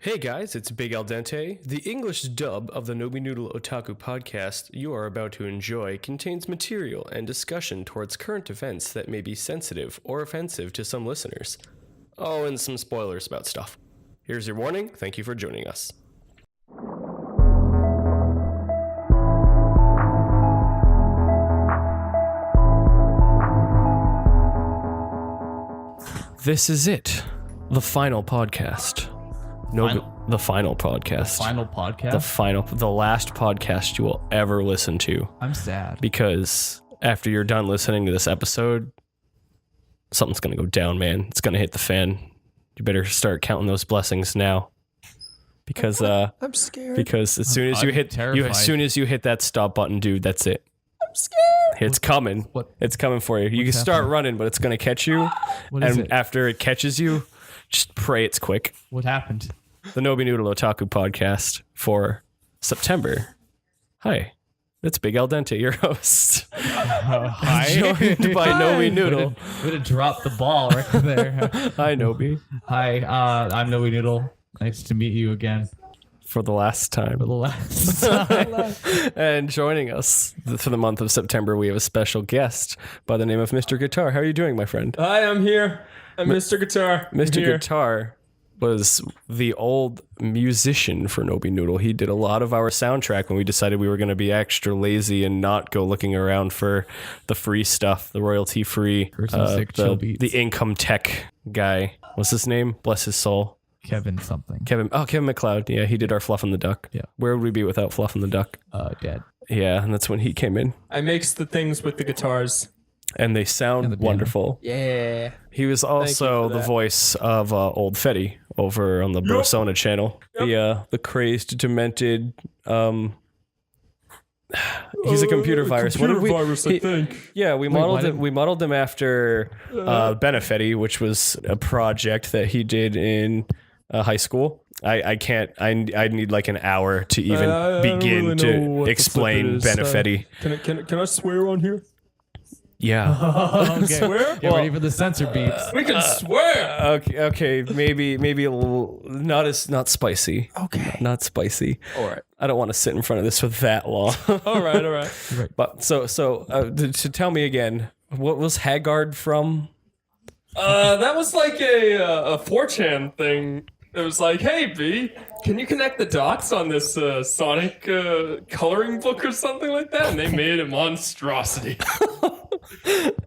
Hey guys, it's Big Al Dente. The English dub of the Nobi Noodle Otaku podcast you are about to enjoy contains material and discussion towards current events that may be sensitive or offensive to some listeners. Oh, and some spoilers about stuff. Here's your warning. Thank you for joining us. This is it. The final podcast. The final podcast. Final podcast? The last podcast you will ever listen to. I'm sad. Because after you're done listening to this episode, something's going to go down, man. It's going to hit the fan. You better start counting those blessings now. Because I'm scared. Because as soon as you hit that stop button, dude, that's it. I'm scared. It's coming. It's coming for you. You can start running, but it's going to catch you. After it catches you, just pray it's quick. What happened? The Nobi Noodle Otaku podcast for September. Hi, it's Big Al Dente, your host. Hi. Joined by Nobi Noodle. Way to drop the ball right there. Hi, Nobi. Hi, I'm Nobi Noodle. Nice to meet you again. For the last time. For the last time. And joining us for the month of September, we have a special guest by the name of Mr.Guitar. How are you doing, my friend? Hi, I'm here. I'm Mr. Guitar. Mr. Guitar was the old musician for Nobi Noodle. He did a lot of our soundtrack when we decided we were going to be extra lazy and not go looking around for the free stuff, the royalty-free, the income tech guy. What's his name? Bless his soul. Kevin something. Kevin McLeod. Yeah, he did our Fluff and the Duck. Yeah. Where would we be without Fluff and the Duck? Dead. Yeah, and that's when he came in. I mix the things with the guitars. And they sound wonderful. Yeah. He was also the voice of Old Fetty over on the Brosona channel. Yep. The crazed, demented. He's a computer virus. I think. Yeah, we modeled him after Benefetti, which was a project that he did in high school. I need like an hour to even begin to explain Benefetti. Can I swear on here? Yeah. Okay. Swear? Get ready for the censor beeps. We can swear. Okay. Maybe a little not spicy. Okay. Not spicy. All right. I don't want to sit in front of this for that long. All right. But so to tell me again, what was Haggard from? That was like a 4chan thing. It was like, hey, B, can you connect the dots on this Sonic coloring book or something like that? And they made a monstrosity.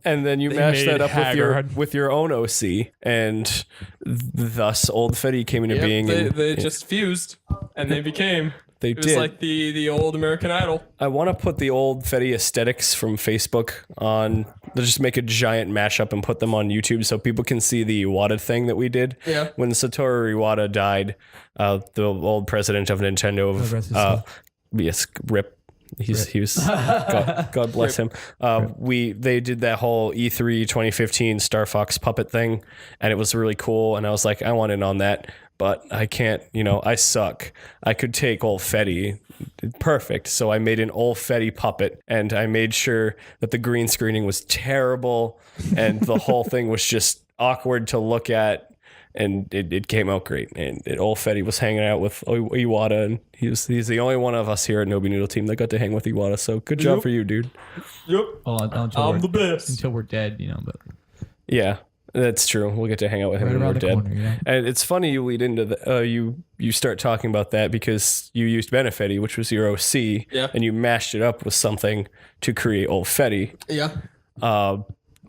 And then you mashed that up with your own OC, and thus Old Fetty came into being. They just fused, and they became. It was like the old American Idol. I want to put the Old Fetty aesthetics from Facebook on. Just make a giant mashup and put them on YouTube so people can see the Iwata thing that we did. Yeah. When Satoru Iwata died, the old president of Nintendo. Yes, rip. He was God bless him. They did that whole E3 2015 Star Fox puppet thing, and it was really cool. And I was like, I want in on that, but I can't. I suck. I could take Old Fetty, perfect. So I made an Old Fetty puppet, and I made sure that the green screening was terrible, and the whole thing was just awkward to look at. And it came out great. And Old Fetty was hanging out with Iwata, and he's the only one of us here at Nobi Noodle Team that got to hang with Iwata. So good job for you, dude. Yep. Well, I'm the best. Until we're dead, But yeah, that's true. We'll get to hang out with him when we're dead. Corner, And it's funny you lead into the you start talking about that because you used Benefetti, which was your OC, and you mashed it up with something to create Old Fetty. Yeah.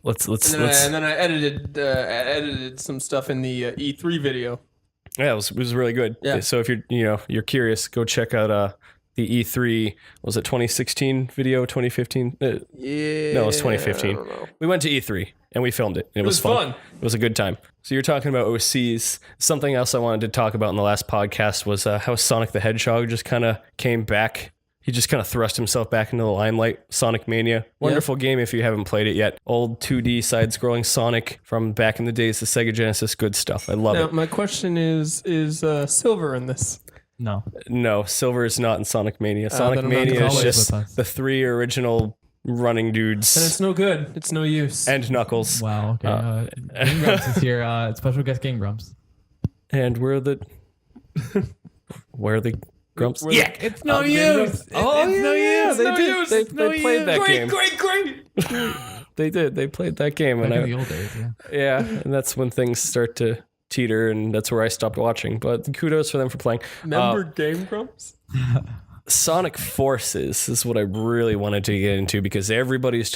And then I edited some stuff in the E3 video. Yeah, it was really good. Yeah. So if you're curious, go check out the E3. Was it 2016 video? 2015? Yeah. No, it was 2015. I don't know. We went to E3 and we filmed it. It was fun. It was a good time. So you're talking about OCs. Something else I wanted to talk about in the last podcast was how Sonic the Hedgehog just kind of came back. He just kind of thrust himself back into the limelight. Sonic Mania. Wonderful game if you haven't played it yet. Old 2D side-scrolling Sonic from back in the days, the Sega Genesis. Good stuff. I love it. My question is Silver in this? No, Silver is not in Sonic Mania. Sonic Mania is just the 3 original running dudes. And it's no good. It's no use. And Knuckles. Wow, okay. Game Grumps is here. Special guest Game Grumps. And we're the Where are the Grumps? Yeah, It's no use. Oh, It's no use. They no did. use. They, It's no they played use. that great, game. great. They did. They played that game, Back and in the old days, yeah. yeah, and that's when things start to teeter, and that's where I stopped watching. But kudos for them for playing. Remember Game Grumps? Sonic Forces is what I really wanted to get into because everybody's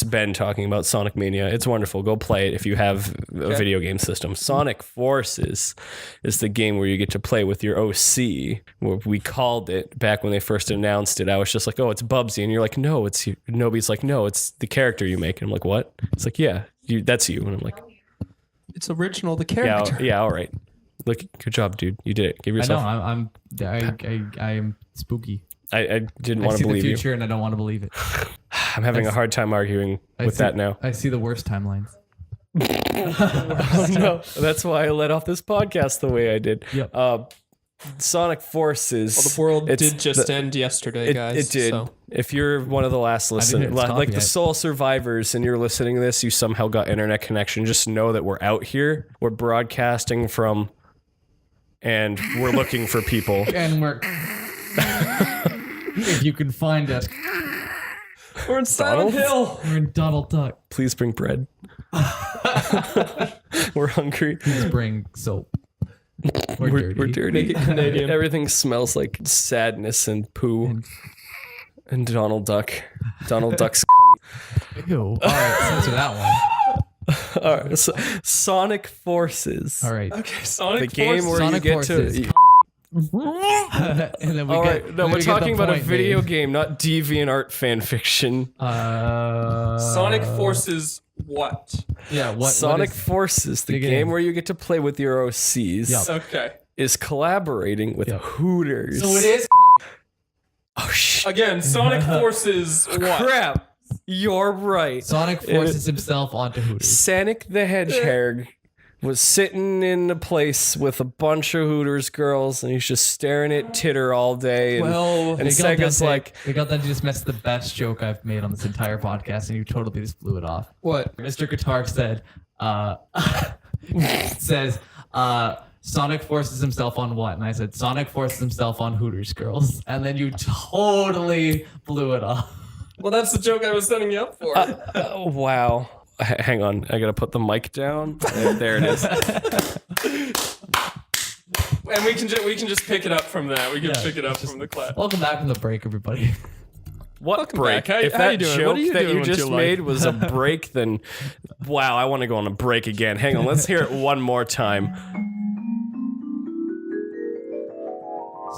been talking about Sonic Mania. It's wonderful. Go play it if you have a video game system. Sonic Forces is the game where you get to play with your OC. What we called it back when they first announced it. I was just like, oh, it's Bubsy. And you're like, no, it's you. Nobody's like, no, it's the character you make. And I'm like, what? It's like, yeah, that's you. And I'm like, It's original, the character. yeah, all right. Look, good job, dude. You did it. Give I yourself. know. I am spooky. I didn't I want see to the believe you. future, and I don't want to believe it. I'm having a hard time arguing with that now. I see the worst timelines. Oh, no, that's why I let off this podcast the way I did. Yep. Sonic Forces. Well, the world it's did just end yesterday, guys. It did. So. If you're one of the last listeners, hit stop like the yet. sole survivors, and you're listening to this, you somehow got internet connection. Just know that we're out here. We're broadcasting from, and we're looking for people. And we're if you can find us, We're in Silent Hill. we're in Donald Duck. Please bring bread. We're hungry. Please bring soap. We're dirty. Make it Canadian. Everything smells like sadness and poo. And Donald Duck. Donald Duck's. Ew. All right, censor that one. All right, so Sonic Forces. All right. Okay, Sonic The game Forces. where Sonic you get Forces. to. And then we All get, right, no, we we're get the talking about a point video made. game, not DeviantArt fan fiction. Sonic Forces what? Yeah. What? Sonic what is, Forces, the the game game? where you get to play with your OCs, Yep. Okay. is collaborating with Hooters. so it is. Oh shit! Again, Sonic Forces what? Crap! You're right. Sonic forces himself onto Hooters. Sonic the Hedgehog was sitting in a place with a bunch of Hooters girls, and he's just staring at titter all day. And, Well, and Miguel Sega's Dente- like, Miguel Dente just messed the best joke I've made on this entire podcast, and you totally just blew it off. what? Mr.Guitar said, says, Sonic forces himself on what? And I said, Sonic forces himself on Hooters girls. And then you totally blew it off. Well, that's the joke I was setting you up for. oh, wow. Hang on, I gotta put the mic down. There it is. And we can just pick it up from that. We can Yeah, pick it up just- from the clap. Welcome back from the break, everybody. What Welcome break? back. If How that you doing? joke What are you that doing you with just your life? made was a break, then wow, I want to go on a break again. Hang on, let's hear it one more time.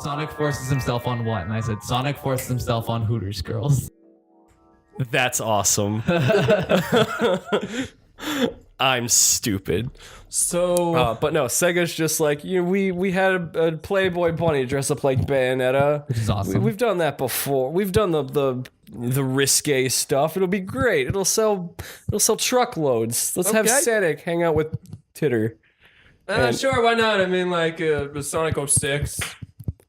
Sonic forces himself on what? And I said, Sonic forces himself on Hooters girls. That's awesome. I'm stupid. So But no, Sega's just like, we had a Playboy bunny dress up like Bayonetta. Which is awesome. We've done that before. We've done the risque stuff. It'll be great. It'll sell truckloads. Let's have Okay. Sonic hang out with Titter. sure, why not? I mean, like Sonic 06.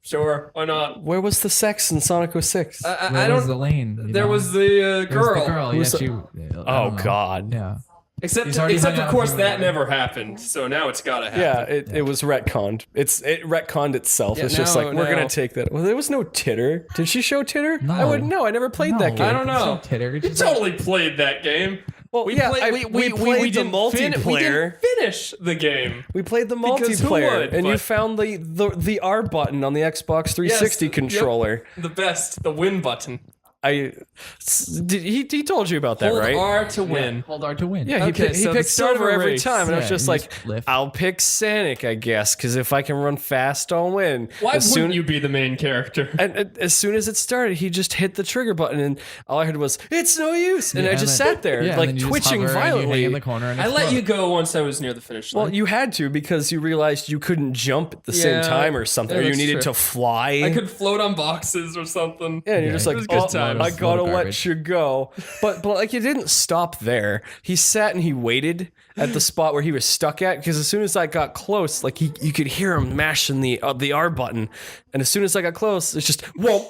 Sure, why not? Where was the sex in Sonic 06? I Where was don't. the lane? you There know? was the There was girl. the girl. Yeah, Who's the- she. Oh God. Yeah. Except He's already hung out of with course you that already. never happened. So now it's gotta happen. Yeah, it was retconned. It retconned itself. Yeah, it's just now- like we're now- gonna take that. Well, there was no Titter. Did she show Titter? No. I wouldn't know. I never played that game. I don't know. Titter. You totally played that game. Well, We yeah, played, we played the multiplayer. We didn't finish the game. We played the Because who multiplayer, would, and you but- found the R button on the Xbox 360 Yes, controller. Yep. The best, the win button. He told you about that, Hold right? R to win. Hold R to win. Yeah, Okay, he so the picked start of silver a every race. time, and I was Yeah, just you like, just lift. I'll pick Sonic, I guess, because if I can run fast, I'll win. Why As wouldn't soon- you be the main character? And as soon as it started, he just hit the trigger button, and all I heard was, "It's no use," and I And just then- sat there, yeah, and like then you just twitching hover and you hang violently. in the corner and I let explode. you go once I was near the finish line. Well, you had to because you realized you couldn't jump at the same Yeah, time or something, yeah, or you that's needed true. to fly. I could float on boxes or something. Yeah, and you're Yeah, just it like, was good oh, times. I gotta Load of let garbage. you go. But like, it didn't stop there. He sat and he waited at the spot where he was stuck at, because as soon as I got close, like you could hear him mashing the R button, and as soon as I got close, it's just whoa,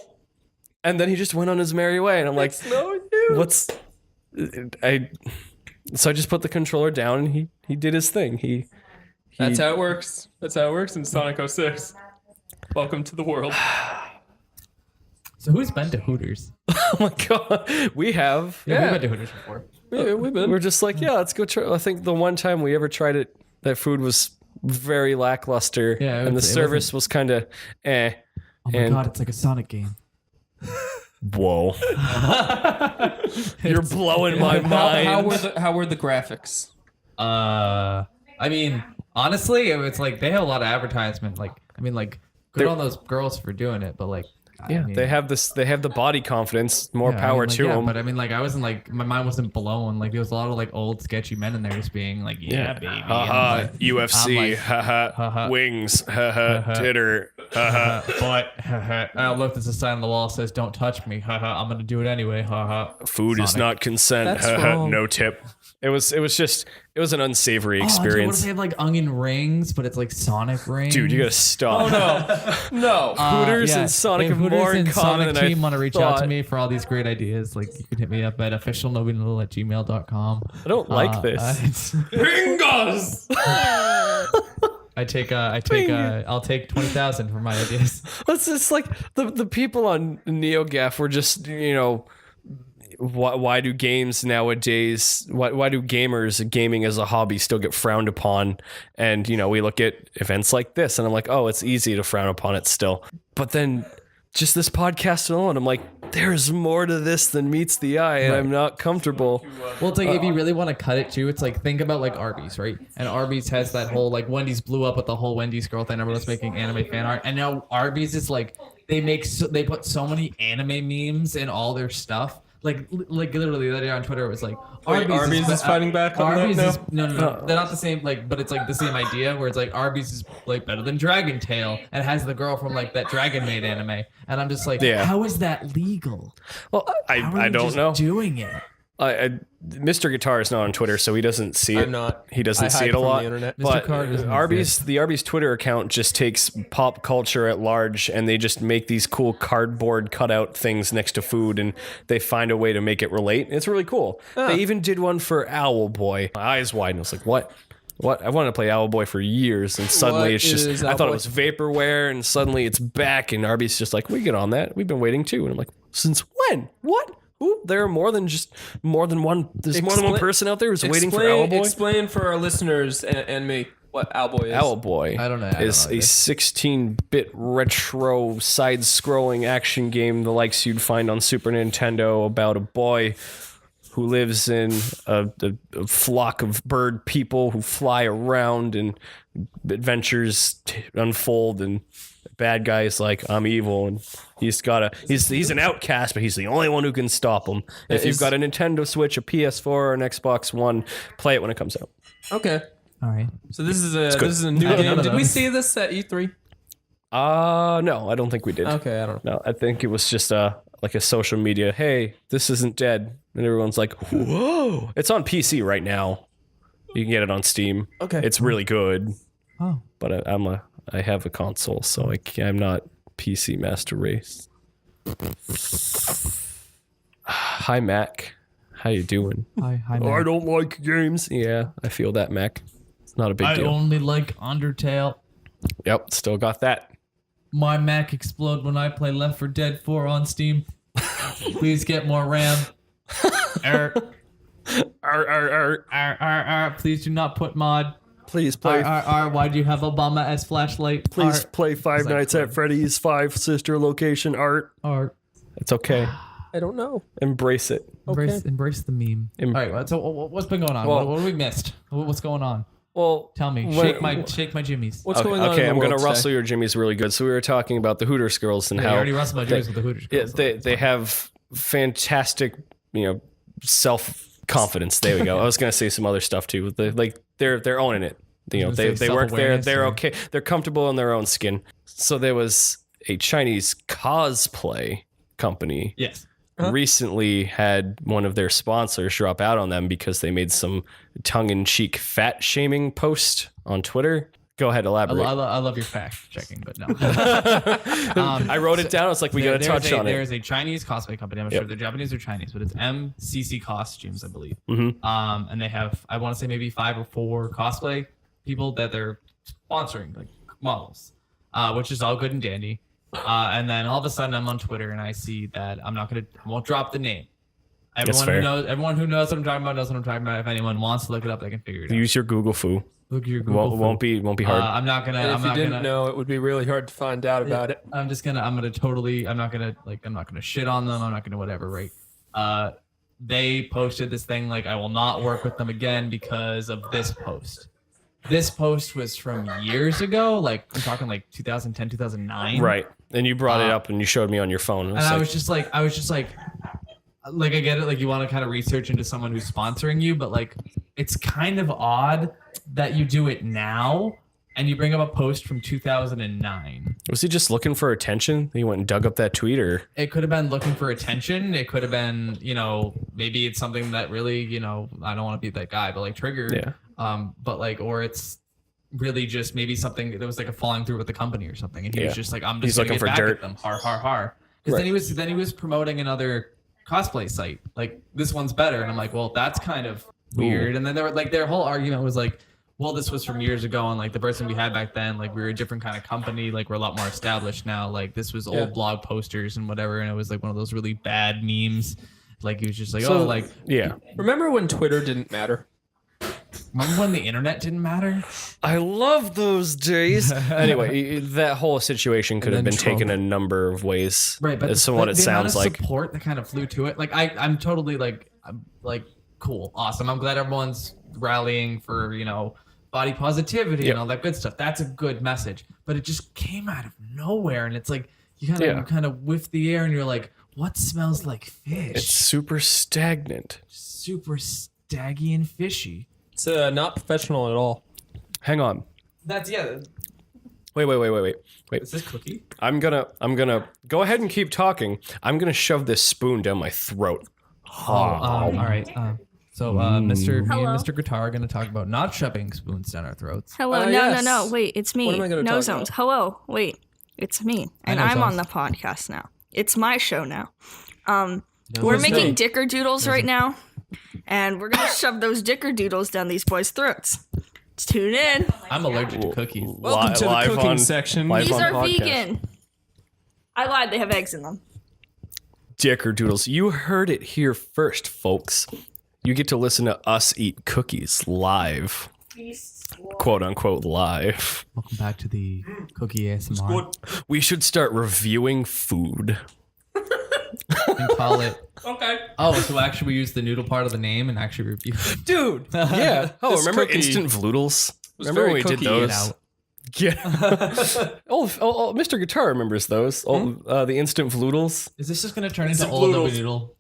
and then he just went on his merry way, and I'm like, It's no use. what's So I just put the controller down, and he did his thing. He That's how it works. That's how it works in Sonic 06. Welcome to the world. So who's been to Hooters? Oh my god, we have. Yeah, we've been to Hooters before. Yeah, we've been. We're just like, yeah, let's go try. I think the one time we ever tried it, that food was very lackluster, Yeah, and the service was kind of eh. Oh my god, it's like a Sonic game. Whoa, you're blowing my mind. How were the graphics? I mean, honestly, it's like they have a lot of advertisement. Like, I mean, like, good on those girls for doing it, but like, Yeah, I mean, they have this. They have the body confidence. More yeah, I power mean, like, to yeah, them. But I mean, like, I wasn't like my mind wasn't blown. Like, there was a lot of like old sketchy men in there just being like, yeah, baby. Haha, and, like, UFC. I'm like, Haha, wings. Haha, titter. Haha. but I looked at the sign on the wall that says "Don't touch me." Haha, I'm gonna do it anyway. Haha. Food is Sonic. not consent. That's Haha, wrong. no tip. It was an unsavory Oh, dude, what if experience. they have like onion rings, but it's like Sonic rings? Dude, you gotta stop. Oh no. Hooters and Sonic If are Hooters more in and common Sonic than I team want to reach out to thought. me for all these great ideas, like you can hit me up at officialnobinlittle@gmail.com. I don't like this. Fingers. I'll take 20,000 for my ideas. It's just like the people on NeoGaf were just, why do games nowadays, why do gaming as a hobby still get frowned upon? And, we look at events like this and I'm like, oh, it's easy to frown upon it still. But then just this podcast alone, I'm like, there's more to this than meets the eye, and I'm not comfortable. Well, it's like if you really want to cut it too, it's like think about like Arby's, right? And Arby's has that whole like Wendy's blew up with the whole Wendy's girl thing. Everyone's making anime fan art, and now Arby's is like they put so many anime memes in all their stuff. Like literally the other day on Twitter it was like Arby's is fighting back on that Arby's now? is no, they're not the same. Like, but it's like the same idea where it's like Arby's is like better than Dragon Tail and has the girl from like that Dragon Maid anime, and I'm just like, how is that legal? Well, How are I you don't just know. doing it. Mr.Guitar is not on Twitter, so he doesn't see it. I'm not. He doesn't I see hide it a from lot. the internet. But Mr. doesn't the Arby's Twitter account just takes pop culture at large, and they just make these cool cardboard cutout things next to food, and they find a way to make it relate. It's really cool. They even did one for Owl Boy. My eyes widened. I was like, what? What? I wanted to play Owl Boy for years, and suddenly What it's just, is I thought Owl it was vaporware, and suddenly it's back, and Arby's just like, we get on that. We've been waiting too. And I'm like, since when? What? Who? There are more than one. There's more than one person out there who's waiting for Owl Boy. Explain for our listeners and me what Owl Boy is. Owl Boy I don't know is a 16-bit retro side-scrolling action game the likes you'd find on Super Nintendo about a boy who lives in a flock of bird people who fly around and adventures unfold, and bad guy's like, I'm evil, and he's an outcast, but he's the only one who can stop him. If you've got a Nintendo Switch, a PS4, or an Xbox One, play it when it comes out. Okay. All right. So this is a new game. Did we see this at E3? No, I don't think we did. Okay, I don't know. No, I think it was just like a social media, hey, this isn't dead. And everyone's like, whoa. It's on PC right now. You can get it on Steam. Okay. It's really good. Oh. But I have a console, so I'm not PC Master Race. Hi, Mac. How you doing? Hi, I Mac. don't like games. Yeah, I feel that, Mac. It's not a big I deal. only like Undertale. Yep, still got that. My Mac explode when I play Left 4 Dead 4 on Steam. Please get more RAM. Please do not put mod. Please play. Why do you have Obama as flashlight? Please play Five Nights at Freddy's 5 sister location art. It's okay. I don't know. Embrace it. Embrace the meme. All right. So what's been going on? Well- what have we missed? What's going on? Well, Tell me. when- Shake my jimmies. What's going on? Okay, in the I'm gonna world rustle today? your jimmies really good. So we were talking about the Hooters girls and Yeah, you how already rustled my jimmies with the Hooters. yeah, girls, so they have fantastic, self confidence. There we go. I was gonna say some other stuff too. They're owning it. They gonna say they work there. self-awareness They're or- okay. They're comfortable in their own skin. So there was a Chinese cosplay company Yes. recently had one of their sponsors drop out on them because they made some tongue-in-cheek fat shaming post on Twitter. Go ahead, elaborate. I love your fact checking, but no. I wrote it down. It's like we got to touch on There it. is a Chinese cosplay company. I'm not sure they're Japanese or Chinese, but it's MCC Costumes, I believe. And they have, I want to say maybe 5 or 4 cosplay people that they're sponsoring, like models, which is all good and dandy. And then all of a sudden I'm on Twitter and I see that I won't drop the name. Everyone who knows what I'm talking about knows what I'm talking about. If anyone wants to look it up, they can figure it out. Use your Google foo. Look at your Google. Won't be hard. I'm not gonna. If you didn't know, it would be really hard to find out about it. I'm not gonna shit on them. I'm not gonna whatever. Right. They posted this thing like, I will not work with them again because of this post. This post was from years ago. Like I'm talking like 2010, 2009. Right. And you brought it up and you showed me on your phone. I was just like, I get it. Like you want to kind of research into someone who's sponsoring you, but like, it's kind of odd that you do it now and you bring up a post from 2009. Was he just looking for attention? He went and dug up that tweet, or it could have been looking for attention. It could have been, maybe it's something that really, I don't want to be that guy, but like triggered. Yeah. But like, or it's really just maybe something that was like a falling through with the company or something. And he was just like, I'm just looking for dirt. At them. Har. Because then he was promoting another cosplay site. Like this one's better. And I'm like, well, that's kind of weird. And then their whole argument was like, well, this was from years ago, and like the person we had back then, like we were a different kind of company, like we're a lot more established now. Like this was old blog posters and whatever, and it was like one of those really bad memes. Like he was just like, Remember when Twitter didn't matter? Remember when the internet didn't matter? I love those days. Anyway, that whole situation could have been taken a number of ways. Right, but that's what it sounds like. Support that kind of flew to it. Like I'm totally like cool, awesome. I'm glad everyone's rallying for body positivity and all that good stuff. That's a good message. But it just came out of nowhere, and it's like you kind of whiff the air, and you're like, what smells like fish? It's super stagnant. Super staggy and fishy. It's not professional at all. Hang on. That's Wait. Is this cookie? I'm gonna go ahead and keep talking. I'm gonna shove this spoon down my throat. All right. So, Mr. Guitar are going to talk about not shoving spoons down our throats. Hello, no. Wait, it's me. What am I gonna No talk zones. about? Hello, wait, it's me, and I'm on the podcast now. It's my show now. We're making dickerdoodles right now, and we're gonna shove those dickerdoodles down these boys' throats. Tune in. I'm allergic to cookies. Welcome to the cooking section. These are vegan. I lied. They have eggs in them. Dickerdoodles. You heard it here first, folks. You get to listen to us eat cookies live. Quote unquote live. Welcome back to the cookie ASMR. We should start reviewing food. And call it. Okay. Oh, so actually we use the noodle part of the name and actually review. Dude. Yeah. Oh, This remember cookie instant vloodles? Remember very when we did cookie those? Yeah. oh, Mr. Guitar remembers those. The instant vloodles. Is this just going to turn into Instant old vloodles. noodle?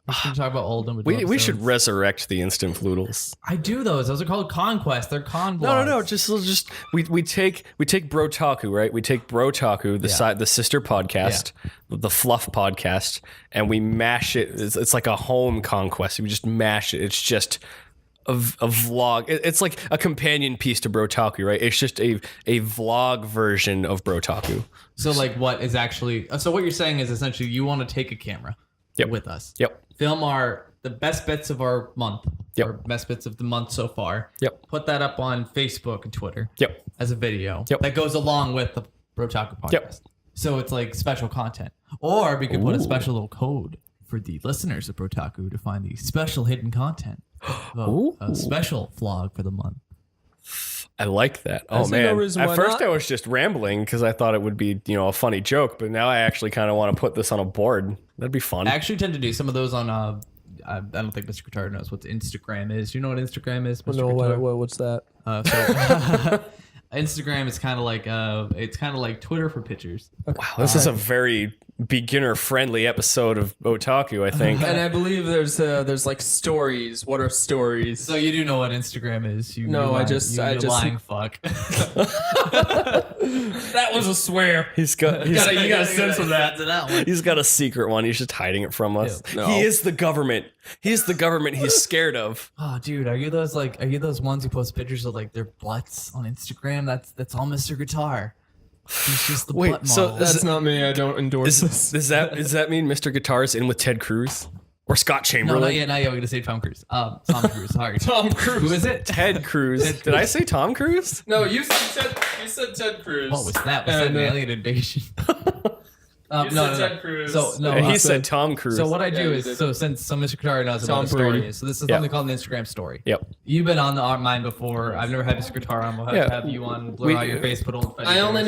We're going to talk about old and We should resurrect the instant vloodles. I do those. Those are called conquest. They're con No. blogs. Just we take Brotaku, right? We take Brotaku, the sister podcast, the Fluff podcast, and we mash it. It's like a home conquest. We just mash it. It's just a vlog. It's like a companion piece to Brotaku, right? It's just a vlog version of Brotaku. So like what is actually? So what you're saying is essentially you want to take a camera with us. Yep. Film the best bits of our month. Yep. Or best bits of the month so far. Yep. Put that up on Facebook and Twitter. Yep. As a video. Yep. That goes along with the Brotaku podcast. Yep. So it's like special content. Or we could put a special little code for the listeners of Brotaku to find the special hidden content. A special vlog for the month. I like that. I Oh see no man! reason At why first, not. I was just rambling because I thought it would be, a funny joke. But now I actually kind of want to put this on a board. That'd be fun. I actually tend to do some of those on. I don't think Mr. Guitar knows what Instagram is. Do you know what Instagram is, Mr. Guitar? What's that? Instagram is kind of like Twitter for pictures. Wow, this is a very beginner-friendly episode of Otaku, I think. And I believe there's like stories. What are stories? So you do know what Instagram is? You lying fuck. That was a swear. You gotta censor that. He's got a secret one. He's just hiding it from us. Yeah. No. He is the government. He's the government he's scared of. Oh, dude, are you those ones who post pictures of like their butts on Instagram? That's all Mr. Guitar. He's just the butt model. That's not me. I don't endorse this. Does that mean Mr. Guitar is in with Ted Cruz? Or Scott No, Chamberlain. not yet. I'm gonna say Tom Cruise. Tom Cruise. Sorry. Tom Cruise. Who is it? Ted Cruz. Did I say Tom Cruise? No, you said Ted Cruz. What was that? Was that an alien invasion? You said Ted Cruz. So no, He said Tom Cruise. So what I do you is, did. since Mr. Guitar knows Tom about the story, Brady. so this is Yeah. something called an Instagram story. Yep. You've been on mine before. I've never had Mr. Guitar on. We'll have Yeah. to have you on. Blur out your face, put old. I only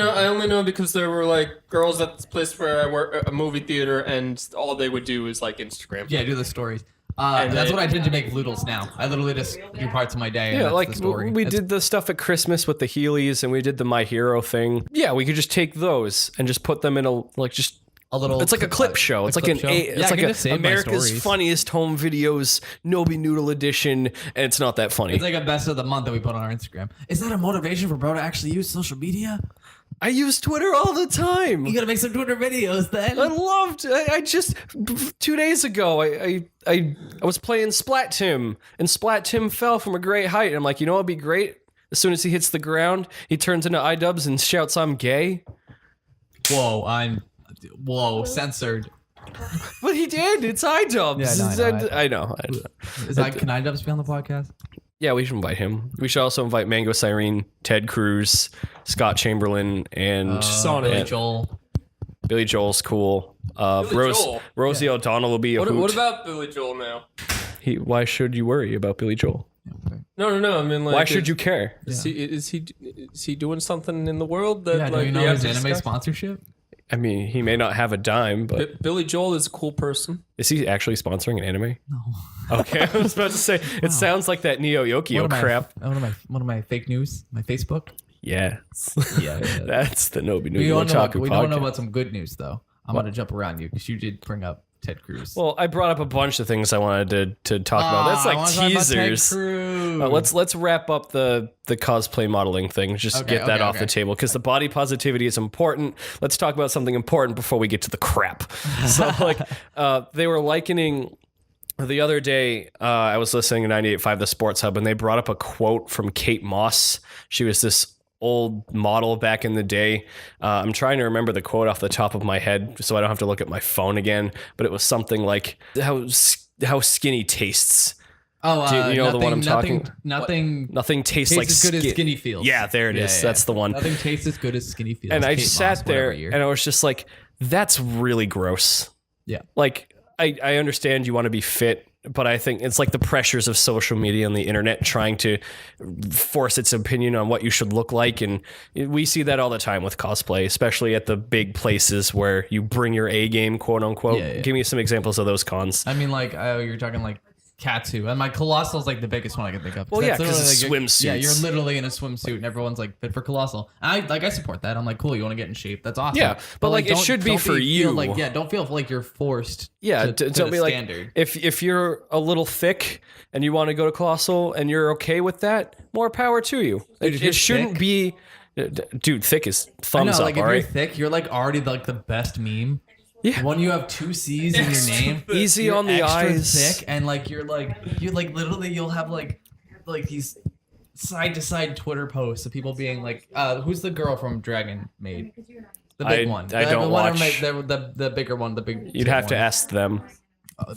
know because there were like girls at this place where I work, a movie theater, and all they would do is like Instagram. Yeah, do the stories. And That's then- what I did to make Loodles now. I literally just do parts of my day. And Yeah, that's like the story. we That's- did the stuff at Christmas with the Heelys, and we did the My Hero thing. Yeah, we could just take those and just put them in a just. a little. It's like a clip show. It's like clip show. it's Yeah, I like can just save my America's stories. Funniest Home Videos Nobi Noodle Edition, and it's not that funny. It's like a best of the month that we put on our Instagram. Is that a motivation for bro to actually use social media? I use Twitter all the time. You gotta make some Twitter videos then. I loved. I just 2 days ago. I was playing Splat Tim, and Splat Tim fell from a great height. And I'm like, you know, it'd be great. As soon as he hits the ground, he turns into iDubbbz and shouts, "I'm gay." Whoa, censored. But he did. It's iDubbbz. Yeah, I know. Is that can iDubbbz be on the podcast? Yeah, we should invite him. We should also invite Mango Cyrene, Ted Cruz, Scott Chamberlain, and Billy and Joel. Billy Joel's cool. Joel? Rosie O'Donnell will be a hoot. What about Billy Joel now? Why should you worry about Billy Joel? No. I mean, like, Why should you care? Is he doing something in the world that Yeah, do like you we know have his to anime discuss? sponsorship? I mean, he may not have a dime, but Billy Joel is a cool person. is he actually sponsoring an anime? No. Okay, I was about to say it sounds like that Neo Yokio crap. One of my fake news, my Facebook. Yes, Yeah. that's the Nobi We Noodle don't know. Otaku We don't know podcast. about some good news though. I'm gonna jump around you because you did bring up Ted Cruz. Well, I brought up a bunch of things I wanted to talk about. That's like teasers. Let's wrap up the cosplay modeling thing. Just get that off the table because the body positivity is important. Let's talk about something important before we get to the crap. So like they were likening the other day. I was listening to 98.5 The Sports Hub, and they brought up a quote from Kate Moss. She was this old model back in the day. I'm trying to remember the quote off the top of my head so I don't have to look at my phone again, but it was something like how skinny tastes. Oh, Do you know the one I'm talking? Nothing tastes tastes like as good as skinny feels. Yeah, there it is. Yeah. That's the one. Nothing tastes as good as skinny feels. And I Kate sat Moss, there whatever year. and I was just like, that's really gross. Yeah. Like, I understand you want to be fit, but I think it's like the pressures of social media and the internet trying to force its opinion on what you should look like. And we see that all the time with cosplay, especially at the big places where you bring your A game, quote unquote. Yeah. Give me some examples of those cons. I mean, like, you're talking like Katsu, and my Colossal is like the biggest one I can think of. Well, yeah, That's 'cause literally, it's like, swimsuits. Yeah, you're literally in a swimsuit, and everyone's like fit for Colossal. And I support that. I'm like, cool. You want to get in shape? That's awesome. Yeah, but, like, it don't- should be don't for feel you. Like, don't feel like you're forced. Yeah, to don't the be like standard. if you're a little thick and you want to go to Colossal and you're okay with that, more power to you. if you're It shouldn't thick- be, dude. Thick is I thumbs know, up. like if All you're right, thick, you're like already like the best meme. Yeah. When you have 2 C's in your name, easy you're on the extra eyes. thick, and like you're like literally you'll have like these side to side Twitter posts of people being like, who's the girl from Dragon Maid? The big one. I don't the one watch. the bigger one. The big. You'd have to ask them.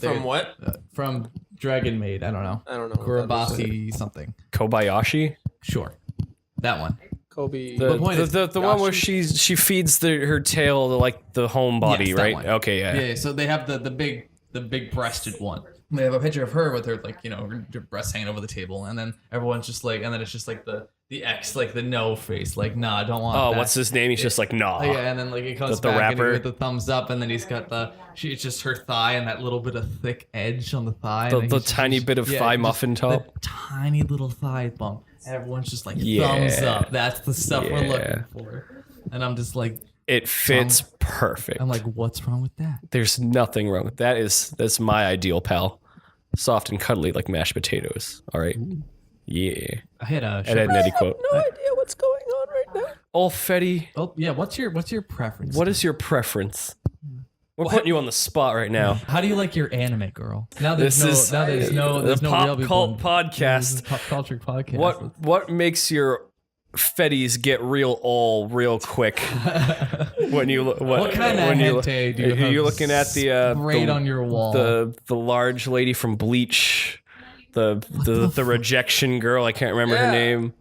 From what? From Dragon Maid. I don't know. I don't know. what that is. Kurabasi something. Kobayashi, Sure, that one. Kobe. the point is- the one where she feeds her tail to like the home body, Yes, that right? one. Okay, yeah. Yeah, so they have the big breasted one. They have a picture of her with her like her breasts hanging over the table, and then everyone's just like, and then it's just like the X, like the no face, like nah, I don't want. Oh, that. what's his name? He's just like, nah. Oh, yeah, and then like it comes The back rapper? with the thumbs up, and then he's got it's just her thigh and that little bit of thick edge on the thigh. The and he's tiny bit of thigh just muffin the top. tiny little thigh bump. Everyone's just like Yeah. thumbs up. That's the stuff we're Yeah. looking for. And I'm just like, It fits perfect. I'm like, what's wrong with that? There's nothing wrong with that. That's my ideal pal. Soft and cuddly like mashed potatoes. All right. Yeah. I had a Ed, Ed and Eddie quote. No idea what's going on right now. Oh, Fetty, Oh yeah, what's your preference? what is your preference? We're putting you on the spot right now. How do you like your anime girl? Now there's This is there's no the real pop people cult in- podcast. Pop culture podcast. What makes your fetties get real old real quick when you what kind of hente do you have? You're looking at the sprayed on your wall. the large lady from Bleach, the rejection girl. I can't remember her name.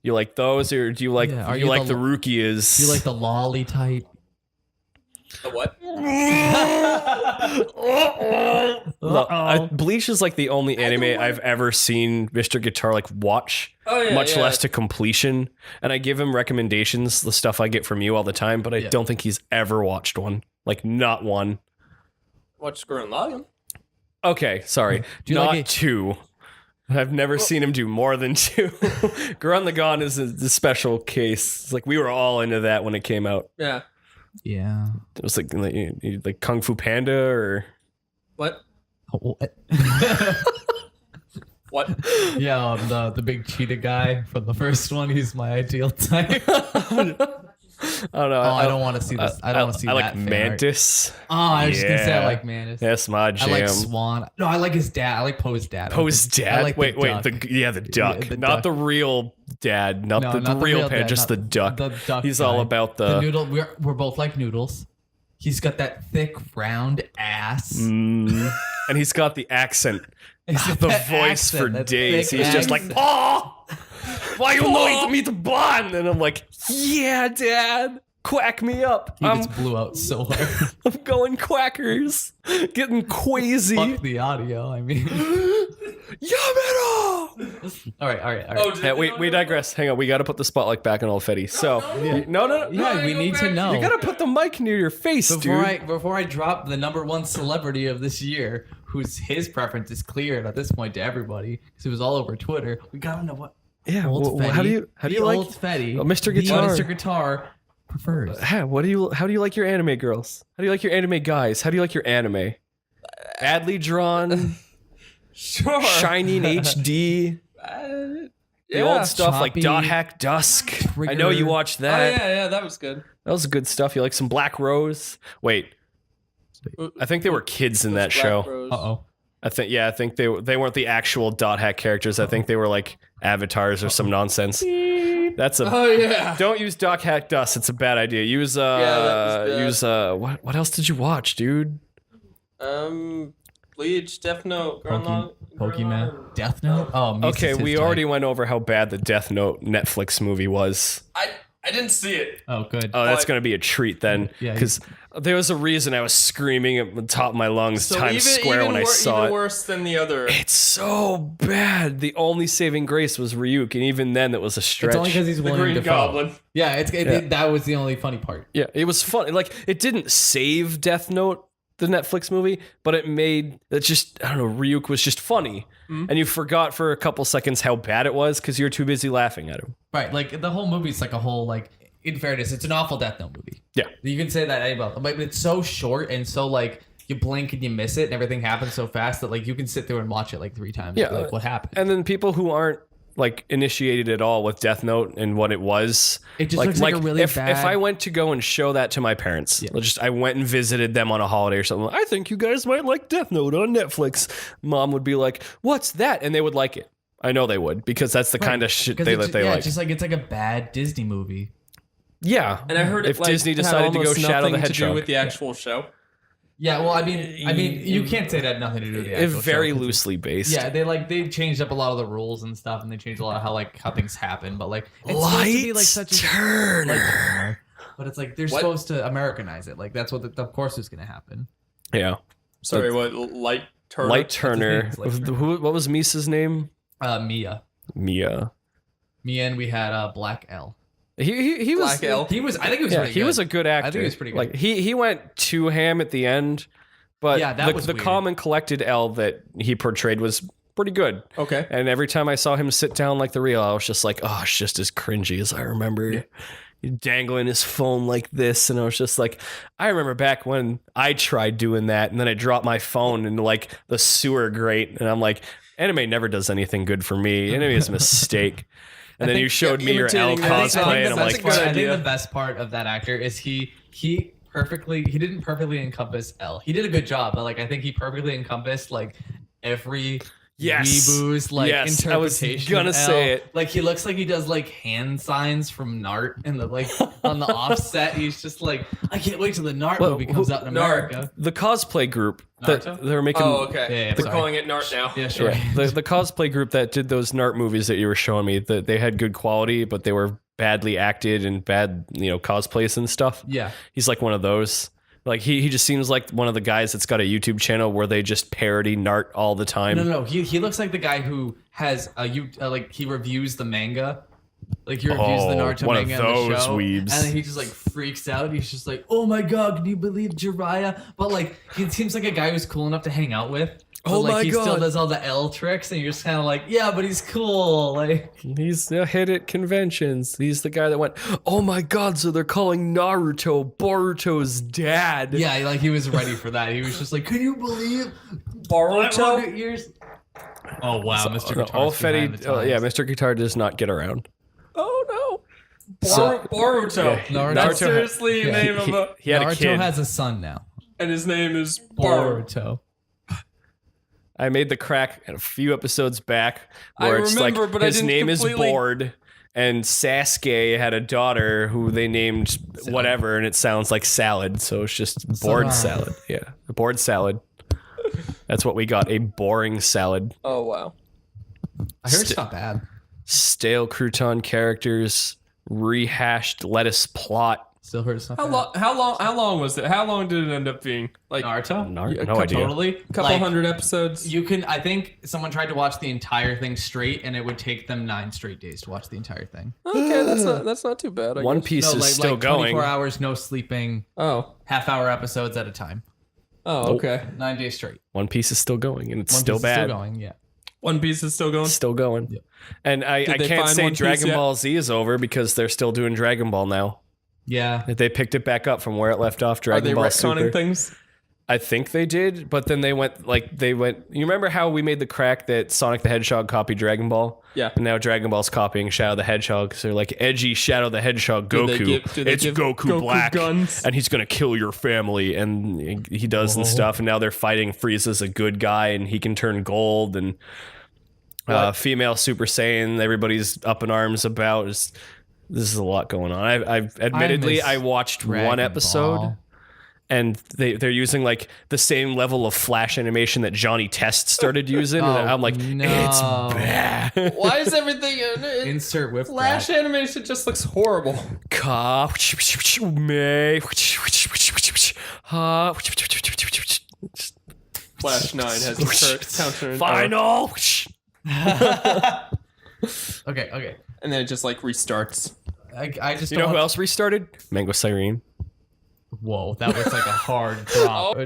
You like those, or do you like you like the Rukias? Do you like the lolly type? The what? Bleach is like the only anime I've ever seen Mr.Guitar like watch, much less to completion. And I give him recommendations, the stuff I get from you all the time, but I don't think he's ever watched one. Like, not one. Watch Gurren Lagann. Okay, sorry. Not two. I've never seen him do more than two. Gurren Lagann is a special case. It's like, we were all into that when it came out. Yeah. Yeah. It was like Kung Fu Panda or... What? What? What? Yeah, the big cheetah guy from the first one. He's my ideal type. I don't know. I don't want to see this. I don't want to see I that. like Mantis. I was just gonna say I like Mantis. That's my jam. I like Swan. No, I like his dad. I like Poe's dad. Poe's dad. I like wait, the duck. the duck, the not duck. the real dad, not the real parent, just the duck. The duck. He's guy. all about the noodle. We're both like noodles. He's got that thick, round ass. and he's got the accent, the voice for days. He's just like, accent. Paul, why you know me to bond? And I'm like, yeah, Dad. Quack me up. He just blew out so hard. I'm going quackers. Getting queasy. Fuck the audio, I mean. Yamero! All right. Oh, Hey, we digress. Hang on. We got to put the spotlight back on Old Fetty. So, no. Yeah, we need to know. You got to put the mic near your face, dude. Before I drop the #1 celebrity of this year, his preference is clear at this point to everybody, because it was all over Twitter. We got to know what. Yeah. Old Fetty, how do you like Old Fetty? Mr.Guitar? Mr.Guitar prefers. How do you like your anime girls? How do you like your anime guys? How do you like your anime? Badly drawn, Sure. shining HD. The old stuff like Choppy, Dot Hack Dusk. Trigger. I know you watched Oh, that. yeah, that was good. That was good stuff. You like some Black Rose? Wait, I think they were kids in that show. Uh-oh. I think they weren't the actual Dot Hack characters. I think they were like avatars or some nonsense. That's a Oh, yeah. Don't use Dot Hack Dust. It's a bad idea. Use what else did you watch, dude? Bleach, Death Note, Pokemon, Death Note. Oh, Okay, we already went over how bad the Death Note Netflix movie was. I didn't see it. Oh, good. Oh, that's going to be a treat then. Yeah, Because there was a reason I was screaming at the top of my lungs So Times Square when I saw even it. worse than the other. It's so bad. The only saving grace was Ryuk, and even then it was a stretch. It's only because he's The William Green Dafoe. Goblin. Yeah, that was the only funny part. Yeah, it was fun. Like, it didn't save Death Note, the Netflix movie, but it made it just, I don't know, Ryuk was just funny. And you forgot for a couple seconds how bad it was because you were too busy laughing at him. Right, like the whole movie's like a whole, like, in fairness, it's an awful Death Note movie. Yeah. You can say that about, but it's so short and so like you blink and you miss it and everything happens so fast that like you can sit through and watch it like 3 times. Yeah. Like, what happened? And then people who aren't like initiated at all with Death Note and what it was. It just looks like a really if bad... I went to go and show that to my parents, I went and visited them on a holiday or something. I think you guys might like Death Note on Netflix. Mom would be like, "What's that?" And they would like it. I know they would because that's the kind of shit they like. It's just like it's like a bad Disney movie. Yeah, And I heard if it, like, Disney had decided to go almost Shadow the nothing to Hedgehog do with the actual show. Yeah, well, I mean, you can't say that had nothing to do with the actual it's very show, loosely based. Yeah, they changed up a lot of the rules and stuff, and they changed a lot of how things happen. But like, it's supposed to be like such a Turner. but it's like they're supposed to Americanize it. Like that's what of course is going to happen. Yeah. Sorry, what? Light Turner? Light Turner. Light Turner. What was Misa's name? Mia, and we had Black L. He was Black L. He was. I think he was. Pretty he good. was a good actor. I think he was pretty good. Like he went too ham at the end, but Yeah, that was the weird. calm and collected L that he portrayed was pretty good. Okay. And every time I saw him sit down like the real, I was just like, oh, it's just as cringy as I remember. Dangling his phone like this, and I was just like, I remember back when I tried doing that, and then I dropped my phone into like the sewer grate, and I'm like, anime never does anything good for me. Anime is a mistake. And then you showed me your L imitating- cosplay, and I'm like, I think the best part of that actor is he didn't perfectly encompass L. He did a good job, but like I think he perfectly encompassed like every weeboo's like Yes, I was interpretation. gonna of say L. it. Like he looks like he does like hand signs from Nart and the like on the offset. He's just like, I can't wait till the Nart movie comes out in America. The cosplay group that Naruto? they were making. Oh, okay. Yeah, We're sorry. calling it Nart now. Yeah, sure. Yeah, the cosplay group that did those Nart movies that you were showing me, that they had good quality, but they were badly acted and bad, cosplays and stuff. Yeah. He's like one of those. Like he just seems like one of the guys that's got a YouTube channel where they just parody Nart all the time. No. He looks like the guy who has he reviews the manga. Like he reviews the Naruto one of manga on the those show, weebs. and then he just like freaks out. He's just like, "Oh my god, can you believe Jiraiya?" But like, he seems like a guy who's cool enough to hang out with. But, Oh like, my he God. still does all the L tricks, and you're just kind of like, "Yeah, but he's cool." Like, He's a hit at conventions. He's the guy that went, "Oh my god, so they're calling Naruto Boruto's dad." yeah, like he was ready for that. He was just like, "Can you believe Boruto? 500 years?" Oh wow, Mr. Guitar. Mr. Guitar does not get around. Oh no. So- Boruto. Naruto- That's Naruto- seriously the name of a. He had a Naruto kid. has a son now. And his name is Boruto. Boruto. I made the crack a few episodes back where I it's remember, like but I his didn't name is completely- Bored, and Sasuke had a daughter who they named whatever, and it sounds like salad, so it's just bored salad. Yeah, a bored salad. That's what we got, a boring salad. Oh wow. I heard it's not bad. Stale crouton characters, rehashed lettuce plot. Still heard it's not How bad. long? How long was it? How long did it end up being? Like Naruto? No idea. Totally. couple Like, hundred episodes. You can. I think someone tried to watch the entire thing straight, and it would take them 9 straight days to watch the entire thing. Okay, that's not too bad. I One guess. Piece is still going. 24 hours, no sleeping, Oh. half-hour episodes at a time, Oh, okay. 9 days straight. One Piece is still going, and it's One still Piece is bad. Still going, yeah. One Piece is still going. Still going. Yep. And I Did they can't find say One Piece Dragon yet? Ball Z is over because they're still doing Dragon Ball now. Yeah. They picked it back up from where it left off. Are Dragon they Ball retconning Super. things? I think they did, but then they went. You remember how we made the crack that Sonic the Hedgehog copied Dragon Ball? Yeah. And now Dragon Ball's copying Shadow the Hedgehog. So they're like edgy Shadow the Hedgehog Did they Goku. give- It's Goku Black, guns? and he's gonna kill your family, and he does and stuff. And now they're fighting. Frieza's a good guy, and he can turn gold. And female Super Saiyan, everybody's up in arms about. This is a lot going on. I've admittedly I watched Dragon one episode. Ball. And they're using like the same level of flash animation that Johnny Test started using. And I'm like, no. it's bad. Why is everything Insert whip Flash crack. animation just looks horrible? May. Flash 9 has a counter. Final. Okay. And then it just like restarts. I just You know don't who else restarted? Mango Siren. Whoa, that was like a hard drop. You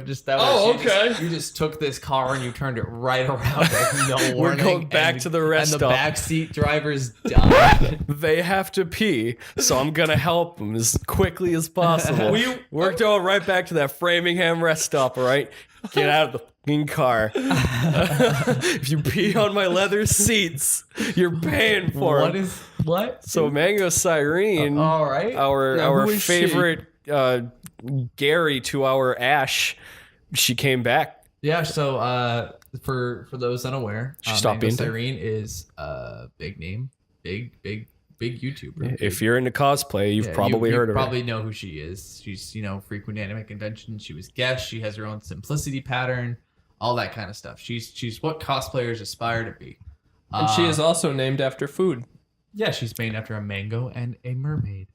just took this car and you turned it right around like no warning. We're going back to the rest And the stop. backseat drivers died. They have to pee, so I'm gonna help them as quickly as possible. We're going right back to that Framingham rest stop, all right? Get out of the fucking car. If you pee on my leather seats, you're paying for What it. is what? So Mango Siren, All right. our who is she? favorite Gary to our Ash, she came back. Yeah, so for those unaware, She stopped Mango being Cyrene is a big name, big YouTuber. If you're into cosplay, you've probably heard of her. Probably know who she is. She's frequent anime conventions. She was guest. She has her own simplicity pattern, all that kind of stuff. She's what cosplayers aspire to be. And she is also named after food. Yeah, she's named after a mango and a mermaid.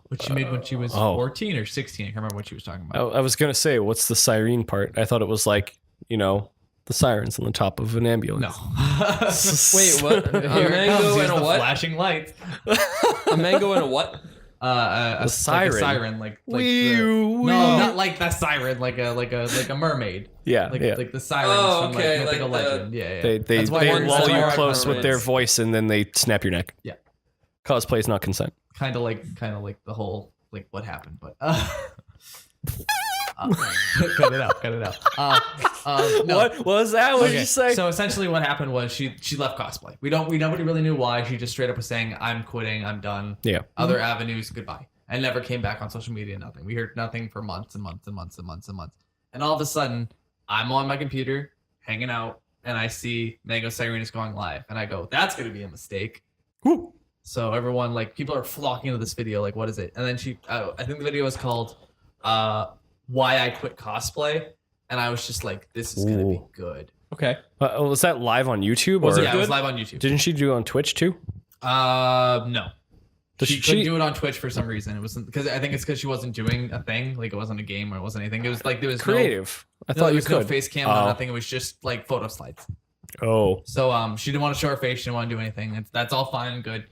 Which she made when she was 14 or 16. I can't remember what she was talking about. I was gonna say, what's the siren part? I thought it was like, the sirens on the top of an ambulance. No. Wait, what? A Here it mango comes. Here's and a the what? flashing lights. A mango and a what? A siren. Like a siren, like Wee, no, wee. not like that siren, like a mermaid. Yeah, Like yeah. like the sirens Oh, from okay, like Mythical like the- Legend. Yeah. They That's why one- lull that's you why close with their mermaids. voice, and then they snap your neck. Yeah. Cosplay is not consent. Kind of like the whole like what happened, but cut it out. No. What was that? What did Okay, you say? So essentially, what happened was she left cosplay. Nobody really knew why. She just straight up was saying, "I'm quitting. I'm done. Yeah. Other avenues, goodbye." And never came back on social media. Nothing. We heard nothing for months and months and months and months and months. And all of a sudden, I'm on my computer, hanging out, and I see Mango Siren is going live, and I go, that's gonna be a mistake. Woo. So everyone, like, people are flocking to this video, like, what is it? And then I think the video was called Why I Quit Cosplay, and I was just like, this is gonna be good. Okay. Was that live on YouTube? Was it Yeah, good? it was live on YouTube. Didn't she do it on Twitch too? No. She couldn't she do it on Twitch for some reason. It wasn't because I think it's because she wasn't doing a thing. Like, it wasn't a game or it wasn't anything. It was like there was creative. I No, thought there you was no could. face cam, no nothing. It was just like photo slides. Oh. So she didn't want to show her face. She didn't want to do anything. That's all fine and good.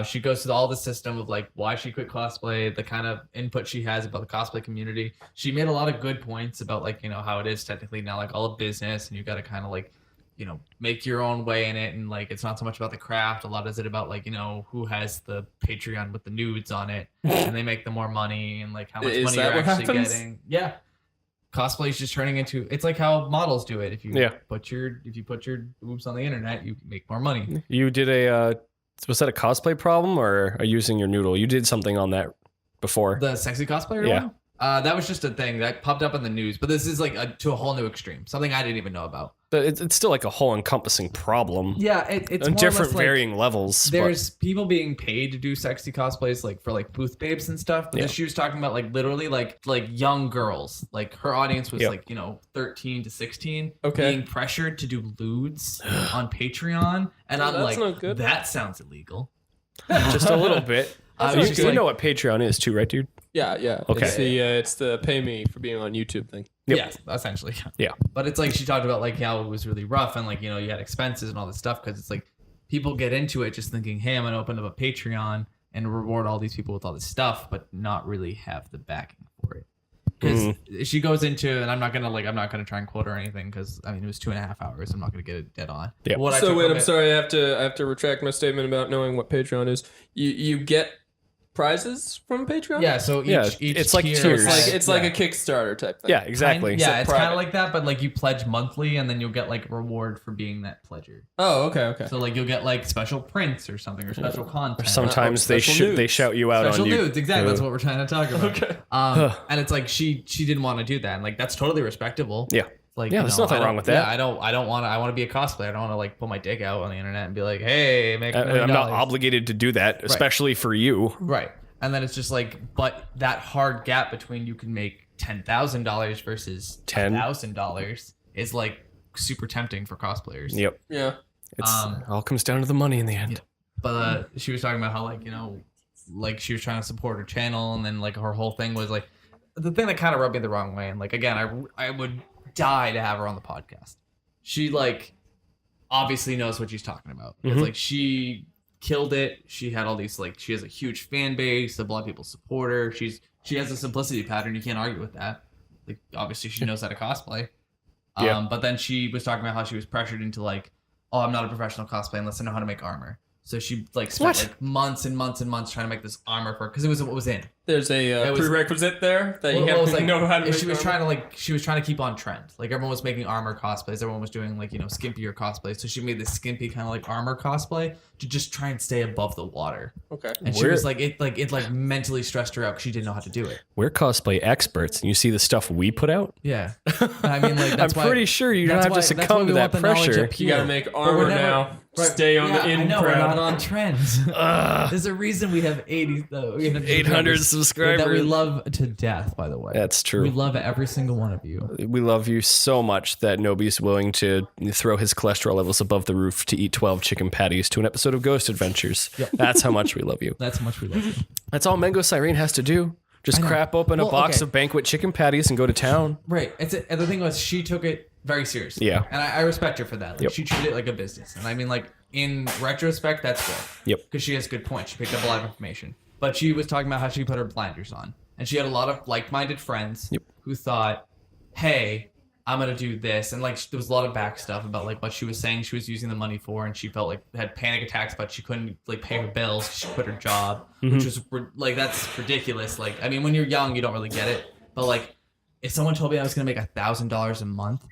She goes through all the system of like why she quit cosplay, the kind of input she has about the cosplay community. She made a lot of good points about like, you know, how it is technically now like all a business and you got to kind of like, you know, make your own way in it. And like, it's not so much about the craft. A lot is it about like, you know, who has the Patreon with the nudes on it and they make the more money and like how much Is money that you're what actually happens? getting. Yeah. Cosplay is just turning into, it's like how models do it. If you put your boobs on the internet, you make more money. You did was that a cosplay problem or are you using your noodle? You did something on that before. The sexy cosplayer one? That was just a thing that popped up in the news, but this is like to a whole new extreme, something I didn't even know about. But it's still like a whole encompassing problem. Yeah, it's on more different or less like, varying levels. There's people being paid to do sexy cosplays, like for like booth babes and stuff. But she was talking about like literally like young girls. Like her audience was like, you know, 13 to 16, being pressured to do lewds on Patreon, and I'm like, not good. That sounds illegal. Just a little bit. You know what Patreon is too, right, dude? Yeah. Okay. It's the pay me for being on YouTube thing. Yep. Yeah, essentially. Yeah. But it's like she talked about like how it was really rough and like, you know, you had expenses and all this stuff because it's like people get into it just thinking, hey, I'm going to open up a Patreon and reward all these people with all this stuff, but not really have the backing for it. Because she goes into, and I'm not gonna try and quote her or anything because I mean it was 2.5 hours. I'm not gonna get it dead on. Yeah. So wait, I'm sorry. I have to retract my statement about knowing what Patreon is. You get prizes from Patreon? Yeah. So each it's like tier tiers. It's like a Kickstarter type thing. Yeah, exactly. Yeah, it's kind private. of like that, but like you pledge monthly, and then you'll get like a reward for being that pledger. Oh, okay. So like you'll get like special prints or something or special content. Sometimes they shout you out Special on nudes, exactly. That's what we're trying to talk about. Okay. And it's like she didn't want to do that, and like that's totally respectable. Yeah. Like, yeah, there's nothing wrong with that. Yeah, I want to be a cosplayer. I don't want to like put my dick out on the internet and be like, hey, make $1 million. I'm not obligated to do that, especially for you. Right. And then it's just like, but that hard gap between you can make $10,000 versus $10,000 is like super tempting for cosplayers. Yep. Yeah. It all comes down to the money in the end. Yeah. But she was talking about how like, you know, like she was trying to support her channel and then like her whole thing was like, the thing that kind of rubbed me the wrong way. And like, again, I would die to have her on the podcast. She like obviously knows what she's talking about. It's like she killed it. She had all these like she has a huge fan base. A lot of people support her. She has a simplicity pattern. You can't argue with that. Like obviously she knows how to cosplay. But then she was talking about how she was pressured into like, oh, I'm not a professional cosplay unless I know how to make armor. So she like spent like months and months and months trying to make this armor for her because it was what was in. There's a prerequisite there that you have to like, know how to make she was armor. trying to keep on trend. Like everyone was making armor cosplays. Everyone was doing like, you know, skimpier cosplays. So she made this skimpy kind of like armor cosplay to just try and stay above the water. Okay. And she was like, it mentally stressed her out because she didn't know how to do it. We're cosplay experts, and you see the stuff we put out. Yeah. I mean, like that's I'm pretty sure you don't have to succumb to that pressure. You gotta make armor now. Stay on the in I know, crowd. we're not on trend. There's a reason we have 800 subscribers. that we love to death, by the way. That's true. We love every single one of you. We love you so much that nobody's willing to throw his cholesterol levels above the roof to eat 12 chicken patties to an episode of Ghost Adventures. Yep. That's how much we love you. That's how much we love you. That's all Mango Siren has to do. Just crap open a box of banquet chicken patties and go to town. Right. And the thing was, she took it very seriously. Yeah. And I respect her for that. Like, she treated it like a business. And I mean, like, in retrospect, that's good. Yep. Because she has good points. She picked up a lot of information. But she was talking about how she put her blinders on. And she had a lot of like-minded friends who thought, hey, I'm going to do this. And, like, there was a lot of back stuff about, like, what she was saying she was using the money for. And she felt like had panic attacks, but she couldn't, like, pay her bills. She quit her job, which was, like, that's ridiculous. Like, I mean, when you're young, you don't really get it. But, like, if someone told me I was going to make $1,000 a month,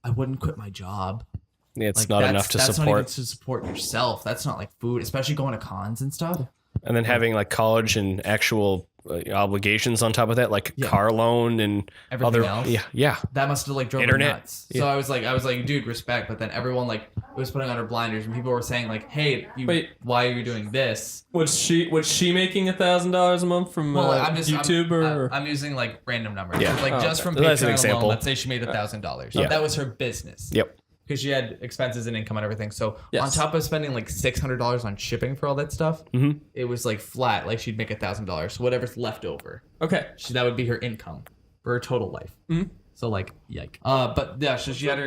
I wouldn't quit my job. It's like, not enough to that's support. not even to support yourself. That's not like food, especially going to cons and stuff. And then having like college and actual obligations on top of that, like car loan and everything else. Yeah. That must have like drove her nuts. So I was like, dude, respect. But then everyone like was putting on her blinders, and people were saying like, hey, why are you doing this? Was she making $1,000 a month from YouTube? I'm using like random numbers. Yeah. Like just from that's an Patreon example. alone, let's say she made $1,000. So that was her business. Yep. Because she had expenses and income and everything. So on top of spending like $600 on shipping for all that stuff, it was like flat. Like she'd make $1,000. So whatever's left over. Okay. That would be her income for her total life. So like, yike. But yeah, so she had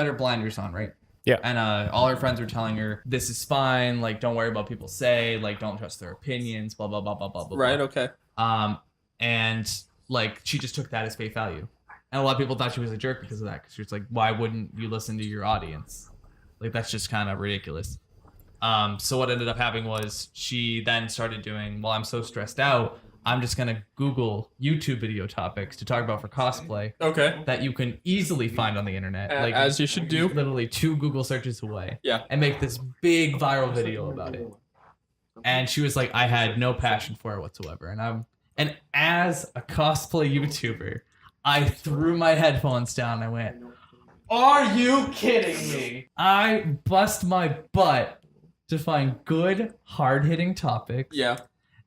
her blinders on, right? Yeah. And all her friends were telling her, this is fine. Like, don't worry about what people say. Like, don't trust their opinions. Blah blah blah blah blah blah. Right. Okay. And like she just took that as face value. And a lot of people thought she was a jerk because of that. Because she was like, why wouldn't you listen to your audience? Like, that's just kind of ridiculous. So what ended up happening was she then started doing, well, I'm so stressed out, I'm just going to Google YouTube video topics to talk about for cosplay. Okay. That you can easily find on the internet. Like, as you should do. Literally 2 Google searches away. Yeah. And make this big viral video about it. And she was like, I had no passion for it whatsoever. And as a cosplay YouTuber, I threw my headphones down and I went, are you kidding me? I bust my butt to find good, hard-hitting topics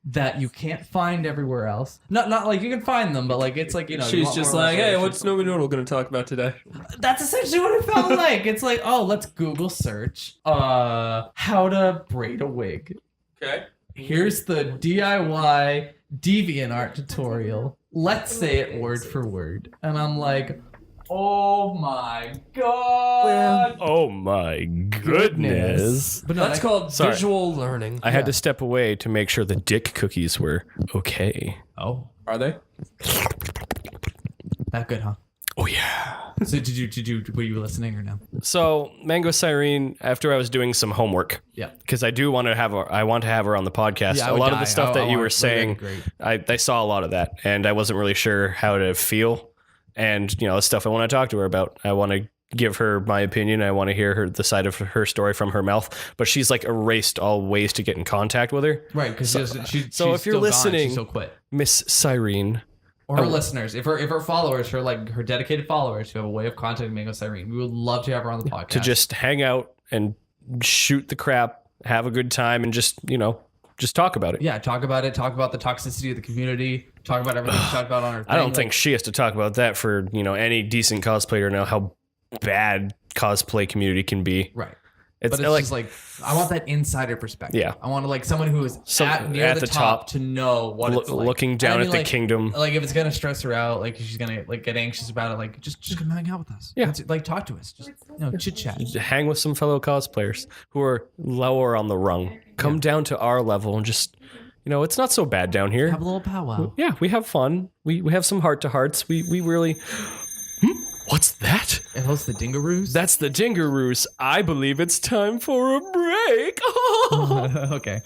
that you can't find everywhere else. Not like you can find them, but like it's like, you know. She's just like, hey, what's Snowy Noodle going to talk about today? That's essentially what it felt like. It's like, oh, let's Google search how to braid a wig. Okay. Here's the DIY DeviantArt tutorial. Let's say it word for word. And I'm like, oh my god. Oh my goodness. But no, that's called visual learning. I had to step away to make sure the dick cookies were okay. Oh. Are they? That good, huh? Oh yeah. So were you listening or no? So Mango Cyrene, after I was doing some homework, because I want to have her on the podcast. A lot of the stuff that you were saying, I saw a lot of that, and I wasn't really sure how to feel, and the stuff I want to talk to her about. I want to give her my opinion. I want to hear the side of her story from her mouth, but she's like erased all ways to get in contact with her. Right, because so if you're listening, she still quit. Miss Cyrene. Or her listeners, if her followers, her dedicated followers who have a way of contacting Mango Cyrene, we would love to have her on the podcast. To just hang out and shoot the crap, have a good time, and just talk about it. Yeah, talk about it. Talk about the toxicity of the community. Talk about everything she talked about on her thing. I don't think she has to talk about that for, any decent cosplayer to know how bad cosplay community can be. Right. It's but it's just like, I want that insider perspective. Yeah. I want someone who is near the top to know what it's like. Looking down at the kingdom. Like if it's going to stress her out, like she's going to get anxious about it, like just come hang out with us. Yeah. Like talk to us. Just, chit chat. Hang with some fellow cosplayers who are lower on the rung. Come down to our level and just, it's not so bad down here. Have a little powwow. Yeah, we have fun. We have some heart to hearts. We really... What's that? Are those the dingaroos? That's the dingaroos. I believe it's time for a break. Okay.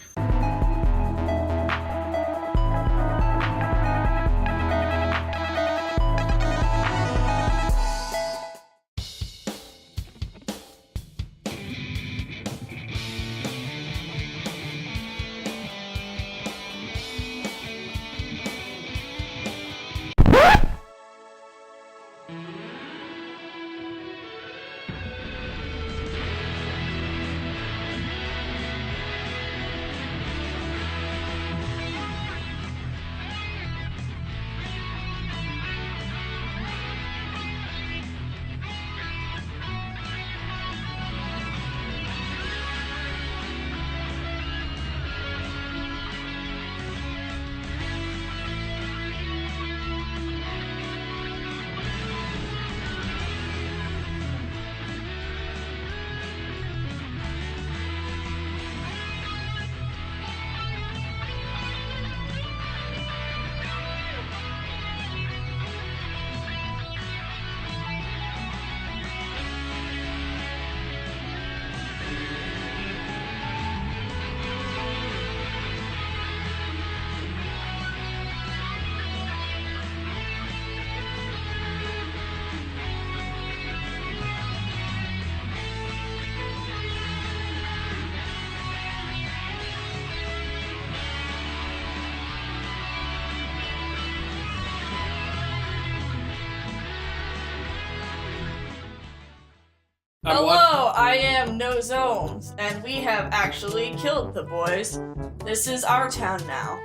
Hello, I am Nozomes, and we have actually killed the boys. This is our town now.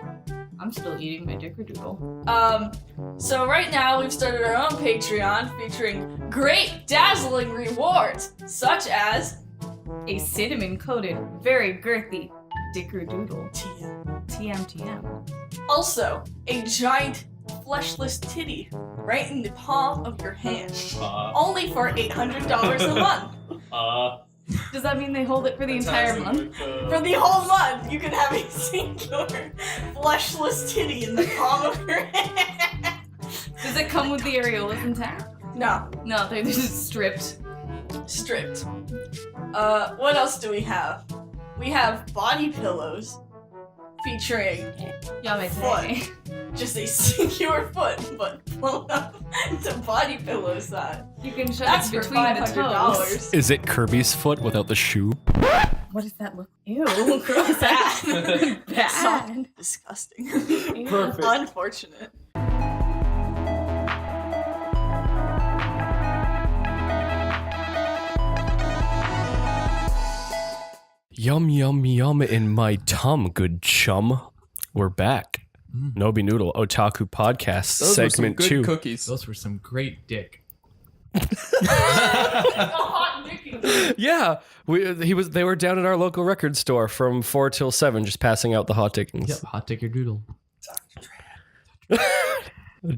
I'm still eating my dickerdoodle. So right now we've started our own Patreon featuring great, dazzling rewards, such as A cinnamon-coated, very girthy dickerdoodle. TM. TM. Also, a giant fleshless titty right in the palm of your hand. Only for $800 a month. Does that mean they hold it for the entire month? For the whole month, you can have a singular fleshless titty in the palm of your hand. Does it come with the areolas intact? No, No, they're just stripped. stripped. What else do we have? We have body pillows featuring Yummy. just a singular foot, but blown up to body pillow size. You can shove That's it for between the toes. $500. Is it Kirby's foot without the shoe? What does that look? Ew, gross. Bad. Bad. Disgusting. Perfect. Unfortunate. Yum, yum, yum in my tum, good chum. We're back. Nobi Noodle Otaku Podcast, Those were some segment good 2. cookies. Those were some great dick. Yeah, they were down at our local record store from 4 till 7, just passing out the hot dickens. Yep, hot dickerdoodle.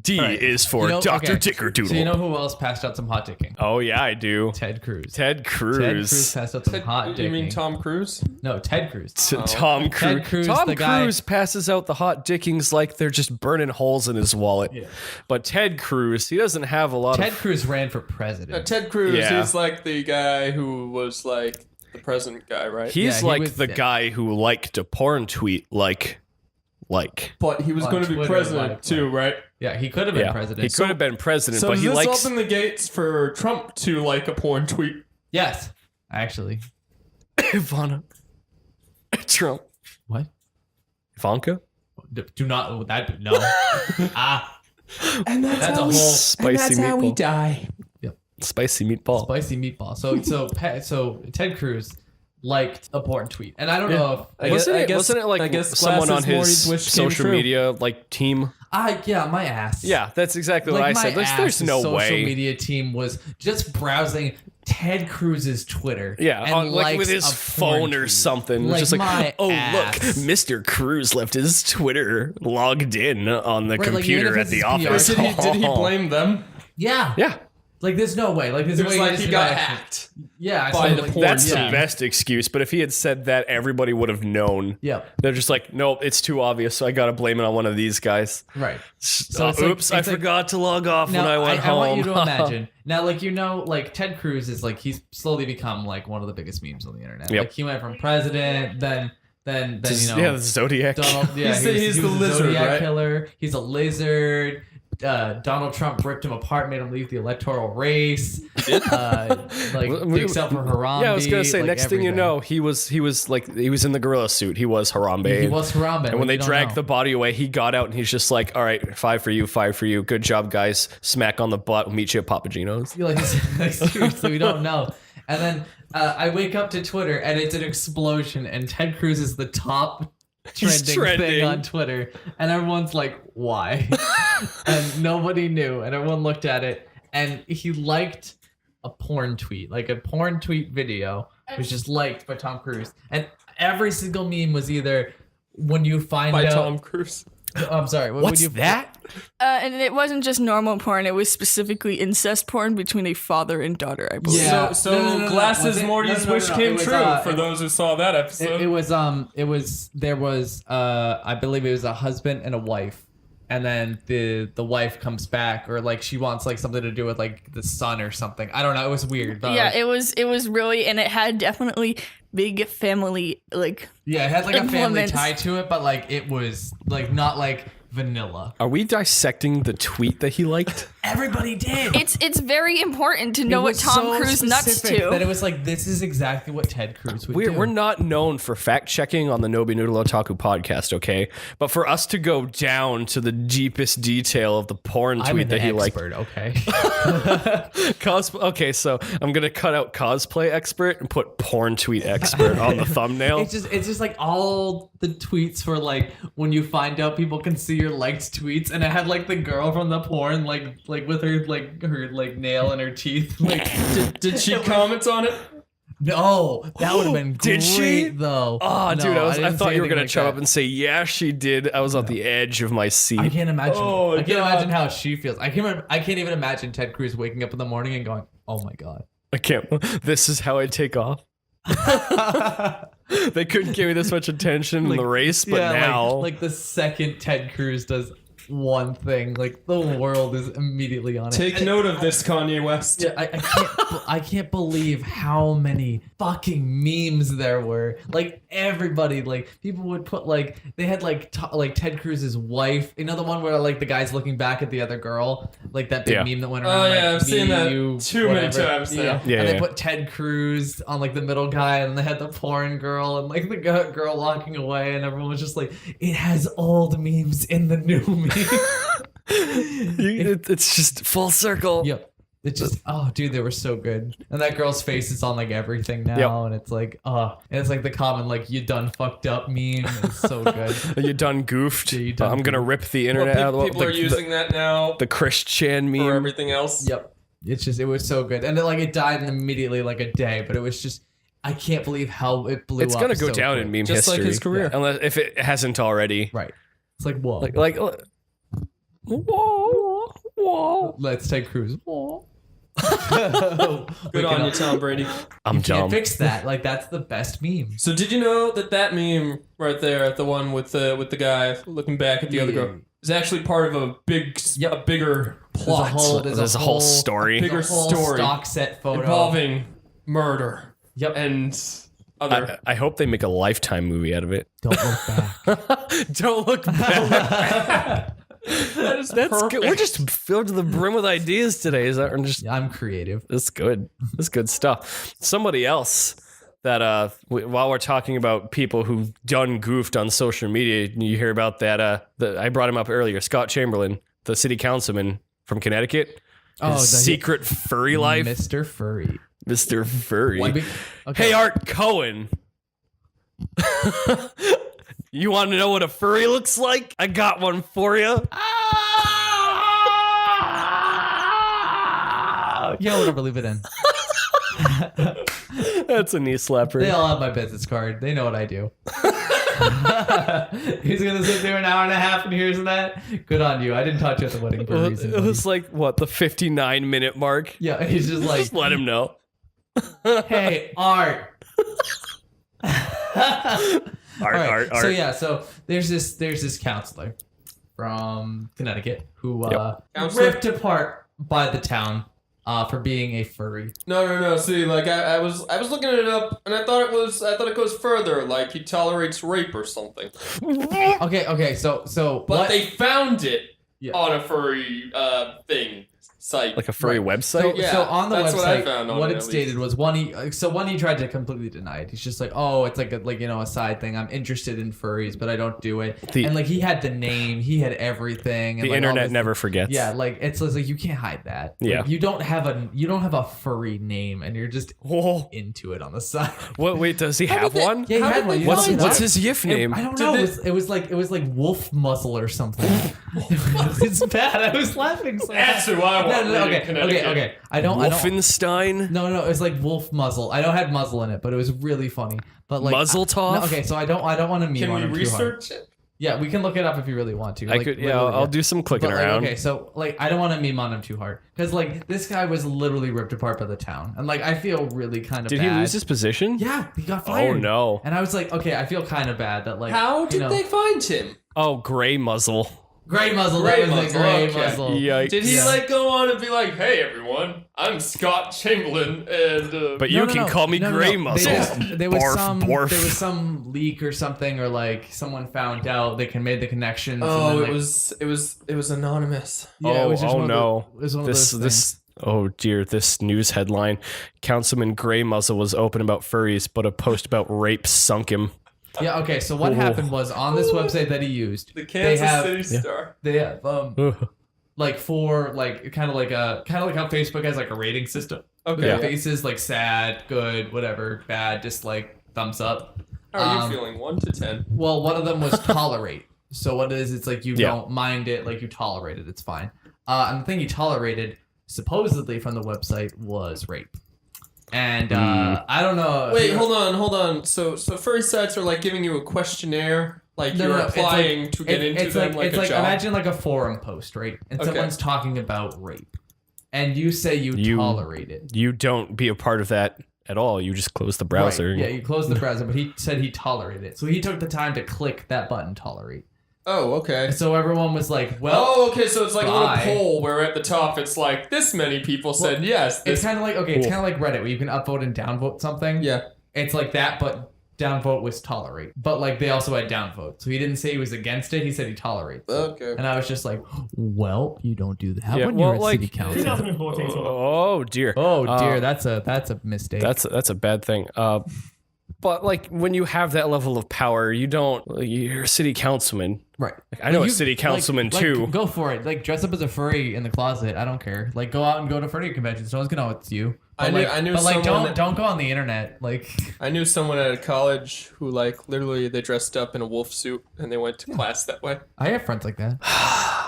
D is for Dr. Dickerdoodle. So you know who else passed out some hot dicking? Oh yeah, I do. Ted Cruz. Ted Cruz. Ted Cruz passed out some hot dicking. You mean Tom Cruise? No, Ted Cruz. Tom Cruise. Ted Cruz, Tom the guy- Cruise passes out the hot dickings like they're just burning holes in his wallet. Yeah. But Ted Cruz, he doesn't have a lot Ted of... Cruz ran for president. Ted Cruz Yeah. is like the guy who was like the president guy, right? He's Yeah, he like was- the guy who liked to porn tweet like. But he was On going to be Twitter, president like- too, right? Yeah, he could have been Yeah, president. he could have been president, So but does he this likes... open the gates for Trump to like a porn tweet? Yes, actually. Ivana. Trump. What? Ivanka? Do not that no. And that's a whole Spicy meatball. die. Spicy meatball. Spicy meatball. So Ted Cruz liked a porn tweet, and I don't know if Wasn't it like I guess someone on Glasses his Morty's wish came social true. media like team? yeah, my ass. Yeah, that's exactly what Like I my said. There's ass's no social way. media team was just browsing Ted Cruz's Twitter. Yeah, and like with likes his a porn phone or tweet. something. Like Just like, my oh ass. look, Mr. Cruz left his Twitter logged in on the Right, like, even computer if at it's the his PR, office. Did he blame them? Yeah. Yeah, Like there's no way. Like there's It no was way like he got hacked. Yeah, I by saw, the like, porn that's team. the best excuse. But if he had said that, everybody would have known. Yeah. They're just like, nope, it's too obvious, so I gotta blame it on one of these guys. Right. So it's like- oops, I it's like- forgot to log off Now, when I went I home. want you to imagine. Now, like, like Ted Cruz is like, he's slowly become like one of the biggest memes on the internet. Yep. Like he went from president, then Just- you know, yeah, the Zodiac. Donald, yeah, He's he the was a lizard, Zodiac right? killer. He's a lizard. Donald Trump ripped him apart, made him leave the electoral race. Like dicks out for Harambe. Yeah, I was gonna say. like, Next thing you everything. know, he was in the gorilla suit. He was Harambe. he was Harambe. And when they you don't dragged know. the body away, he got out and he's just like, "All right, 5 for you, 5 for you. Good job, guys. Smack on the butt. We'll meet you at Papagino's." Like, seriously, we don't know. And then I wake up to Twitter and it's an explosion, and Ted Cruz is the top trending thing on Twitter, and everyone's like, "Why?" And nobody knew, and everyone looked at it, and he liked a porn tweet, like a porn tweet video, was just liked by Tom Cruise, and every single meme was either when you find By out. Tom Cruise. I'm sorry. When What's you, that? And it wasn't just normal porn, it was specifically incest porn between a father and daughter, I believe. Yeah. So No. Glasses Was it- Morty's no, wish it came was, true for those who saw that episode. It was I believe it was a husband and a wife, and then the wife comes back, or like she wants like something to do with like the son or something. I don't know. It was weird. But Yeah, it was really, and it had definitely big family, like, yeah, it had like a family implements. tie to it, but like it was like not like vanilla. Are we dissecting the tweet that he liked? Everybody did. It's very important to know It what was Tom so Cruise nuts specific to. that it was like, this is exactly what Ted Cruz would do. We're not known for fact checking on the Nobi Noodle Otaku podcast, okay? But for us to go down to the deepest detail of the porn I'm tweet an that he liked. expert, okay? Okay, so I'm gonna cut out cosplay expert and put porn tweet expert on the thumbnail. It's just like all the tweets for like when you find out people can see your liked tweets, and it had like the girl from the porn like with her nail in her teeth. Like, Did she comment on it? no, that would have been great. Did she? Though? Oh, No, dude, I didn't thought say you were anything gonna like chime that. up and say, "Yeah, she did." I was on the edge of my seat. I can't imagine. Oh, I can't God. imagine how she feels. I can't even imagine Ted Cruz waking up in the morning and going, "Oh my god." I can't. This is how I take off. They couldn't give me this much attention in the race, but now, like the second Ted Cruz does one thing, like the world is immediately on it. Take note of this, Kanye West. Yeah, I can't believe how many fucking memes there were. Like everybody, like people would put like they had like like Ted Cruz's wife. You know the one where like the guy's looking back at the other girl, like that big Yeah. meme that went Oh, around. yeah, like, I've seen me, that you, too many whatever. times now. Yeah, Yeah, and they yeah. put Ted Cruz on like the middle guy, and they had the porn girl and like the girl walking away, and everyone was just like, it has old memes in the new meme. it's just full circle. Yep. It just, oh, dude, they were so good. And that girl's face is on like everything now, Yep. and it's like, and it's like the common like "you done fucked up" meme. It's so good. You done goofed. Yeah, you done I'm gonna goofed. rip the Well, internet out of people are using that now the Christian meme. for everything else. Yep. It's just, it was so good, and then like it died in immediately like a day, but it was just, I can't believe how it blew up. It's gonna go so down quick. in meme Just like history, his career. unless if it hasn't already. Right. It's like whoa. Like, whoa. Let's take Cruz. Whoa. Good on you, Tom Brady. I'm Can't dumb. fix that. Like that's the best meme. So did you know that meme right there, the one with the guy looking back at the other girl, is actually part of a bigger plot There's a whole story. bigger There's a whole story stock set photo involving murder. Yep. And other. I hope they make a Lifetime movie out of it. Don't look back. Don't look back. That is That's perfect. good. We're just filled to the brim with ideas today. Is that just? I'm creative. That's good. That's good stuff. Somebody else that while we're talking about people who've done goofed on social media, you hear about that. I brought him up earlier. Scott Chamberlain, the city councilman from Connecticut. Oh, His secret furry life, Mr. Furry. Mr. Furry. Okay. Hey, Art Cohen. You want to know what a furry looks like? I got one for you. Yeah, whatever, leave it in. That's a knee slapper. They all have my business card. They know what I do. He's gonna sit there an hour and a half and here's that. Good on you. I didn't talk to you at the wedding for a reason. It was like, what, the 59-minute mark? Yeah, he's just like, Just let him know. hey, Art. Art, All right, art. So yeah, so there's this counselor from Connecticut who Counselor? ripped apart by the town for being a furry. No. See, like I was looking it up, and I thought it goes further. Like he tolerates rape or something. Okay. So But what? they found it Yeah. on a furry thing site. Like a furry Right. website? Yeah, So on the that's what I website, found on what it, it at stated was one he tried to completely deny it. He's just like, oh, it's like a side thing. I'm interested in furries, but I don't do it. And like he had the name, he had everything. And The like, all internet this- never forgets. Yeah, like it's like you can't hide that. Yeah. Like, you don't have a furry name, and you're just Whoa. into it on the side. What? Wait, does he have they- one? Yeah, he How had did one. they You What's don't see what's that? his YIF name? I don't know. It was like wolf muzzle or something. It's bad. I was laughing so That's hard. who I want. No, in Connecticut. okay. I don't. Wolfenstein? No, it was like wolf muzzle. I don't had muzzle in it, but it was really funny. But like Muzzle toff? No, okay, so I don't want to meme Can on we him too hard. research it? Yeah, we can look it up if you really want to. I Like, could. Yeah, literally, I'll do some clicking But, like, around. okay, so like I don't want to meme on him too hard because like this guy was literally ripped apart by the town, and like I feel really kind of Did bad. he lose his position? Yeah, he got fired. Oh no. And I was like, okay, I feel kind of bad that like How did you know, they find him? Oh, gray muzzle. Gray muzzle. Gray That was muzzle, a gray okay. muzzle. Yikes. Did he go on and be like, "Hey everyone, I'm Scott Chamberlain," and But you can call me Gray Muzzle. There was Barf, barf. there was some leak or something, or like someone found out. They can made the connections. oh, and then, it was anonymous. Yeah, it was just one of no. it was one of those things. This oh dear, this news headline. Councilman Gray Muzzle was open about furries, but a post about rape sunk him. Yeah. Okay. So what happened was on this website that he used, The Kansas City Yeah. Star. they have like for like kind of like how Facebook has like a rating system. Okay. With faces like sad, good, whatever, bad, just like thumbs up. How are you feeling? 1 to 10. Well, one of them was tolerate. So what it is, it's like you Yeah. don't mind it, like you tolerate it, it's fine. And the thing he tolerated, supposedly from the website, was rape. And I don't know. Wait, hold on. So furry sites are like giving you a questionnaire, like No, you're no, it's applying like- to get into it's them, like it's a like job. imagine like a forum post, right? And Okay. someone's talking about rape, and you say you tolerate it. You don't be a part of that at all. You just close the browser. Right. Yeah, you close the browser, but he said he tolerated it. So he took the time to click that button, tolerate. Oh, okay. And so everyone was like, well, Oh, okay. So it's like a bye. little poll where at the top it's like this many people said yes. it's This, kind of like it's kind of like Reddit where you can upvote and downvote something. yeah. It's like that, but downvote was tolerate. But like they also had downvote. So he didn't say he was against it. He said he tolerates it. Okay. And I was just like, well, you don't do that Yeah, when well, you're at like- city council. 2014. Oh dear. Oh dear, that's a mistake. That's a bad thing. But like when you have that level of power, you're a city councilman. right. I know Like, a city councilman like, too. Go for it. Like dress up as a furry in the closet. I don't care. Like go out and go to furry conventions. No one's gonna know it's you. But I knew But like someone don't go on the internet. Like I knew someone at a college who like literally they dressed up in a wolf suit and they went to class that way. I have friends like that.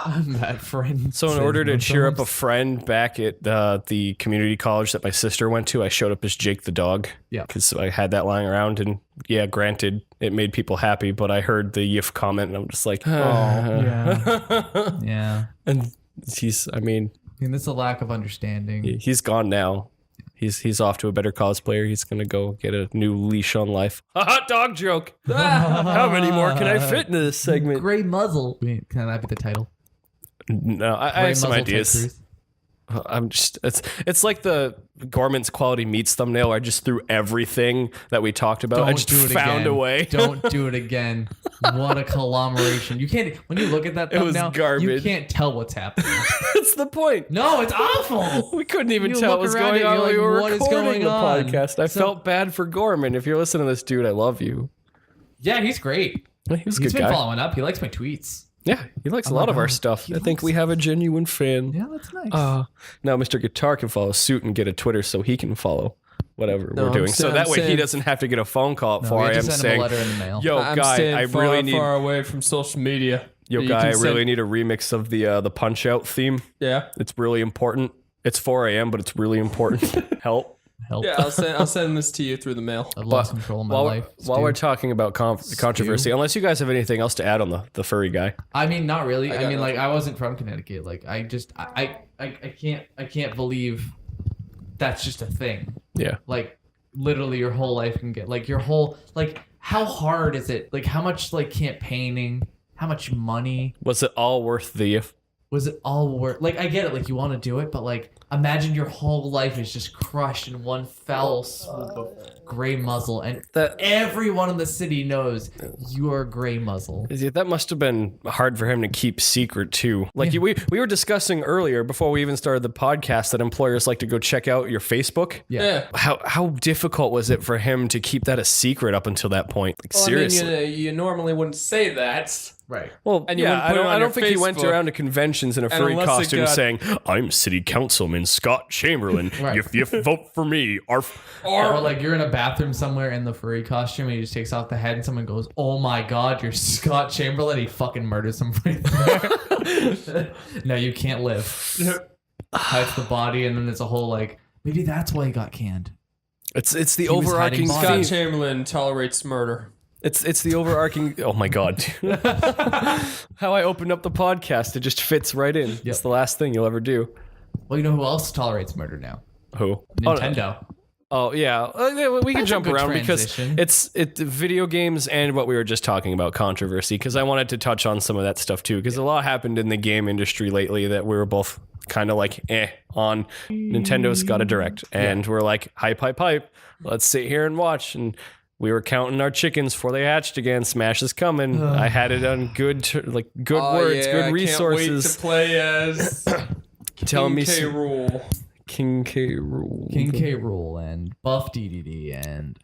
I'm that friend. So in order to cheer up a friend back at the community college that my sister went to, I showed up as Jake the dog. Yeah. Because I had that lying around, and yeah, granted, it made people happy, but I heard the yiff comment, and I'm just like, yeah. Yeah. And I mean, this is a lack of understanding. he's gone now. He's off to a better cosplayer. He's gonna go get a new leash on life. Haha, dog joke. How many more can I fit into this segment? Gray muzzle. Wait, can that be the title? No, I Gray have some muzzle Ted ideas. Cruz? I'm just it's like the Gorman's Quality Meats thumbnail where I just threw everything that we talked about. I Don't just do it found again. a way. Don't do it again. What a conglomeration. You can't when you look at that It was thumbnail, you garbage. can't tell what's happening. That's the point. No, it's awful. We couldn't even You tell look what was around going it, on you're when we like, were what is recording going the on? podcast. I felt bad for Gorman. If you're listening to this, dude, I love you. Yeah, he's great. He was a He's good been guy. following up. He likes my tweets. Yeah, he likes a Oh my lot of our God. stuff. He I think likes we have a genuine fan. Yeah, that's nice. Now Mr.Guitar can follow suit and get a Twitter so he can follow whatever No, we're I'm doing. sa- So that I'm way he saying- doesn't have to get a phone call at No, 4 we had a.m. to send him saying, a letter in the mail. yo, I'm guy, staying I far, really need... far away from social media. Yo, You guy, can I really send- need a remix of the Punch Out theme. Yeah. It's really important. It's 4 a.m., but it's really important. Help. Help. Yeah, I'll send this to you through the mail. I've lost control of my While, life. while we're talking about controversy, unless you guys have anything else to add on the furry guy. I mean, not really. I got mean, like, nothing. I wasn't from Connecticut. Like, I can't believe that's just a thing. Yeah. Like, literally, your whole life can get like your whole like. How hard is it? Like, how much like campaigning? How much money? Was it all worth the if? Was it all worth? Like, I get it. Like, you want to do it, but like, imagine your whole life is just crushed in one fell swoop of gray muzzle, and That- everyone in the city knows you're gray muzzle. That must have been hard for him to keep secret too. Like Yeah. we were discussing earlier before we even started the podcast that employers like to go check out your Facebook. Yeah. How difficult was it for him to keep that a secret up until that point? Like Well, seriously. I mean, you normally wouldn't say that. Right. Well, And you yeah, wouldn't I put it don't, on I your don't think he went Facebook. around to conventions in a furry unless it costume got- saying, "I'm City Councilman Scott Chamberlain. Right. If you vote for me, arf." Or like you're in a bathroom somewhere in the furry costume and he just takes off the head and someone goes, "Oh my God, you're Scott Chamberlain." He fucking murders him right there. No, you can't live. Hides the body and then there's a whole like maybe that's why he got canned. It's the was overarching hiding Scott bodies. theme. Chamberlain tolerates murder. It's the overarching. Oh my God. How I opened up the podcast, it just fits right in. It's the last thing you'll ever do. Well, you know who else tolerates murder now? Who? Nintendo. Oh yeah, we can That's a jump good around transition. because it's video games and what we were just talking about, controversy. Because I wanted to touch on some of that stuff too, because a lot happened in the game industry lately that we were both kind of like on. Nintendo's got a direct, and we're like hype. Let's sit here and watch. And we were counting our chickens before they hatched again. Smash is coming. I had it on good words, good resources. I can't wait to play as Tell King me K. Rool. King K. Rool. King K. Rool and Buff DDD and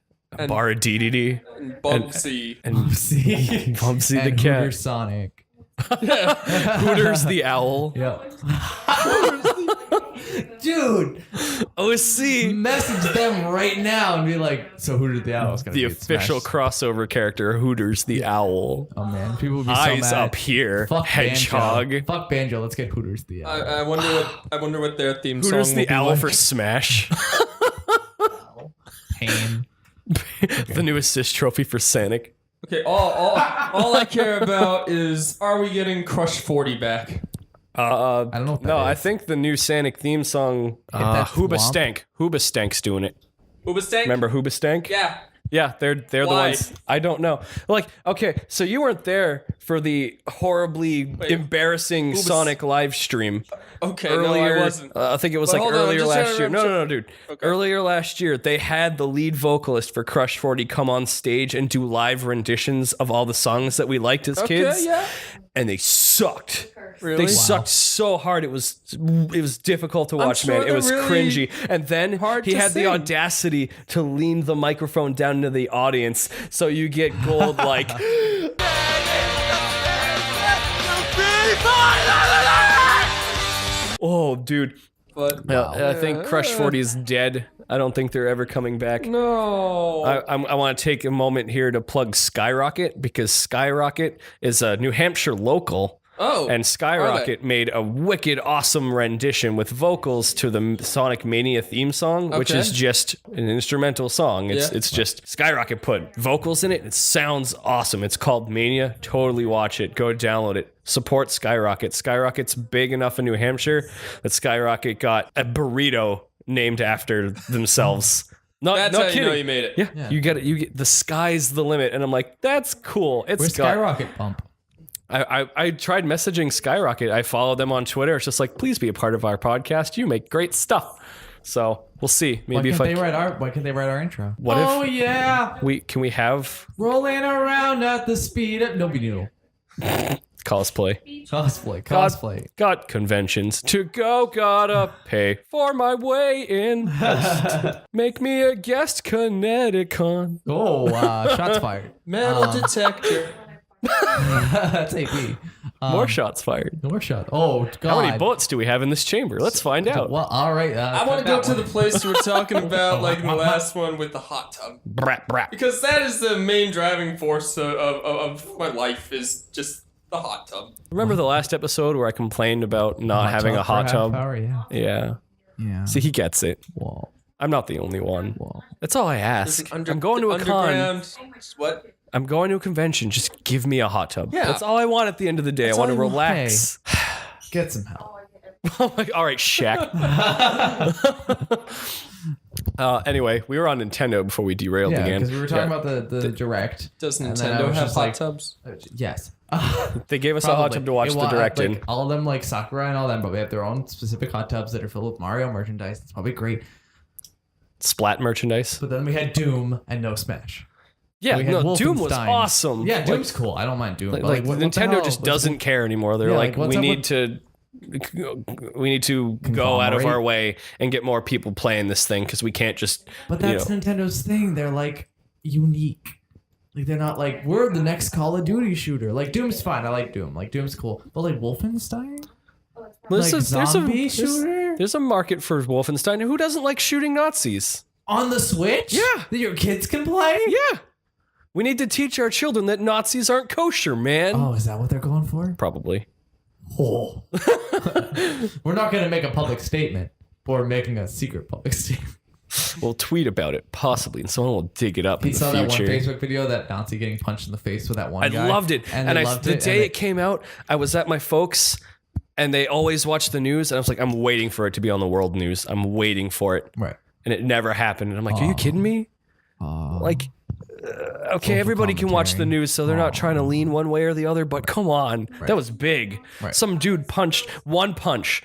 Bar DDD. And Bubsy. And Bubsy. Bubsy the and cat. Hooter Sonic. Hooters the owl. Yeah. Dude, OC. message them right now and be like, so Hooter the Owl is gonna The be official Smash. crossover character, Hooters the owl. Oh man, people would be so Eyes mad. up here. Fuck Hedgehog. Banjo. Fuck Banjo. Let's get Hooters the Owl. I wonder what their theme Hooters song the will be owl like. for Smash. Pain. The new assist trophy for Sonic. Okay, all I care about is, are we getting Crush 40 back? I don't know what that No, I is. think the new Sonic theme song, that Hooba thwomp. Stank. Hooba Stank's doing it. Ubastank? Remember Hooba Stank? Yeah. Yeah, they're the Why? ones. I don't know. Like, okay, so you weren't there for the horribly embarrassing Sonic live stream. Okay, Earlier, no, I wasn't. I think it was But like hold on, earlier just last year. I'm No, dude. Okay. Earlier last year, they had the lead vocalist for Crush 40 come on stage and do live renditions of all the songs that we liked as kids. yeah. And they sucked. Really? They sucked so hard it was difficult to watch, sure man. It they're was really cringy. And then hard he to had the sing. audacity to lean the microphone down into the audience so you get gold like oh, dude. But I think Crush 40 is dead. I don't think they're ever coming back. no. I want to take a moment here to plug Skyrocket because Skyrocket is a New Hampshire local. Oh, And are Skyrocket made a wicked awesome rendition with vocals to the Sonic Mania theme song, which Okay. is just an instrumental song. Yeah. It's just Skyrocket put vocals in it. It sounds awesome. It's called Mania. Totally watch it. Go download it. Support Skyrocket. Skyrocket's big enough in New Hampshire that Skyrocket got a burrito named after themselves. Not That's not how kidding. you know you made it. Yeah, you get it. You get the sky's the limit, and I'm like, that's cool. It's Where's got. Skyrocket Pump? I tried messaging Skyrocket. I follow them on Twitter. It's just like, please be a part of our podcast. You make great stuff. So we'll see. Why Maybe if can't I they write our intro? What if- Oh yeah, can we have rolling around at the speed of nobody knew. cosplay? Cosplay. Got conventions to go. Gotta pay for my way in. Make me a guest, Connecticut. Oh, shots fired. Metal detector. That's AP. More shots fired. More shot. Oh God. How many bullets do we have in this chamber? Let's find out. Well, all right. I want to go to the place you were talking about, like in the last one with the hot tub, Brat, brat. because that is the main driving force of my life. Is just the hot tub. Remember the last episode where I complained about not having a hot tub? Yeah. Yeah. Yeah. See, he gets it. Whoa. I'm not the only one. Whoa. That's all I ask. I'm going to a con. underground. What? I'm going to a convention. Just give me a hot tub. Yeah. That's all I want at the end of the day. I want to all you want. relax. Get some help. I'm like, all right, Shaq. Anyway, we were on Nintendo before we derailed Yeah, again. because we were talking about the direct. Does And then I Nintendo was have just hot like- tubs? Yes. They gave us a hot tub to watch the direct in. Like, all of them, like Sakura and all them, but they have their own specific hot tubs that are filled with Mario merchandise. It's probably great. Splat merchandise. But then we had Doom and no Smash. Yeah, We had no, Doom was Wolfenstein. awesome. Yeah, Like- Doom's cool. I don't mind Doom. Like, but, what the Nintendo hell? just What's- doesn't care anymore. They're Yeah, like, like, what's we up need to go out of our Conglomerate? way and get more people playing this thing because we can't just. But you that's know. Nintendo's thing. They're like unique. Like they're not like we're the next Call of Duty shooter. Like Doom's fine. I like Doom. Like Doom's cool. But like Wolfenstein, There's like a- zombie shooter There's a market for Wolfenstein. Who doesn't like shooting Nazis? on the Switch. Yeah. that your kids can play. Yeah. We need to teach our children that Nazis aren't kosher, man. Oh, is that what they're going for? Probably. Oh. We're not going to make a public statement. But we're making a secret public statement. We'll tweet about it, possibly, and someone will dig it up He in saw the that one future. Facebook video that Nazi getting punched in the face with that one I guy. loved it. And And they I, loved the it. day and it came out, I was at my folks, and they always watch the news, and I was like, I'm waiting for it to be on the world news. I'm waiting for it. Right. and it never happened. And I'm like, are you kidding me? Like, okay, everybody can watch the news, so they're not trying to lean one way or the other, but come on. That was big. Some dude punched one punch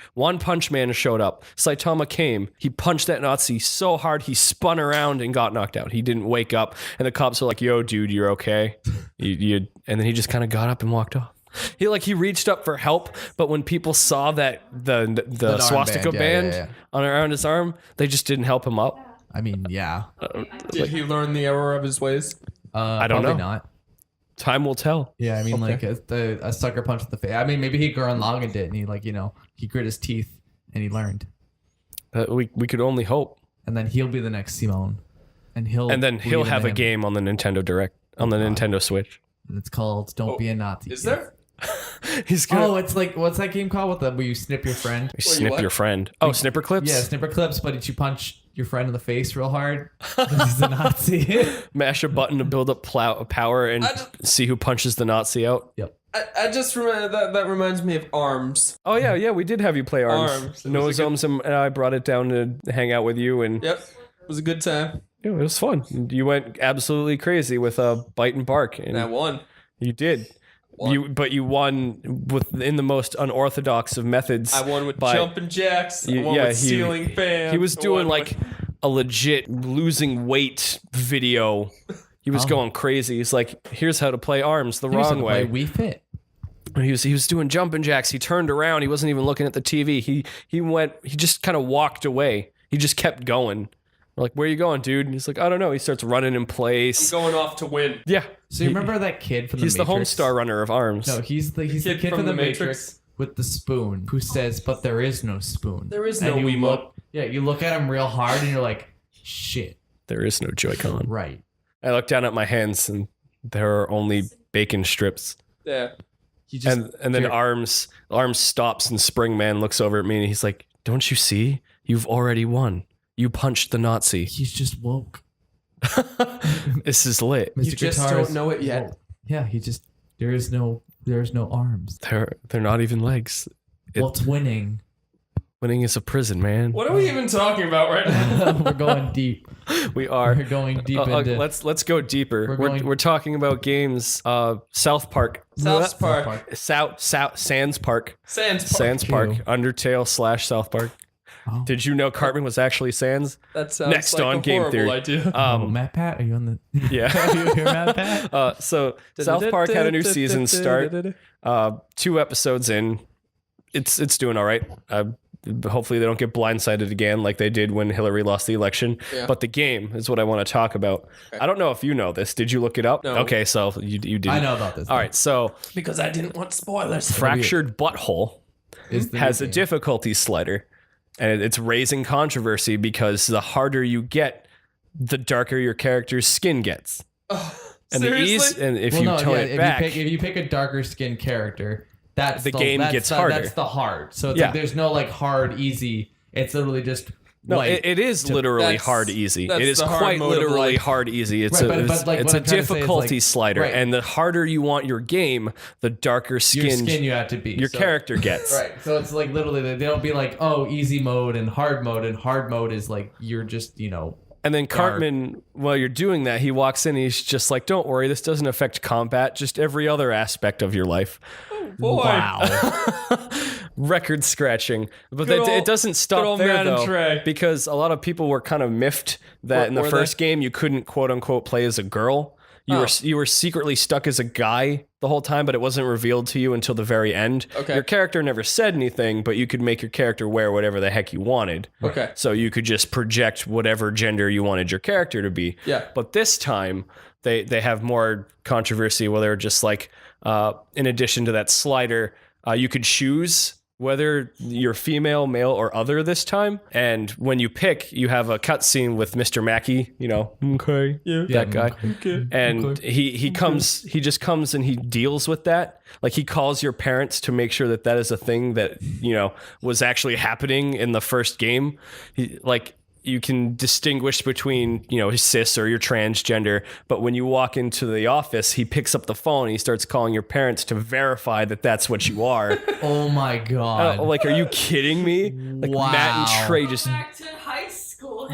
man showed up. Saitama came. He punched that Nazi so hard he spun around and got knocked out. He didn't wake up, and the cops were like, yo, dude, you're okay? And then he just kind of got up and walked off. He reached up for help, but when people saw that the swastika band on around his arm, they just didn't help him up. I mean, yeah. Did he learn the error of his ways? I don't know. Not. Time will tell. Yeah, I mean, like a sucker punch to the face. I mean, maybe he Gurren Lagann it, and he he grit his teeth and he learned. We could only hope. And then he'll be the next Simone, and he'll have a game on the Nintendo Direct on the Nintendo Switch. And it's called "Don't Be a Nazi." Is there? He's gonna. Oh, it's like what's that game called where you snip your friend? Snip your friend. Oh, snipper clips. Yeah, snipper clips. But did you punch your friend in the face real hard? He's a Nazi. Mash a button to build up power and see who punches the Nazi out. Yep. I just remember that reminds me of ARMS. Oh yeah, we did have you play ARMS. Noah Zomes and I brought it down to hang out with you, and yep, it was a good time. Yeah, it was fun. You went absolutely crazy with bite and bark, and I won. You did. You won in the most unorthodox of methods. I won with jumping jacks. I won with ceiling fans. He was doing a legit losing weight video. He was going crazy. He's like, here's how to play ARMS the wrong way. We Fit. He was doing jumping jacks. He turned around. He wasn't even looking at the TV. He just kind of walked away. He just kept going. We're like, where are you going, dude? And he's like, I don't know. He starts running in place. I'm going off to win. Yeah. So you remember that kid from the Matrix? He's the Homestar runner of ARMS. No, he's the kid from the Matrix with the spoon who says, but there is no spoon. There is no Wiimote. You look at him real hard and you're like, shit. There is no Joy-Con. Right. I look down at my hands and there are only bacon strips. Yeah. And then Arms stops and Springman looks over at me and he's like, don't you see? You've already won. You punched the Nazi. He's just woke. This is lit. You just don't know it yet. Woke. Yeah, there's no arms. They're not even legs. It's winning. Winning is a prison, man. What are we even talking about right now? We're going deep. We are. We're going deep into. Let's go deeper. We're talking about games. South Park. Sands Park. Undertale / South Park. Oh. Did you know Cartman was actually Sans? That sounds next like on a Game horrible Theory. idea. Matt Pat, are you on the? Yeah. Are you here, Matt Pat? So South Park had a new season start. 2 episodes in, it's doing all right. Hopefully they don't get blindsided again like they did when Hillary lost the election. Yeah. But the game is what I want to talk about. Okay. I don't know if you know this. Did you look it up? No. Okay, so you didn't. I know about this. All right, so because I didn't want spoilers. Fractured Butthole has a difficulty slider. And it's raising controversy because the harder you get, the darker your character's skin gets. And seriously? If you pick a darker skinned character, that's the game gets harder. That's the hard. So it's like there's no hard easy. It's literally just it is literally hard easy. It is quite literally hard easy. It's a difficulty slider, and the harder you want your game, the darker skin you have to be. Your character gets. Right. So it's like literally they don't be like, oh, easy mode and hard mode is like you're just And then Cartman, while you're doing that, he walks in. He's just like, "Don't worry, this doesn't affect combat. Just every other aspect of your life." Oh boy! Wow. Record scratching, but it doesn't stop there though, because a lot of people were kind of miffed that in the first game you couldn't quote unquote play as a girl. You were secretly stuck as a guy the whole time, but it wasn't revealed to you until the very end. Okay. Your character never said anything, but you could make your character wear whatever the heck you wanted. Okay. So you could just project whatever gender you wanted your character to be. Yeah. But this time they have more controversy where they're just like, in addition to that slider, you could choose whether you're female, male, or other this time. And when you pick, you have a cutscene with Mr. Mackey, that guy. Okay. And he just comes and he deals with that. Like he calls your parents to make sure that is a thing that, was actually happening in the first game. You can distinguish between, cis or your transgender. But when you walk into the office, he picks up the phone and he starts calling your parents to verify that that's what you are. Oh my God. Are you kidding me? Like wow. Matt and Trey just... Back to high school.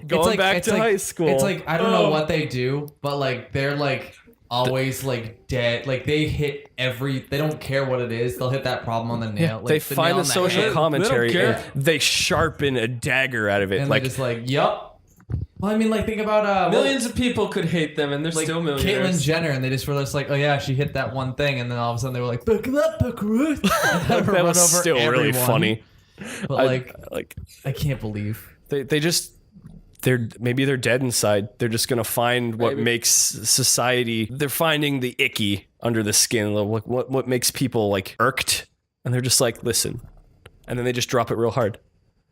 Going back to high school. It's like I don't know what they do, but like they're like always like dead. Like they hit they don't care what it is. They'll hit that problem on the nail. Like, they find the social head. commentary They don't and they sharpen a dagger out of it. and Like they're just like, yup. Well, I mean, like think about Millions of people could hate them, and they're like still Caitlyn millionaires. Jenner, and they just were just like, oh yeah, she hit that one thing, and then all of a sudden they were like, "Buckle up, Buckaroo." that was still really funny. But Like I can't believe. they just maybe they're dead inside. They're just gonna find what makes society. They're finding the icky under the skin. Like what makes people like irked, and they're just like, listen, and then they just drop it real hard.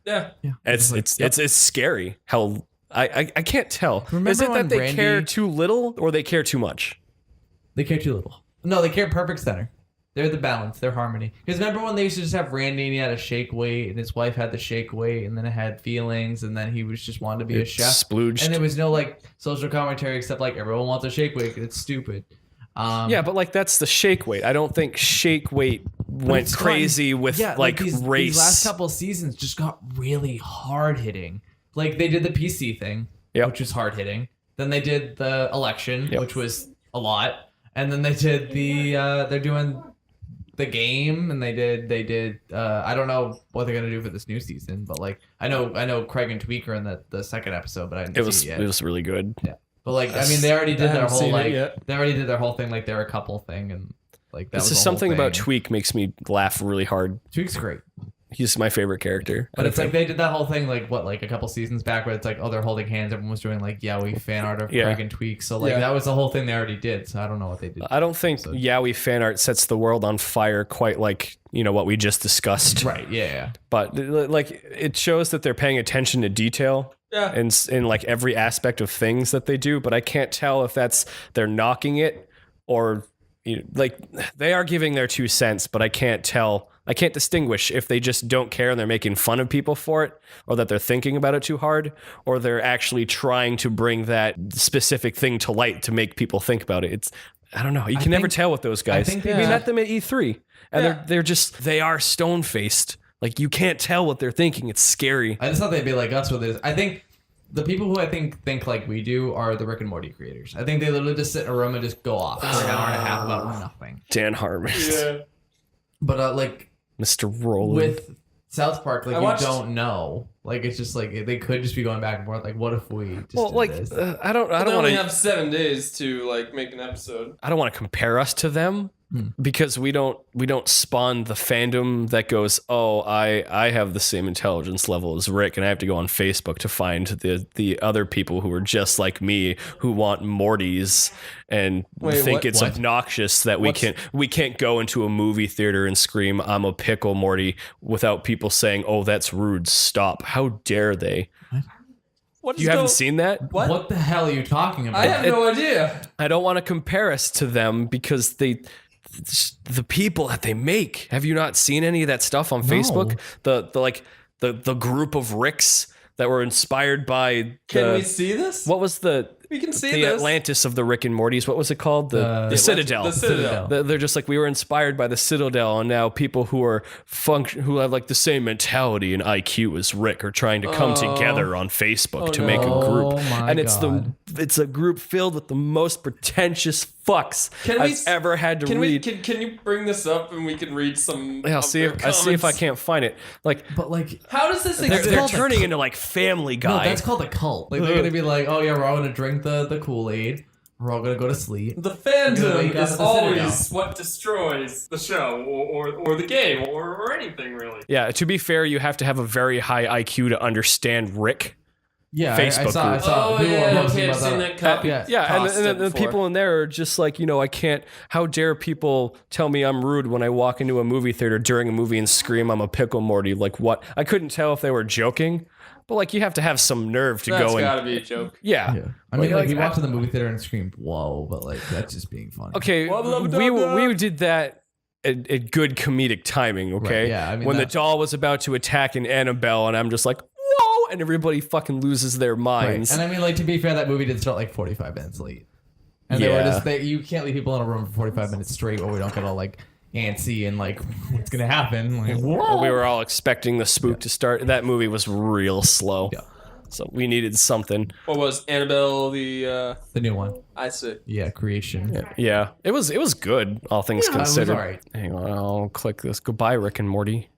Yeah. It's scary how I can't tell. Remember Is it when that they Brandy- care too little or they care too much? They care too little. No, they care perfect center. They're the balance. They're harmony. Because remember when they used to just have Randy and he had a shake weight and his wife had the shake weight and then it had feelings and then he was just wanted to be a chef. Splooged. And there was no like social commentary except like everyone wants a shake weight. It's stupid. Yeah, but like that's the shake weight. I don't think shake weight went crazy with like these race. last couple seasons just got really hard hitting. Like they did the PC thing, which was hard hitting. Then they did the election, which was a lot. And then they did the they're doing the game, and they did I don't know what they're gonna do for this new season, but like I know Craig and Tweak are in the second episode, but I didn't see it yet. It was really good. Yeah. But like I mean they already did their haven't whole seen it like yet. they already did their whole thing like they're a couple thing, and like that This was is the whole something about thing. Tweak makes me laugh really hard. Tweak's great. He's my favorite character. But it's like they did that whole thing like a couple seasons back where it's like, oh, they're holding hands. Everyone was doing like Yowie fan art of Craig and Tweak. So like that was the whole thing they already did. So I don't know what they did. I don't think Yowie fan art sets the world on fire quite like, what we just discussed. Right. Yeah. But like it shows that they're paying attention to detail. Yeah. And in like every aspect of things that they do, but I can't tell if that's they're knocking it or like they are giving their 2 cents, but I can't tell. I can't distinguish if they just don't care and they're making fun of people for it, or that they're thinking about it too hard, or they're actually trying to bring that specific thing to light to make people think about it. I don't know. You can never tell with those guys. We met them at E3, and they are stone faced. Like you can't tell what they're thinking. It's scary. I just thought they'd be like us with this. I think the people who I think like we do are the Rick and Morty creators. I think they literally just sit in a room and just go off for an hour and a half about nothing. Dan Harmon. Yeah. But like Mr. Roland. with South Park, like watched- you don't know. Like it's just like they could just be going back and forth. Like what if we just did this? I don't They want only to have 7 days to like make an episode. I don't want to compare us to them because we don't spawn the fandom that goes, oh, I have the same intelligence level as Rick, and I have to go on Facebook to find the other people who are just like me who want Mortys and think it's obnoxious that we can't go into a movie theater and scream I'm a pickle Morty without people saying, oh, that's rude, stop. How dare they? You haven't seen that? What the hell are you talking about? I have no idea. I don't want to compare us to them because the people that they make. Have you not seen any of that stuff on Facebook? The group of Ricks that were inspired by. Can we see this? What was We can see the this. Atlantis of the Rick and Mortys? What was it called? The Citadel. The Citadel. They're just like, we were inspired by the Citadel, and now people who are who have like the same mentality and IQ as Rick are trying to come together on Facebook to make a group. Oh my and it's God. it's a group filled with the most pretentious fucks I've ever had to read. Can you bring this up and we can read some? I'll see if I can't find it. Like, But like How does this they're exist? turning into like Family no, Guy. that's called a cult. Like they're gonna be like, oh yeah, we're all gonna drink the Kool-Aid. We're all gonna go to sleep. The Gonna fandom wake up is at the always Citadel. what destroys the show or the game or anything really. Yeah, to be fair, you have to have a very high IQ to understand Rick. Yeah, Facebook I group. saw people were posting I've about seen that. that copy. Yeah, and the people in there are just like, I can't. How dare people tell me I'm rude when I walk into a movie theater during a movie and scream I'm a pickle Morty? Like what? I couldn't tell if they were joking, but like you have to have some nerve to That's go gotta and be a joke. yeah. I mean, like you walked to the movie theater and screamed, "Whoa!" But like that's just being funny. Okay, we did that at good comedic timing. Okay, Right, yeah, I mean, when the that- doll was about to attack an Annabelle, and I'm just like, whoa, and everybody fucking loses their Right. minds. And I mean, like to be fair, that movie did start like 45 minutes late, and they were Yeah. just you can't leave people in a room for 45 minutes straight, or we don't get all like antsy and like, what's gonna happen? Like, whoa. We were all expecting the spook to start. That movie was real slow. Yeah. So we needed something. What was Annabelle the The new one. I see. Yeah, creation. Yeah. It was good, all things it was considered. alright. Hang on, I'll click this. Goodbye, Rick and Morty.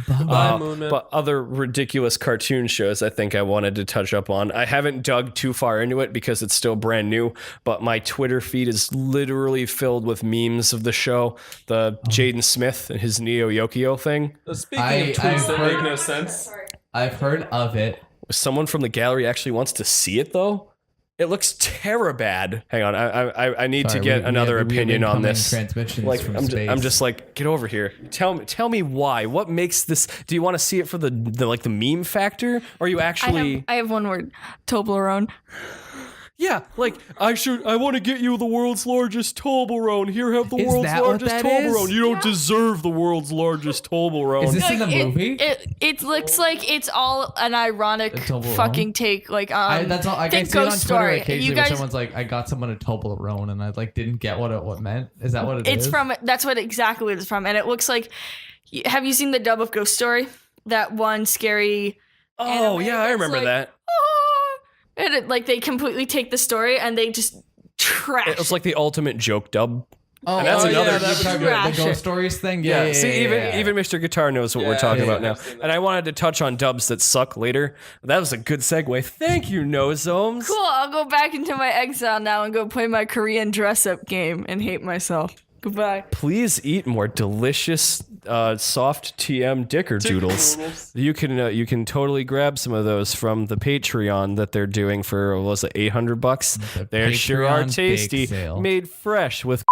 Bye, Moon Man. But other ridiculous cartoon shows I think I wanted to touch up on. I haven't dug too far into it because it's still brand new, but my Twitter feed is literally filled with memes of the show. The Jaden Smith and his Neo Yokio thing. Speaking of tweets that make no sense. I've heard of it. Someone from the gallery actually wants to see it though. It looks terribad. Hang on, I need to get another opinion on this. Transmissions Like from I'm space. just like, get over here. Tell me why. What makes this? Do you want to see it for the meme factor, or you actually? I have one word. Toblerone. Yeah, like I want to get you the world's largest Toblerone. Here, have the Is world's that what largest that Toblerone. is? You don't deserve the world's largest Toblerone. Is this in the movie? It looks like it's all an ironic Toblerone? fucking take. Like That's all. I think see it on Ghost Twitter Story. occasionally You where guys, someone's like, "I got someone a Toblerone," and I like didn't get what it meant. Is that what it is? it's from. That's what exactly it's from, and it looks like. Have you seen the dub of Ghost Story? That one scary. Oh anime yeah, I that's remember like, that. And like they completely take the story and they just trash It was like the ultimate joke dub. Oh, And that's another- that's the Trash it. Ghost Stories thing. Yeah. See, even Mr. Guitar knows what we're talking about now. I've seen that. And I wanted to touch on dubs that suck later. That was a good segue. Thank you, Nozomes. Cool, I'll go back into my exile now and go play my Korean dress-up game and hate myself. Goodbye. Please eat more delicious soft TM dickerdoodles. You can totally grab some of those from the Patreon that they're doing for what was it, $800? They sure are Patreon tasty, bake sale. made fresh with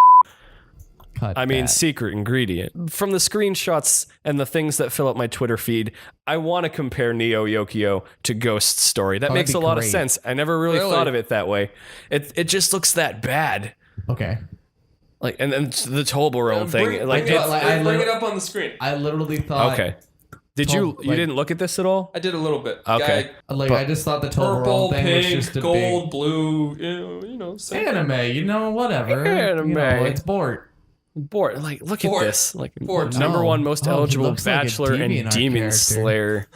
Cut I mean that. secret ingredient. From the screenshots and the things that fill up my Twitter feed, I want to compare Neo Yokio to Ghost Story. That makes a that'd be lot of great. sense. I never really thought of it that way. It just looks that bad. Okay. Like and then the Toblerone thing. Bring Like it up. I Bring it up on the screen. I literally thought. okay. Did you didn't look at this at all? I did a little bit. Okay. Like I just thought the Purple, Toblerone thing was pink, just a gold, blue. You know. big anime. You know, whatever. Anime. You know, it's bored. Bored. Like look at Bored. this. Like Bored. number No. one most Oh, he eligible looks like a bachelor and DeviantArt demon character. slayer.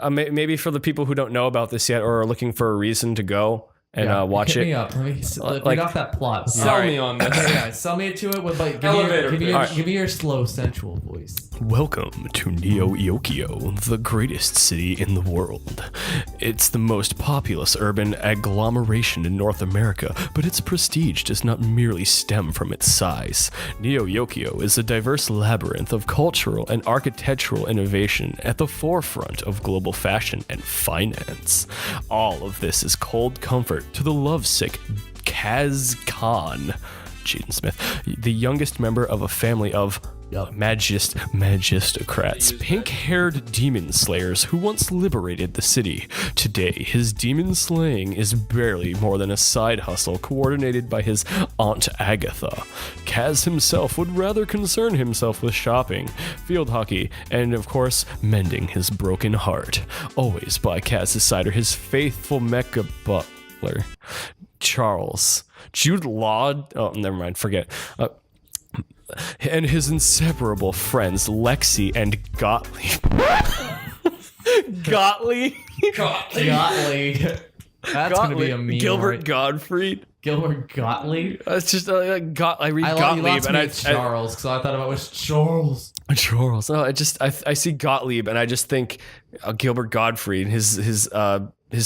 Maybe for the people who don't know about this yet or are looking for a reason to go and watch Hit it. me up. Let me Like- read off that plot. Sell me on this. Okay, yeah, sell me to it with like Elevator pitch. give me your slow sensual voice. Welcome to Neo Yokio, the greatest city in the world. It's the most populous urban agglomeration in North America, but its prestige does not merely stem from its size. Neo Yokio is a diverse labyrinth of cultural and architectural innovation at the forefront of global fashion and finance. All of this is cold comfort to the lovesick Kaz Khan, Jaden Smith, the youngest member of a family of magistocrats, pink-haired demon slayers who once liberated the city. Today, his demon slaying is barely more than a side hustle coordinated by his Aunt Agatha. Kaz himself would rather concern himself with shopping, field hockey, and of course, mending his broken heart. Always by Kaz's side are his faithful mecha butler, Charles. Jude Law, oh, never mind, forget. And his inseparable friends, Lexi and Gottlieb. Gottlieb? Gottlieb. That's gonna be a meme. Gilbert right? Gottfried. Gilbert Gottlieb. It's just I read You Gottlieb lost and me I at Charles because I thought it was Charles. Charles. No, I see Gottlieb and I just think Gilbert Gottfried, his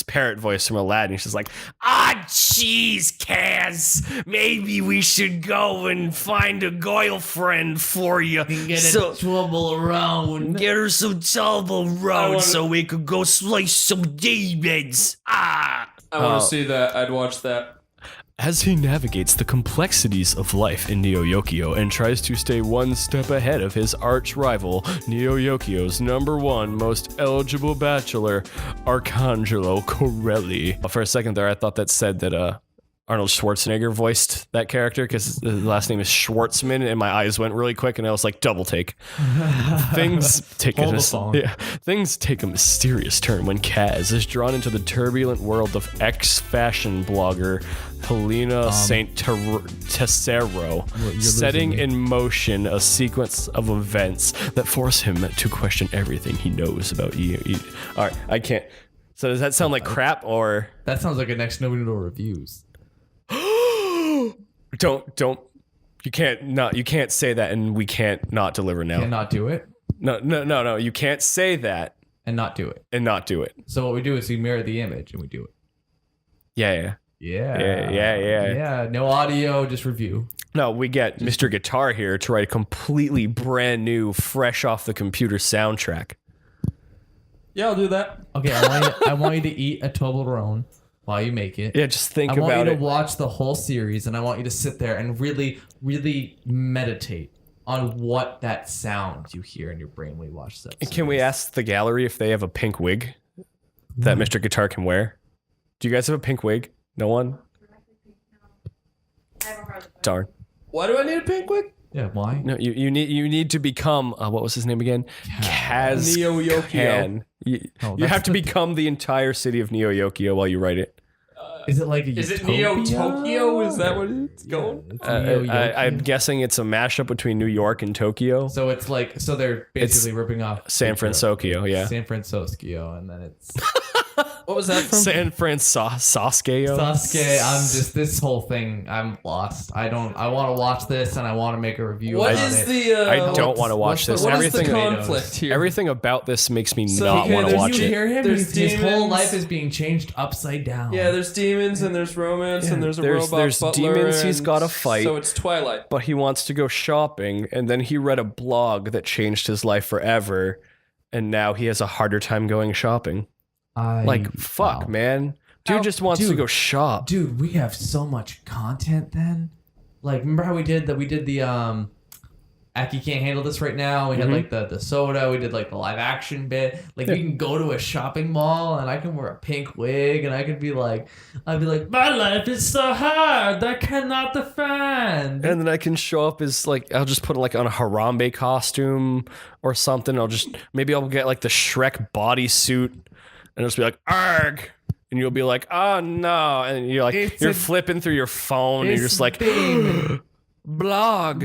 parrot voice from Aladdin. He's just like, jeez, Kaz, maybe we should go and find a girlfriend for you. Get trouble around. Get her some trouble road so we could go slice some demons. I want to see that. I'd watch that. As he navigates the complexities of life in Neo Yokio and tries to stay one step ahead of his arch rival, Neo Yokio's #1 most eligible bachelor, Arcangelo Corelli. For a second there, I thought that said that Arnold Schwarzenegger voiced that character because the last name is Schwartzman, and my eyes went really quick, and I was like, double take. Things take a mysterious turn when Kaz is drawn into the turbulent world of ex-fashion blogger Helena St. Tessero, setting in motion a sequence of events that force him to question everything he knows about you. All right, I can't. So does that sound like crap or? That sounds like a next No Noodle Reviews. Don't. You can't say that, and we can't not deliver now. Cannot do it. No. You can't say that And not do it. and not do it. So what we do is we mirror the image and we do it. Yeah. Yeah. No audio, just review. No, we get Mr. Guitar here to write a completely brand new, fresh off the computer soundtrack. Yeah, I'll do that. Okay, I want you to eat a Toblerone while you make it. Yeah, just think I about it. want you to watch the whole series, and I want you to sit there and really, really meditate on what that sound you hear in your brain when you watch that. Can we ask the gallery if they have a pink wig that Mr. Guitar can wear? Do you guys have a pink wig? No one? Darn. Why do I need a pink wig? Yeah, why? No, you need to become what was his name again? Kaz Neo-Yokio. You have to become the entire city of Neo-Yokio while you write it. Is it like a Is it utopia? Neo-Tokyo? Is that what it's going? I'm guessing it's a mashup between New York and Tokyo. So it's like, so they're basically ripping off San Francisco, yeah. San Francisco, and then it's What was that from? San Francisco. Sasuke. I'm just, this whole thing, I'm lost. I want to watch this, and I want to make a review What about is it. the? I don't want to watch this. What is the Everything conflict here? Everything about this makes me So, not okay, want to there's watch You it. hear him? There's His whole demons. life is being changed upside down. Yeah, there's demons and there's romance and there's a There's- robot there's butler. demons he's and gotta fight. So it's Twilight. But he wants to go shopping, and then he read a blog that changed his life forever, and now he has a harder time going shopping. Fuck, wow. man. Dude just wants to Dude. go shop. Dude, we have so much content then. Like, remember how we did the Aki can't handle this right now. We had like the soda. We did like the live action bit. Like we can go to a shopping mall and I can wear a pink wig and I could be like, I'd be like, my life is so hard. I cannot defend. And then I can show up as like, I'll just put like on a Harambe costume or something. Maybe I'll get like the Shrek bodysuit and I'll just be like, arg. And you'll be like, oh no. And you're like, you're flipping through your phone and you're just like, blog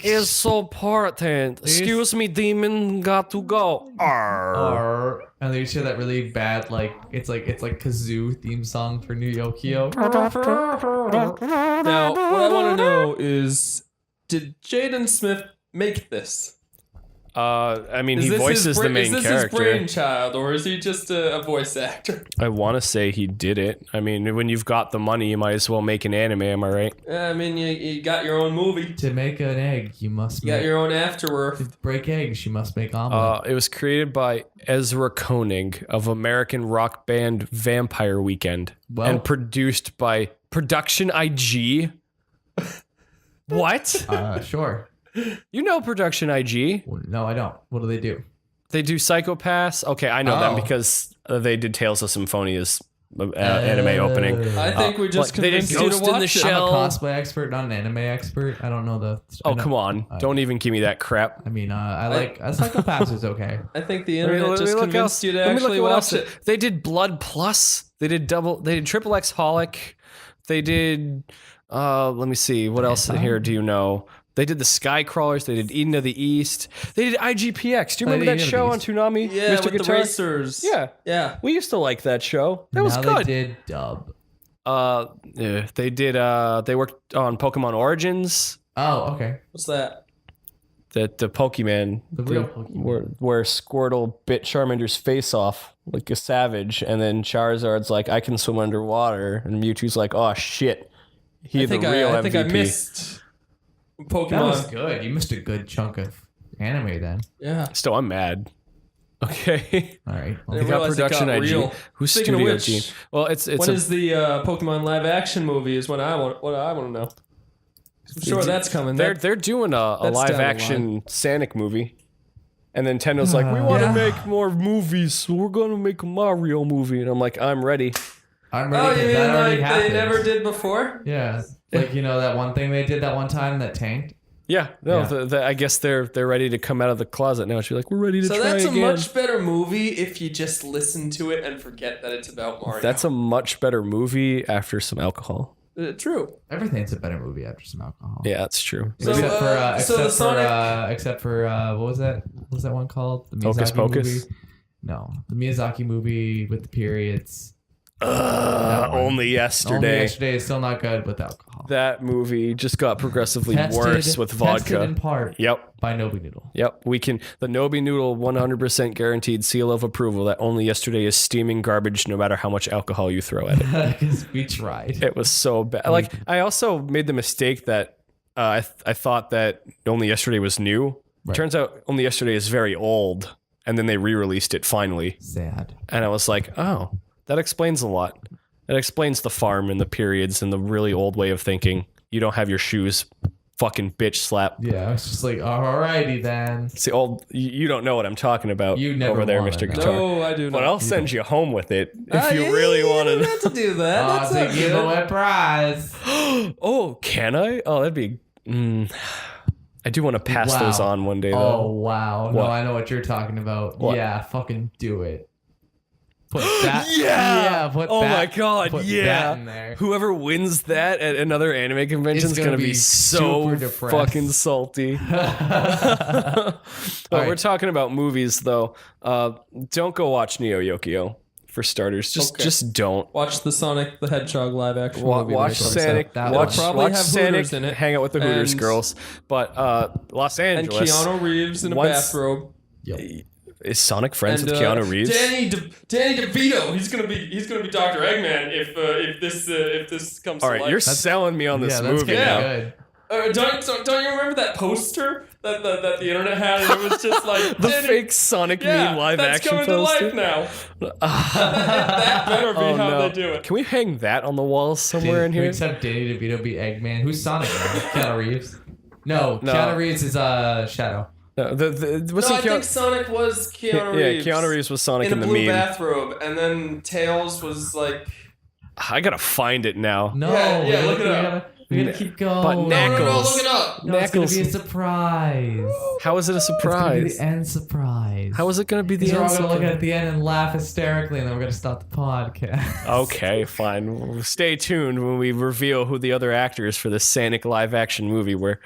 is so important. Excuse me, demon, got to go. Arr. And then you hear that really bad, like it's like kazoo theme song for New Yokio. Now, what I want to know is, did Jaden Smith make this? I mean, Is he this voices his the main Is this character. his brainchild, or is he just a voice actor? I want to say he did it. I mean, when you've got the money, you might as well make an anime. Am I right? I mean, you got your own movie. To make an egg, you must You got your own afterwork. to break eggs. You must make omelet. It was created by Ezra Koenig of American rock band Vampire Weekend and produced by Production IG. What? Sure. You know Production IG. No, I don't. What do they do? They do Psychopaths. Okay, I know them because they did Tales of Symphonia's anime opening. I think we just they did convinced you to Ghost in the watch it. Shell. I'm a cosplay expert, not an anime expert. I don't know the. Oh, come on. Don't even give me that crap. I mean, I like Psychopaths is okay. I think the internet just convinced you to actually watch it. They did Blood Plus. They did Triple X Holic. They did let me see. What else here do you know? They did the Skycrawlers. They did Eden of the East. They did IGPX. Do you remember that show on Toonami? Yeah, Mr. with Guitar? the racers. Yeah. Yeah. We used to like that show. That was good. They did dub. They did they worked on Pokemon Origins. Oh, okay. What's that? The Pokemon. The real Pokemon. Where Squirtle bit Charmander's face off like a savage, and then Charizard's like, I can swim underwater, and Mewtwo's like, oh shit. He's the real MVP. I think I missed Pokemon. That was good. You missed a good chunk of anime then. Yeah. Still, I'm mad. Okay. All right. I They didn't got realize it Production got IG. real. Who's Speaking of Studio which, G? Well, it's when is the Pokemon live action movie? Is what I want to know. I'm sure that's coming. They're doing a that's live down the action Sonic movie. And then Nintendo's like, we want to make more movies. So we're going to make a Mario movie. And I'm like, I'm ready. I'm ready. Oh, you 'cause mean that already like happened. they never did before? Yeah, like that one thing they did that one time that tanked. Yeah, no, Yeah. I guess they're ready to come out of the closet now. She's like, we're ready to try again. So that's a much better movie if you just listen to it and forget that it's about Mario. That's a much better movie after some alcohol. True. Everything's a better movie after some alcohol. Yeah, that's true. So, except for what was that? What was that one called? The Hocus Miyazaki Pocus? movie? No, the Miyazaki movie with the periods. That one. Only yesterday. Only Yesterday is still not good with alcohol. That movie just got progressively worse with Tested vodka. in part Yep. by Nobi Noodle. Yep, the Nobi Noodle 100% guaranteed seal of approval that Only Yesterday is steaming garbage no matter how much alcohol you throw at it. Because we tried. It was so bad. Like, I also made the mistake that I thought that Only Yesterday was new. Right. Turns out Only Yesterday is very old, and then they re-released it finally. Sad. And I was like, oh, that explains a lot. It explains the farm and the periods and the really old way of thinking. You don't have your shoes fucking bitch slap. Yeah, I was just like, alrighty then. See, you don't know what I'm talking about You never over there, wanna Mr. know. Guitar. No, I do not. But I'll send you home with it if you really want You to. have to do that. Oh, That's it's a not good. giveaway prize. Oh, can I? Oh, that'd be. I do want to pass Wow. those on one day, Oh though. wow! What? No, I know what you're talking about. What? Yeah, fucking do it. Put that. Yeah. Put Oh that, my god. put Yeah. that in there. Whoever wins that at another anime convention is It's gonna gonna be be so super depressed. fucking salty. But right. we're talking about movies, though. Don't go watch Neo Yokio for starters. Just don't. Watch the Sonic the Hedgehog live action movie. Watch when it comes Sonic. out. That Watch, will probably watch have Sonic. Hooters in it. Hang out with the Hooters And- girls. But Los And Angeles. Keanu Reeves in a Once- bathrobe. Is Sonic friends And with Keanu Reeves? Danny DeVito. He's gonna be Dr. Eggman if this comes All to right, life. you're selling me on this Yeah, that's movie gonna now. be good. Don't you remember that poster that the internet had? And it was just like The Danny- fake Sonic meme live that's action coming poster. to life now. That better be Oh how no! they do it. Can we hang that on the walls somewhere in Can we here? accept Danny DeVito be Eggman? Who's Sonic? Man? Keanu Reeves. No, No. Keanu Reeves is Shadow. No, No, I think Sonic was Keanu Reeves. Yeah, Keanu Reeves was Sonic in in a the blue meme. bathrobe, and then Tails was like. I gotta find it now. No, Yeah, look it we up. gotta keep going. But No, Knuckles. look it up. No, it's gonna be a Knuckles. surprise. How is it a It's gonna be surprise? the end surprise. How is it gonna be the Because we're all end? gonna look surprise? at the end and laugh hysterically, and then we're gonna stop the podcast. Okay, fine. Stay tuned when we reveal who the other actors for the Sonic live action movie were.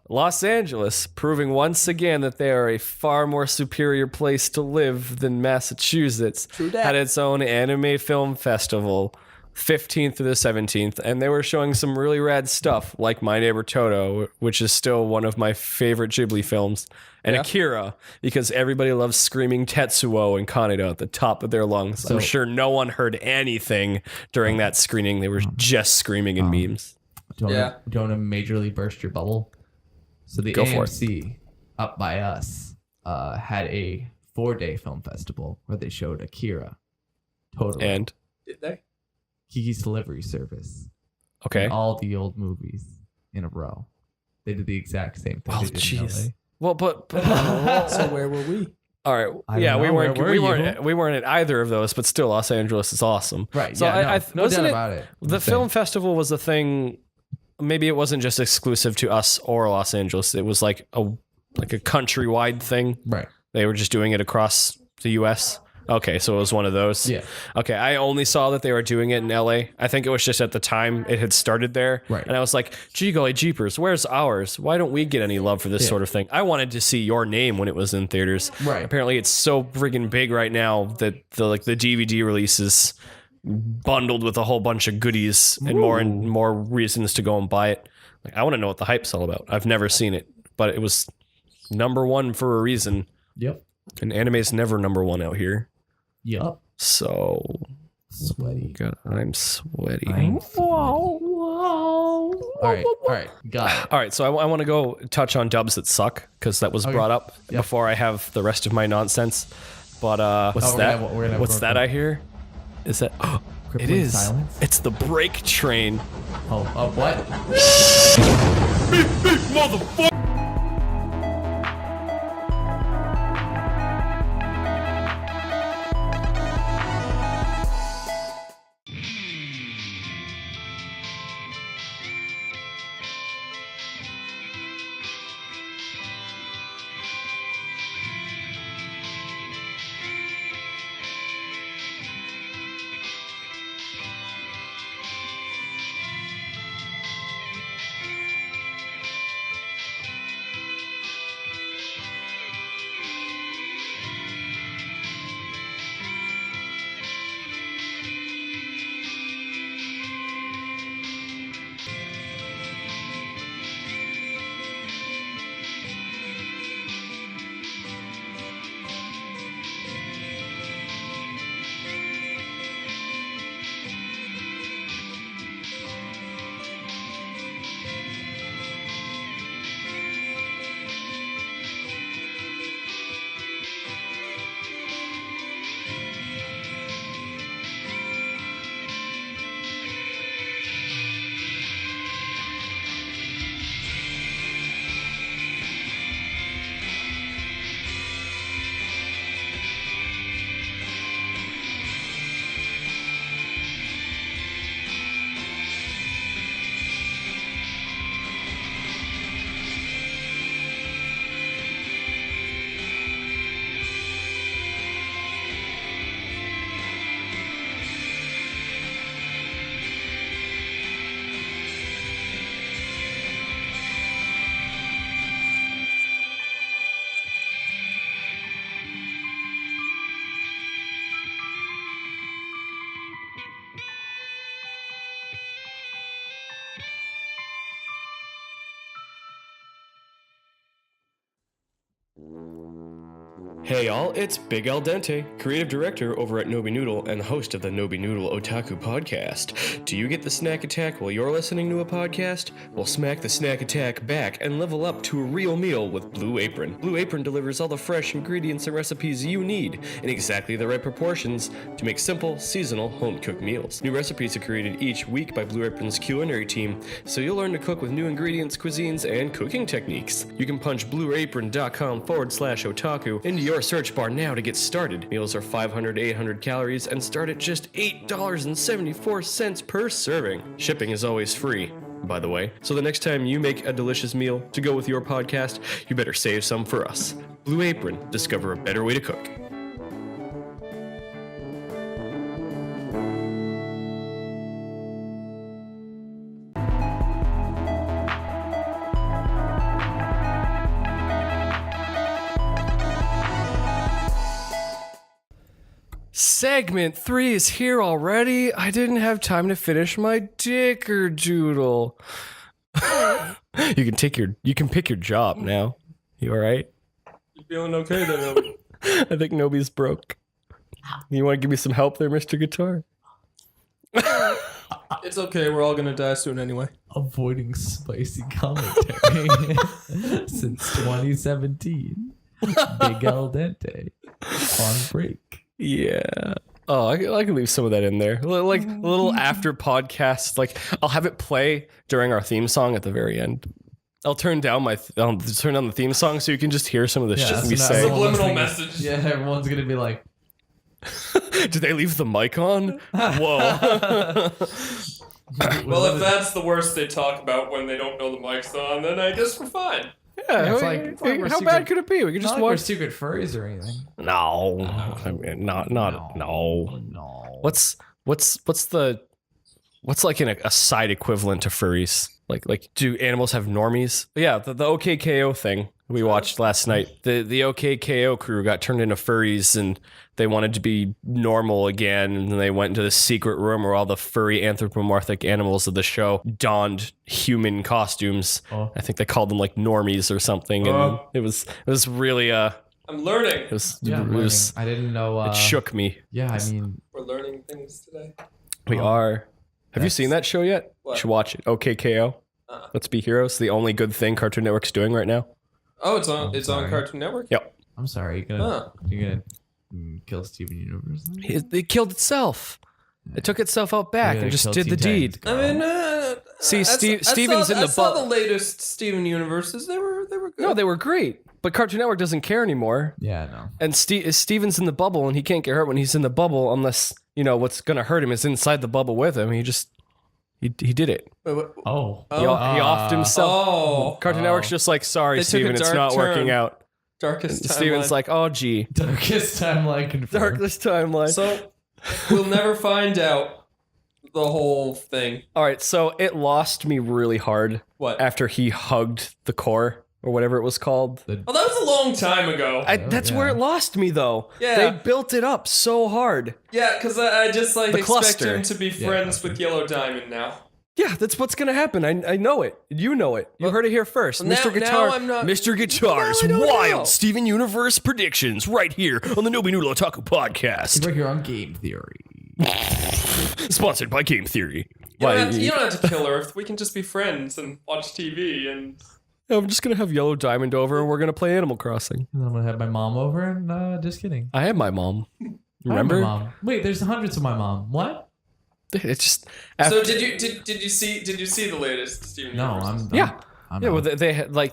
Los Angeles, proving once again that they are a far more superior place to live than Massachusetts, had its own anime film festival, 15th to the 17th, and they were showing some really rad stuff, like My Neighbor Totoro, which is still one of my favorite Ghibli films, and Akira, because everybody loves screaming Tetsuo and Kaneda at the top of their lungs. I'm sure no one heard anything during that screening. They were just screaming in memes. Do you want to majorly burst your bubble? So the Go for AMC up by us had a 4-day film festival where they showed Akira, Totoro, And, Did they? Kiki's Delivery Service, okay. and all the old movies in a row. They did the exact same thing. Oh, they did in jeez. LA. Well, but So where were we? all right, I yeah, don't we know. weren't Where were we weren't at either of those, but still, Los Angeles is awesome. Right. So Yeah. No wasn't doubt it- about it. The film festival was a thing. Maybe it wasn't just exclusive to us or Los Angeles. It was like a countrywide thing. Right. They were just doing it across the U.S. Okay, so it was one of those. Yeah. Okay, I only saw that they were doing it in L.A. I think it was just at the time it had started there. Right. And I was like, gee golly jeepers, where's ours? Why don't we get any love for this sort of thing? I wanted to see Your Name when it was in theaters. Right. Apparently it's so friggin' big right now that the DVD release is bundled with a whole bunch of goodies and more reasons to go and buy it. Like, I want to know what the hype's all about. I've never seen it, but it was number one for a reason. Yep. And anime's never number one out here. Yep. So Sweaty. God, I'm sweaty. All right. Got it. All right, so I want to go touch on dubs that suck because that was brought up before I have the rest of my nonsense. But what's we're that? gonna have What's that I hear? Is that? it Crippling is. silence? It's the break train. Oh, what? Hey all, it's Big Al Dente, creative director over at Nobi Noodle and the host of the Nobi Noodle Otaku podcast. Do you get the snack attack while you're listening to a podcast? Well, smack the snack attack back and level up to a real meal with Blue Apron. Blue Apron delivers all the fresh ingredients and recipes you need in exactly the right proportions to make simple, seasonal, home-cooked meals. New recipes are created each week by Blue Apron's culinary team, so you'll learn to cook with new ingredients, cuisines, and cooking techniques. You can punch blueapron.com/otaku into your search bar now to get started. Meals are 500 to 800 calories and start at just $8.74 per serving. Shipping is always free, by the way. So the next time you make a delicious meal to go with your podcast, you better save some for us. Blue Apron, discover a better way to cook. Segment 3 is here already. I didn't have time to finish my dickerdoodle. You can pick your job now. You all right? You feeling okay there, Nobi? I think Nobi's broke. You want to give me some help there, Mr. Guitar? It's okay. We're all gonna die soon anyway. Avoiding spicy commentary since 2017. Big Al Dente on break. Yeah. Oh, I can leave some of that in there. Like a little after podcast. Like I'll have it play during our theme song at the very end. I'll turn down the theme song so you can just hear some of the shit we say. Subliminal message. Yeah, everyone's gonna be like, Did they leave the mic on? Whoa. Well, if that's the worst they talk about when they don't know the mic's on, then I guess we're fine. Yeah, it's like we're how bad could it be? We could just not like we're watch. secret furries or anything. No, I mean, no. What's like a side equivalent to furries? Like do animals have normies? Yeah, the OKKO thing we watched last night. The OKKO crew got turned into furries and they wanted to be normal again, and then they went into this secret room where all the furry anthropomorphic animals of the show donned human costumes. I think they called them like normies or something, and it was really I'm learning. it was I didn't know. it shook me. Yeah, I mean, We're learning things today. We are. Have you seen that show yet? What? You should watch it. OKKO. Let's Be Heroes. The only good thing Cartoon Network's doing right now. Oh, it's on sorry. Cartoon Network? Yep. I'm sorry. You're gonna kill Steven Universe? Then? It killed itself. It took itself out back and just did the deed. I mean, See, Steven's in the I saw the latest Steven Universes. They were good. No, they were great. But Cartoon Network doesn't care anymore. Yeah, no. And Steven's in the bubble, and he can't get hurt when he's in the bubble unless, what's going to hurt him is inside the bubble with him. He did it. Wait, what? Oh. He offed himself. Oh. Cartoon Network's just like, sorry, They took a Steven, it's dark not working turn. out. Darkest And timeline. Steven's like, oh, gee. Darkest timeline confirmed. Darkest timeline. So, we'll never find out the whole thing. All right, so it lost me really hard. What? After he hugged the core or whatever it was called. Oh, that was a long time ago. That's where it lost me, though. Yeah. They built it up so hard. Yeah, because I just The expect cluster. him to be friends with Yellow Diamond now. Yeah, that's what's gonna happen. I know it. You know it. You heard it here first. Now- Mr. Guitar. now I'm not- Mr. Guitar's Now I don't wild know. Steven Universe predictions right here on the Nobi Noodle Otaku podcast. We're here on Game Theory. Sponsored by Game Theory. You don't have to kill Earth. We can just be friends and watch TV and... I'm just gonna have Yellow Diamond over and we're gonna play Animal Crossing. And I'm gonna have my mom over and just kidding. I have my mom. I have Remember? my mom. Wait, there's hundreds of my mom. What? It's just. So did you see the latest Steven No, Universe? Yeah. I'm Yeah, well, out.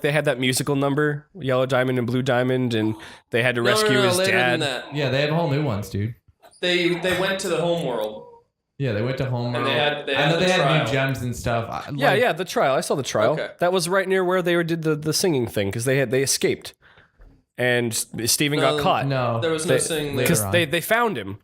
they had that musical number, Yellow Diamond and Blue Diamond, and they had to rescue his later dad. than that. Yeah, they have whole new ones, dude. They went to the home world. Yeah, they went to home. And they had I know the they had trial. new gems and stuff. Yeah, the trial. I saw the trial. Okay. That was right near where they did the singing thing because they escaped, and Steven got caught. No, There was no singing later. because Later on. they found him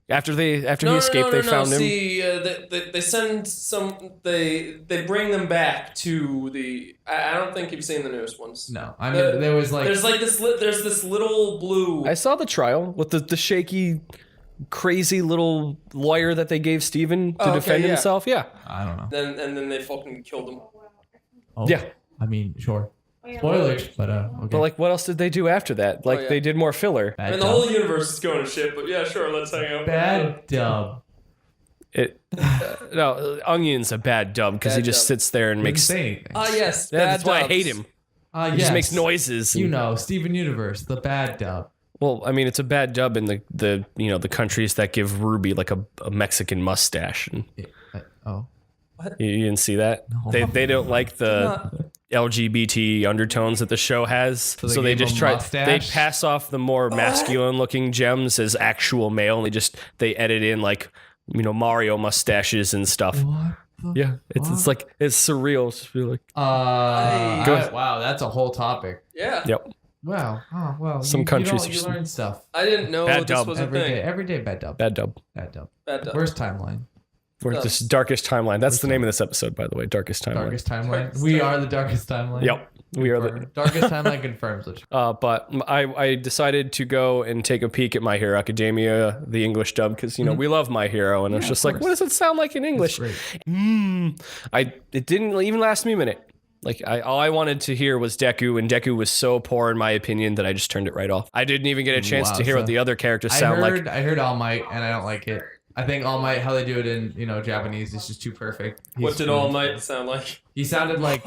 after he escaped. They found him. See, they send some. They bring them back to the. I don't think you've seen the newest ones. No, I mean there was like There's like this. There's this little blue. I saw the trial with the shaky, crazy little lawyer that they gave Steven to Oh, okay, defend yeah. himself. Yeah, I don't know. And then they fucking killed him. Oh, Yeah. I mean, sure. Spoilers, but okay. But like, what else did they do after that? Like, yeah. they did more filler. I mean, the whole universe is going to shit, but yeah, sure, let's hang out. Bad dub. No, Onion's a bad dub because he just sits there and Didn't makes. say anything. Yes, That's why I dubs. hate him. He Yes. just makes noises. You and- know, Steven Universe, the bad dub. Well, I mean, it's a bad dub in the the countries that give Ruby like a Mexican mustache. And Oh. you didn't see that? No. They don't like the LGBT undertones that the show has, so they gave just him try. mustache? They pass off the more masculine looking gems as actual male, and they edit in like Mario mustaches and stuff. What? Yeah, it's like it's surreal. Just feel like Wow, that's a whole topic. Yeah. yep. Wow. Oh, well. Some countries you just- learn stuff I didn't know Bad this dub. was a every thing. day. Every day, bad dub. Bad dub. Bad dub. Bad dub. Worst timeline. For this darkest timeline. That's the name of this episode, by the way. Darkest timeline. Darkest timeline. We are the darkest timeline. Yep. We are the. Darkest timeline confirms it. But I decided to go and take a peek at My Hero Academia, the English dub, because we love My Hero, and I was just like, what does it sound like in English? Great. It didn't even last me a minute. Like all I wanted to hear was Deku, and Deku was so poor in my opinion that I just turned it right off. I didn't even get a chance to hear what the other characters sound like. I heard All Might, and I don't like it. I think All Might, how they do it in Japanese, is just too perfect. What did All Might sound like? He sounded like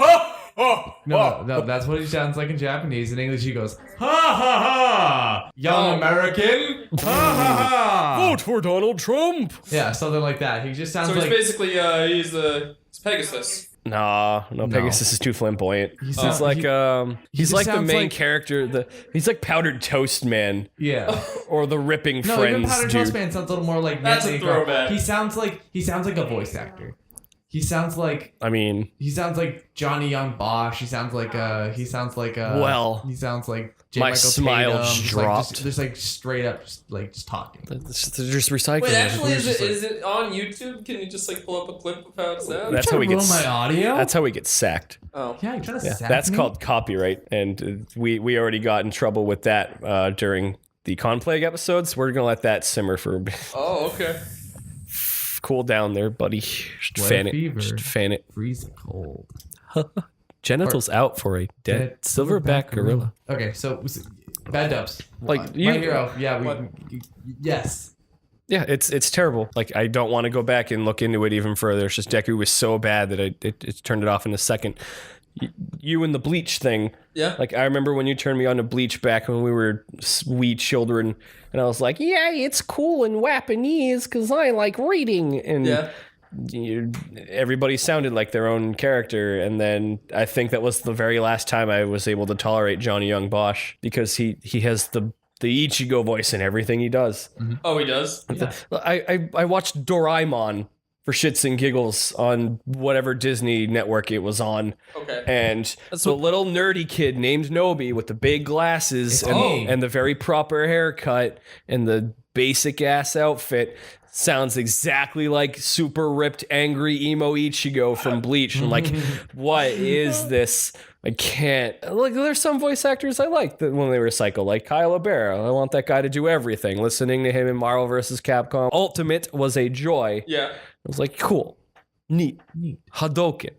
no, that's what he sounds like in Japanese. In English, he goes ha ha ha, young American, ha ha ha. Vote for Donald Trump. Yeah, something like that. He just sounds So he's like basically he's Pegasus. No, Pegasus is too flamboyant. He's sounds- like he he's just like the sounds main like- character. He's like Powdered Toast Man yeah. or the Ripping No, even Friends Powder dude. Toast Man sounds a little more like That's Nancy a Girl. throwback. He sounds like a voice actor. He sounds like I mean, Johnny Young Bosch. He sounds like well, J. my Michael smile Tatum. just Just dropped. Just like straight up, just talking. they're just recycling. Wait, it. actually, We're just is it on YouTube? Can you just pull up a clip of how it sounds? That's how we get. ruin my audio. That's how we get sacked. Oh. Yeah, you trying to Yeah, sack that's me? called copyright, and we already got in trouble with that during the Conflag episodes. We're gonna let that simmer for a bit. Oh, okay. Cool down there, buddy. Just What fan a it. fever. Just fan it. Freeze cold. Genitals out for a dead silverback gorilla. Okay, so bad dubs. Like, My Hero. Yeah, yes. Yeah, it's terrible. Like, I don't want to go back and look into it even further. It's just Deku was so bad that it turned it off in a second. You and the Bleach thing. Yeah. Like, I remember when you turned me on to Bleach back when we were wee children, and I was like, yeah, it's cool in Japanese because I like reading. And Yeah. everybody sounded like their own character. And then I think that was the very last time I was able to tolerate Johnny Young Bosch because he has the Ichigo voice in everything he does. Oh, he does? Yeah. I watched Doraemon for shits and giggles on whatever Disney network it was on. Okay. And the little nerdy kid named Nobi with the big glasses and the very proper haircut and the basic ass outfit sounds exactly like super ripped, angry emo Ichigo from Bleach. I'm like, what is this? I can't. Like, there's some voice actors I like that when they recycle, like Kyle O'Bara. I want that guy to do everything. Listening to him in Marvel vs. Capcom Ultimate was a joy. Yeah. I was like, cool, neat. Hadouken.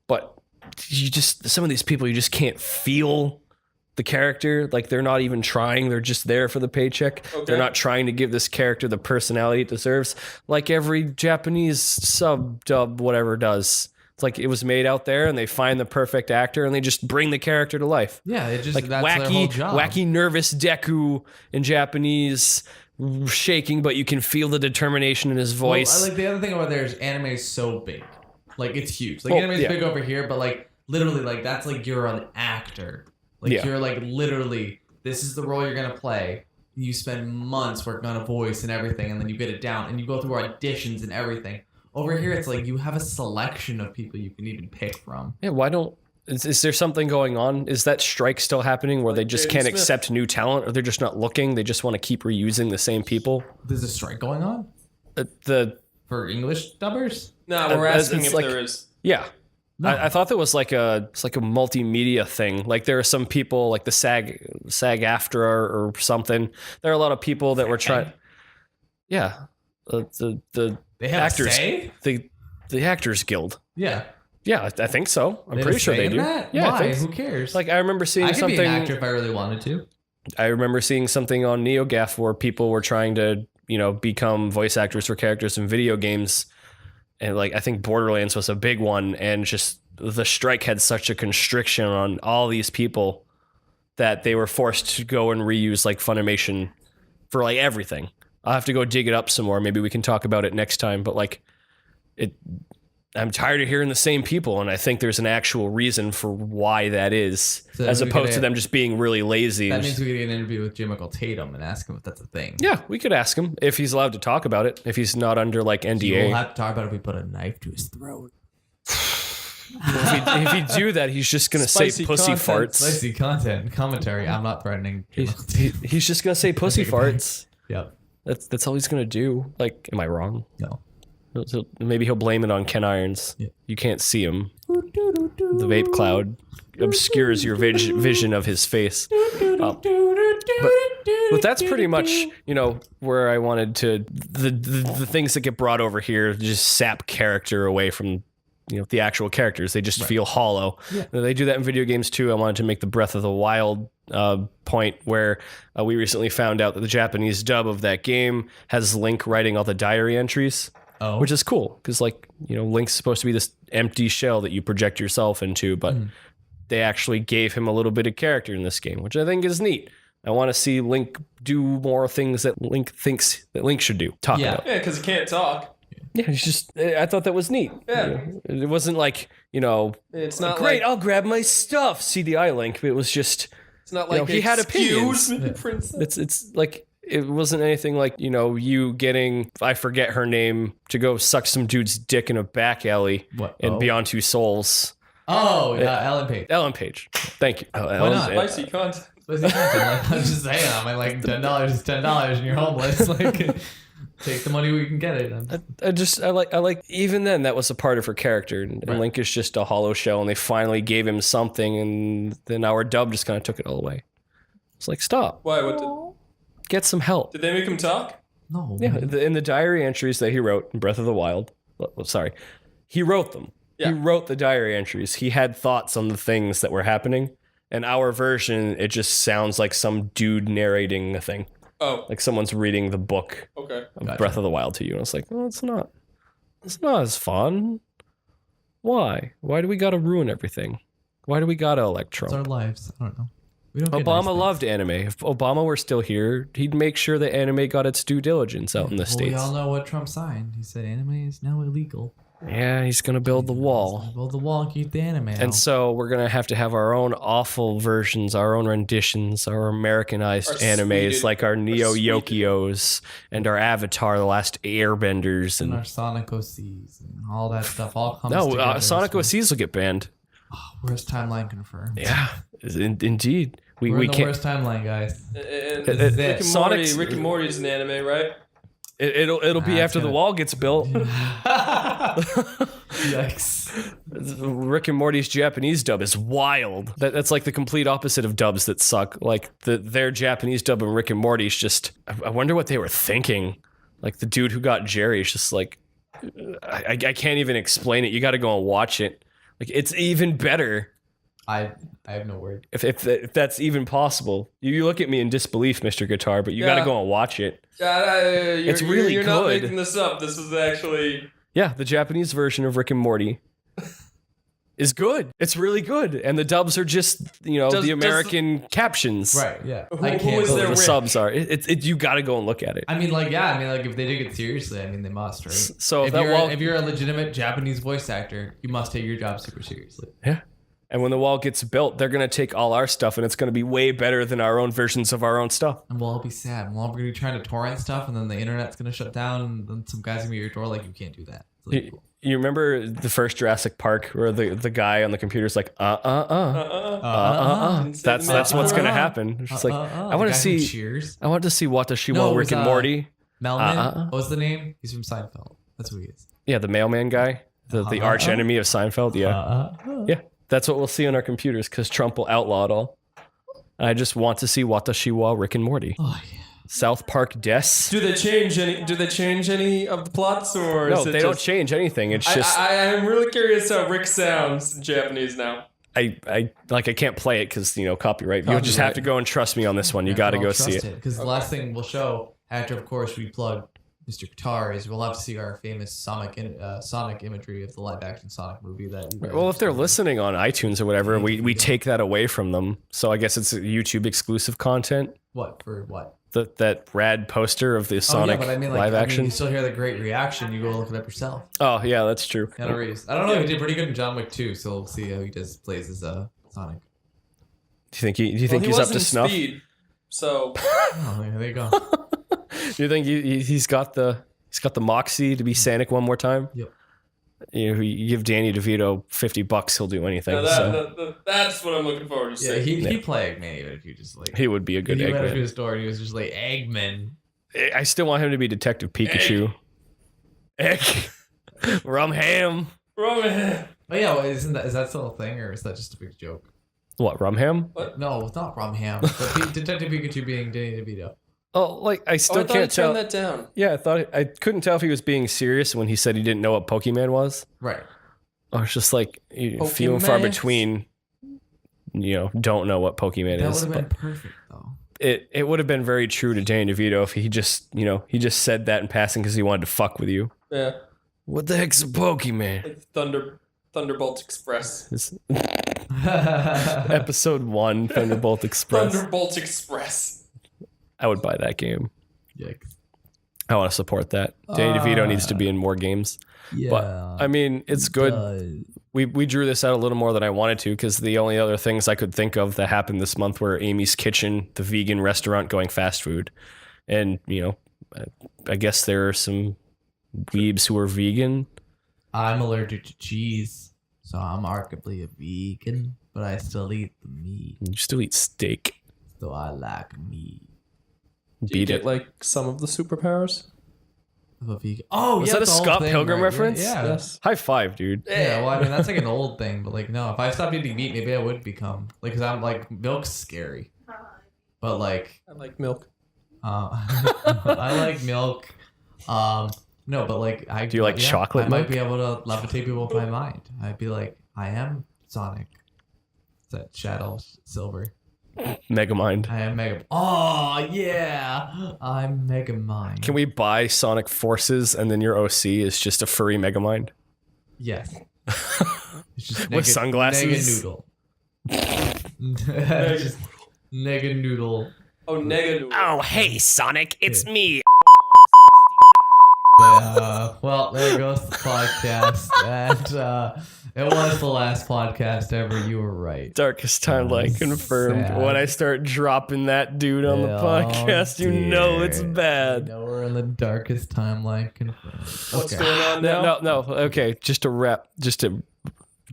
But some of these people, you just can't feel the character. Like, they're not even trying. They're just there for the paycheck. Okay. They're not trying to give this character the personality it deserves, like every Japanese sub, dub, whatever does. It's like it was made out there, and they find the perfect actor, and they just bring the character to life. Yeah, it just Like that's their whole job. wacky, nervous Deku in Japanese, shaking, but you can feel the determination in his voice. Well, I like the other thing about there is anime is so big, like it's huge. Like Well, anime is yeah. big over here, but like literally, like that's like you're an actor. Like Yeah. you're like literally, this is the role you're gonna play. You spend months working on a voice and everything, and then you get it down, and you go through auditions and everything. Over here, it's like you have a selection of people you can even pick from. Yeah, why don't... Is there something going on? Is that strike still happening where they just Jaden can't Smith. accept new talent, or they're just not looking? They just want to keep reusing the same people? There's a strike going on for English dubbers. No, we're It's asking if like- there is. Yeah. No. I thought there was like a multimedia thing. Like there are some people like the SAG-AFTRA or something. There are a lot of people that were trying... Yeah. The They have actors, a say? the Actors Guild. Yeah. Yeah, I think so. I'm They pretty just sure they saying do. That? Yeah, Why? I think so. Who cares? Like I remember seeing I could something. be an actor if I really wanted to. I remember seeing something on NeoGAF where people were trying to, become voice actors for characters in video games. And like, I think Borderlands was a big one. And just the strike had such a constriction on all these people that they were forced to go and reuse like Funimation for like everything. I'll have to go dig it up some more. Maybe we can talk about it next time. But like I'm tired of hearing the same people, and I think there's an actual reason for why that is, So as opposed to them just being really lazy. That means we could get an interview with Jim Tatum and ask him if that's a thing. Yeah, we could ask him if he's allowed to talk about it, if he's not under like NDA. We'll have to talk about if we put a knife to his throat. If he do that, he's just gonna say Spicy pussy content. farts. Spicy content commentary. I'm not threatening. He's just gonna say pussy farts. Yep. That's all he's gonna do. Like, am I wrong? No. Maybe he'll blame it on Ken Irons. Yeah. You can't see him. The vape cloud obscures your vision of his face. But that's pretty much, where I wanted to the things that get brought over here just sap character away from the actual characters. They just feel hollow. Yeah. They do that in video games too. I wanted to make the Breath of the Wild point where we recently found out that the Japanese dub of that game has Link writing all the diary entries. Oh. Which is cool because, Link's supposed to be this empty shell that you project yourself into, but they actually gave him a little bit of character in this game, which I think is neat. I want to see Link do more things that Link thinks that Link should do. Talk about. Yeah, because he can't talk. Yeah, it's just, I thought that was neat. Yeah. It wasn't like, It's not great, like I'll grab my stuff, CDI Link. It was just, it's not like he had opinions. Excuse me, princess. It's like, it wasn't anything like, you getting, I forget her name, to go suck some dude's dick in a back alley in Beyond Two Souls. Oh, yeah, Ellen Page. Ellen Page. Thank you. Why not? Spicy content. Spicy content. I'm just saying, I'm like $10 is $10 and you're homeless. Like, take the money we can get it. I like even then that was a part of her character, and Link is just a hollow shell, and they finally gave him something, and then our dub just kind of took it all away. It's like, stop. Why? What Get some help. did they make him talk? No. Yeah, in the diary entries that he wrote in Breath of the Wild, he wrote them. Yeah. He wrote the diary entries. He had thoughts on the things that were happening. In our version, it just sounds like some dude narrating a thing. Oh, Like someone's reading the book okay. of Breath of the Wild to you. And it's like, well, it's not as fun. Why? Why do we gotta ruin everything? Why do we gotta elect Trump? It's our lives. I don't know. We don't get Obama nice loved anime. If Obama were still here, he'd make sure that anime got its due diligence out in the things. States. We all know what Trump signed. He said anime is now illegal. Yeah, he's gonna build the wall. Build the wall and keep the anime out. And so we're going to have our own awful versions, our own renditions, our Americanized Our animes sweeted- like our Neo sweeted- Yokios and our Avatar, The Last Airbenders. and And our Sonic OCs and all that stuff all comes no, together. Sonic OCs will get banned. Worst timeline confirmed. Yeah, indeed. We're We in the can't. worst timeline, guys. And Sonic's- Rick and Morty's an anime, right? It'll be after the wall gets built. Yikes. Rick and Morty's Japanese dub is wild. That's like the complete opposite of dubs that suck. Like their Japanese dub and Rick and Morty's just. I wonder what they were thinking. Like the dude who got Jerry is just like, I can't even explain it. You got to go and watch it. Like it's even better. I have no word. If that's even possible. You look at me in disbelief, Mr. Guitar, but you got to go and watch it. It's really you're not good. making this up. This is actually. Yeah, the Japanese version of Rick and Morty is good. It's really good, and the dubs are just the American captions. Right, yeah. Who I is can't there The Rick? believe subs are. You got to go and look at it. I mean, like if they take it seriously, they must, right? So if you're a legitimate Japanese voice actor, you must take your job super seriously. Yeah. And when the wall gets built, they're going to take all our stuff, and it's going to be way better than our own versions of our own stuff. And we'll all be sad. We'll all be trying to torrent stuff, and then the internet's going to shut down, and then some guy's going to be at your door like, you can't do that. It's like, cool. You remember the first Jurassic Park where the guy on the computer's like, That's what's going to happen. It's just like, I want to see. Cheers. I want to see Watashi No, wa it Rick was, and Morty. Melman. What was the name? He's from Seinfeld. That's who he is. Yeah, the mailman guy, the arch enemy of Seinfeld. Yeah, yeah. That's what we'll see on our computers because Trump will outlaw it all. And I just want to see Watashi wa Rick and Morty. Oh yeah. South Park Des. Do they change any of the plots, or No, is it they don't change anything. It's just I'm really curious how Rick sounds in Japanese now. I can't play it because copyright. You just have to go and trust me on this one. You got to go see it. Because the last thing we'll show after, of course, we plug Mr. Guitar is we'll have to see our famous Sonic imagery of the live action Sonic movie that. Well, if they're listening on iTunes or whatever, we take that away from them. So I guess it's YouTube exclusive content. What for what? That rad poster of the Sonic live action. You still hear the great reaction. You go look it up yourself. Oh yeah, that's true. I don't know. He did pretty good in John Wick 2, so we'll see how he plays as Sonic. Do you think he's up to snuff? Speed, so Oh, there you go. Do you think he's got the moxie to be Sonic one more time? Yep. You give Danny DeVito $50, he'll do anything. That's what I'm looking forward to Yeah, seeing. he'd play Eggman even if you just like. He would be a good He went up to Eggman. his store and he was just like Eggman. I still want him to be Detective Pikachu. Egg. Rum ham. Roman. Oh yeah, well, is that still a thing or is that just a big joke? What, rum ham? No, it's not Rum Ham. But Detective Pikachu being Danny DeVito. Oh, I still I thought can't I tell. turned that down. Yeah, I couldn't tell if he was being serious when he said he didn't know what Pokemon was. Right. Or it's just like few and far Pokemon? between. Don't know what Pokemon That is. would have been perfect though. It would have been very true to Danny DeVito if he just said that in passing because he wanted to fuck with you. Yeah, What the heck's a Pokemon? like Thunderbolt Express. It's Episode 1, Thunderbolt Express. Thunderbolt Express. I would buy that game. Yikes. I want to support that. Danny DeVito needs to be in more games. Yeah. But I mean, it's good. We drew this out a little more than I wanted to because the only other things I could think of that happened this month were Amy's Kitchen, the vegan restaurant going fast food. And, I guess there are some weebs who are vegan. I'm allergic to cheese, so I'm arguably a vegan, but I still eat the meat. You still eat steak. So I like meat. Do you Beat get it. like some of the superpowers? Of a vegan. Oh, Was yeah, that a the whole Scott thing, Pilgrim right? reference? Yeah. Yes. High five, dude. Yeah, well, I mean, that's like an old thing, but like, no, if I stopped eating meat, maybe I would become, like, because I'm like, milk's scary. But like, I like milk. I like milk. No, but like, Do you like chocolate I might milk? be able to levitate people with my mind. I'd be like, I am Sonic. It's that Shadow Silver. Megamind. I am Mega. Oh yeah, I'm Megamind. Can we buy Sonic Forces and then your OC is just a furry Megamind? Yes. It's just With sunglasses? Nega Noodle. Just Nega Noodle. Oh, negative. Oh, hey, Sonic, it's me. Well, there goes the podcast. And it was the last podcast ever. You were right. Darkest timeline confirmed. sad. When I start dropping that dude on the Oh, podcast, you know it's dear. bad. No, we're in the darkest timeline confirmed. What's Okay. going on now? No. Okay, just to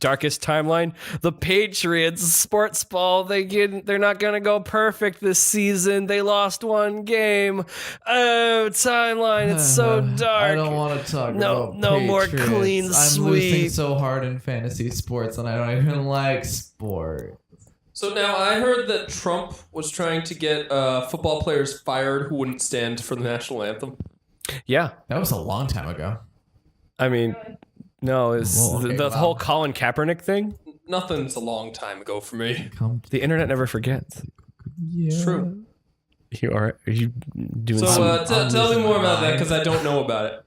darkest timeline. The Patriots sports ball. They're not gonna go perfect this season. They lost one game. Oh, timeline. It's so dark. I don't want to talk about no more Patriots. clean I'm losing sweep. so hard in fantasy sports, and I don't even like sport. So now I heard that Trump was trying to get football players fired who wouldn't stand for the national anthem. Yeah, That was a long time ago. I mean, no, it's Whoa, okay, the wow. whole Colin Kaepernick thing. Nothing's a long time ago for me. Come The internet never forgets. yeah. True. Are you doing So some? tell me more about that because I don't know about it.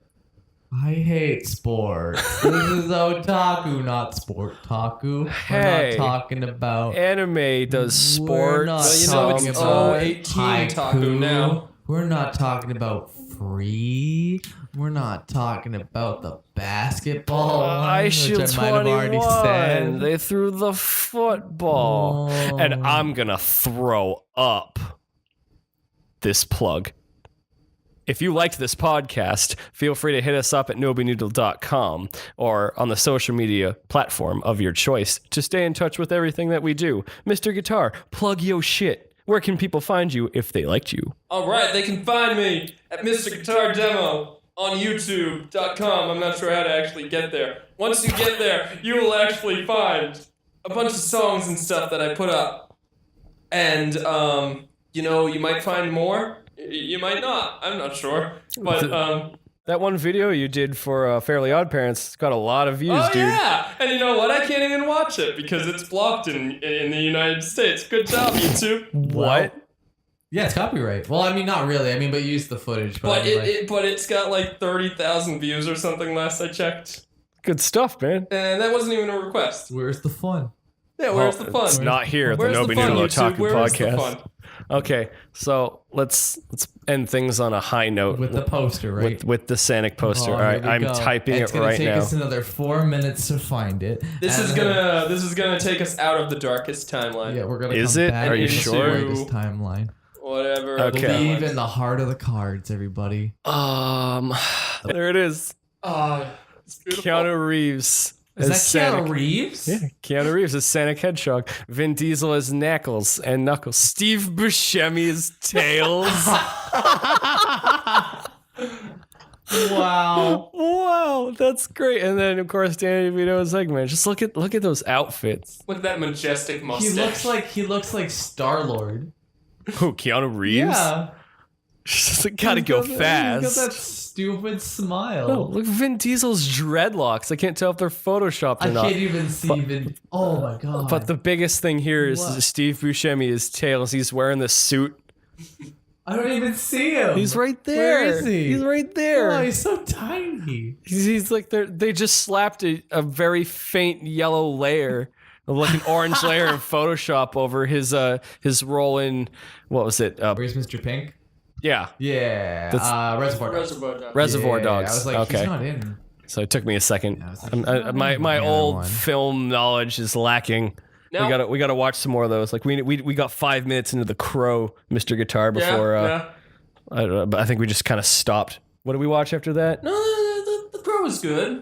I hate sports. This is otaku, not sport taku. Hey. We're not talking about Anime does We're not sports. Well, you know, talking it's about 018 taku haiku. now. We're not talking about free. We're not talking about the basketball one, which IShield I might have already 21. said. They threw the football. Oh. And I'm going to throw up this plug. If you liked this podcast, feel free to hit us up at nobinoodle.com or on the social media platform of your choice to stay in touch with everything that we do. Mr. Guitar, plug yo shit. Where can people find you if they liked you? All right, they can find me at Mr.GuitarDemo on YouTube.com. I'm not sure how to actually get there. Once you get there, you will actually find a bunch of songs and stuff that I put up. And, you might find more You might not. I'm not sure. But that one video you did for Fairly Odd Parents got a lot of views, oh dude. yeah, and you know what? I can't even watch it because it's blocked in the United States. Good job, YouTube. What? Yeah, it's copyright. Well, I mean, not really. I mean, but use the footage. But I mean, but it's got like 30,000 views or something last I checked, Good stuff, man. and that wasn't even a request. where's the fun? Yeah, where's the fun? It's not here at the Where's Nobody the fun, Noodle YouTube? Otaku Where is the podcast. fun? Okay, so let's end things on a high note With the poster, right? with the Sanic poster. Oh, All right, here we I'm go. typing It's it gonna right take now. us another 4 minutes to find it. This is gonna take us out of the darkest timeline. Yeah, we're gonna. Is come it? back Are you into sure? the greatest timeline. Whatever. Okay. Believe in the heart of the cards, everybody. There it is. It's beautiful. Keanu Reeves. Is that as Keanu Sanic. Reeves? Yeah, Keanu Reeves as Sanic Hedgehog. Vin Diesel as Knuckles and Knuckles. Steve Buscemi as Tails. Wow. Wow, that's great. And then of course Danny DeVito as Eggman. Just look at those outfits. Look at that majestic mustache. He looks like Star-Lord. Who, Keanu Reeves? Yeah. Just gotta go fast. He's got that stupid smile. Oh, look at Vin Diesel's dreadlocks. I can't tell if they're photoshopped or I not. can't even see Vin. Oh my god. But the biggest thing here is What? Steve Buscemi is Tails. He's wearing the suit. I don't even see him. He's right there. Where is he? He's right there. Oh, he's so tiny. He's like they just slapped a very faint yellow layer, like an orange layer in Photoshop over his role in what was it? Where's Mr. Pink? Yeah, Yeah. That's- Reservoir Dogs. Reservoir Yeah, Dogs. I was like, okay, he's not in. so it took me a second. Yeah, I was like, My the other old one. film knowledge is lacking. Now- We gotta watch some more of those. Like we got 5 minutes into the Crow, Mr. Guitar before. I don't know, but I think we just kind of stopped. What did we watch after that? No, the Crow was good.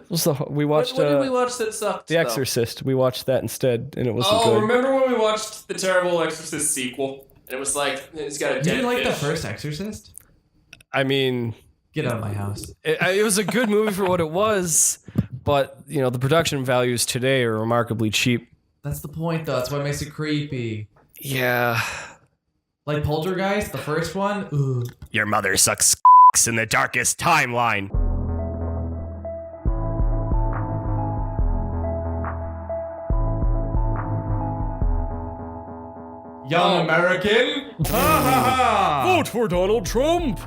We watched What did we watch that sucked? The Exorcist. We watched that instead, and it wasn't Oh, good. remember when we watched the terrible Exorcist sequel? And it was like, it's got a You dead didn't like the fish. first Exorcist? I mean, Get out of my house. it was a good movie for what it was, but you know the production values today are remarkably cheap. That's the point, though. That's what makes it creepy. Yeah. Like Poltergeist, the first one. Ooh. Your mother sucks in the darkest timeline. Young American. Vote for Donald Trump.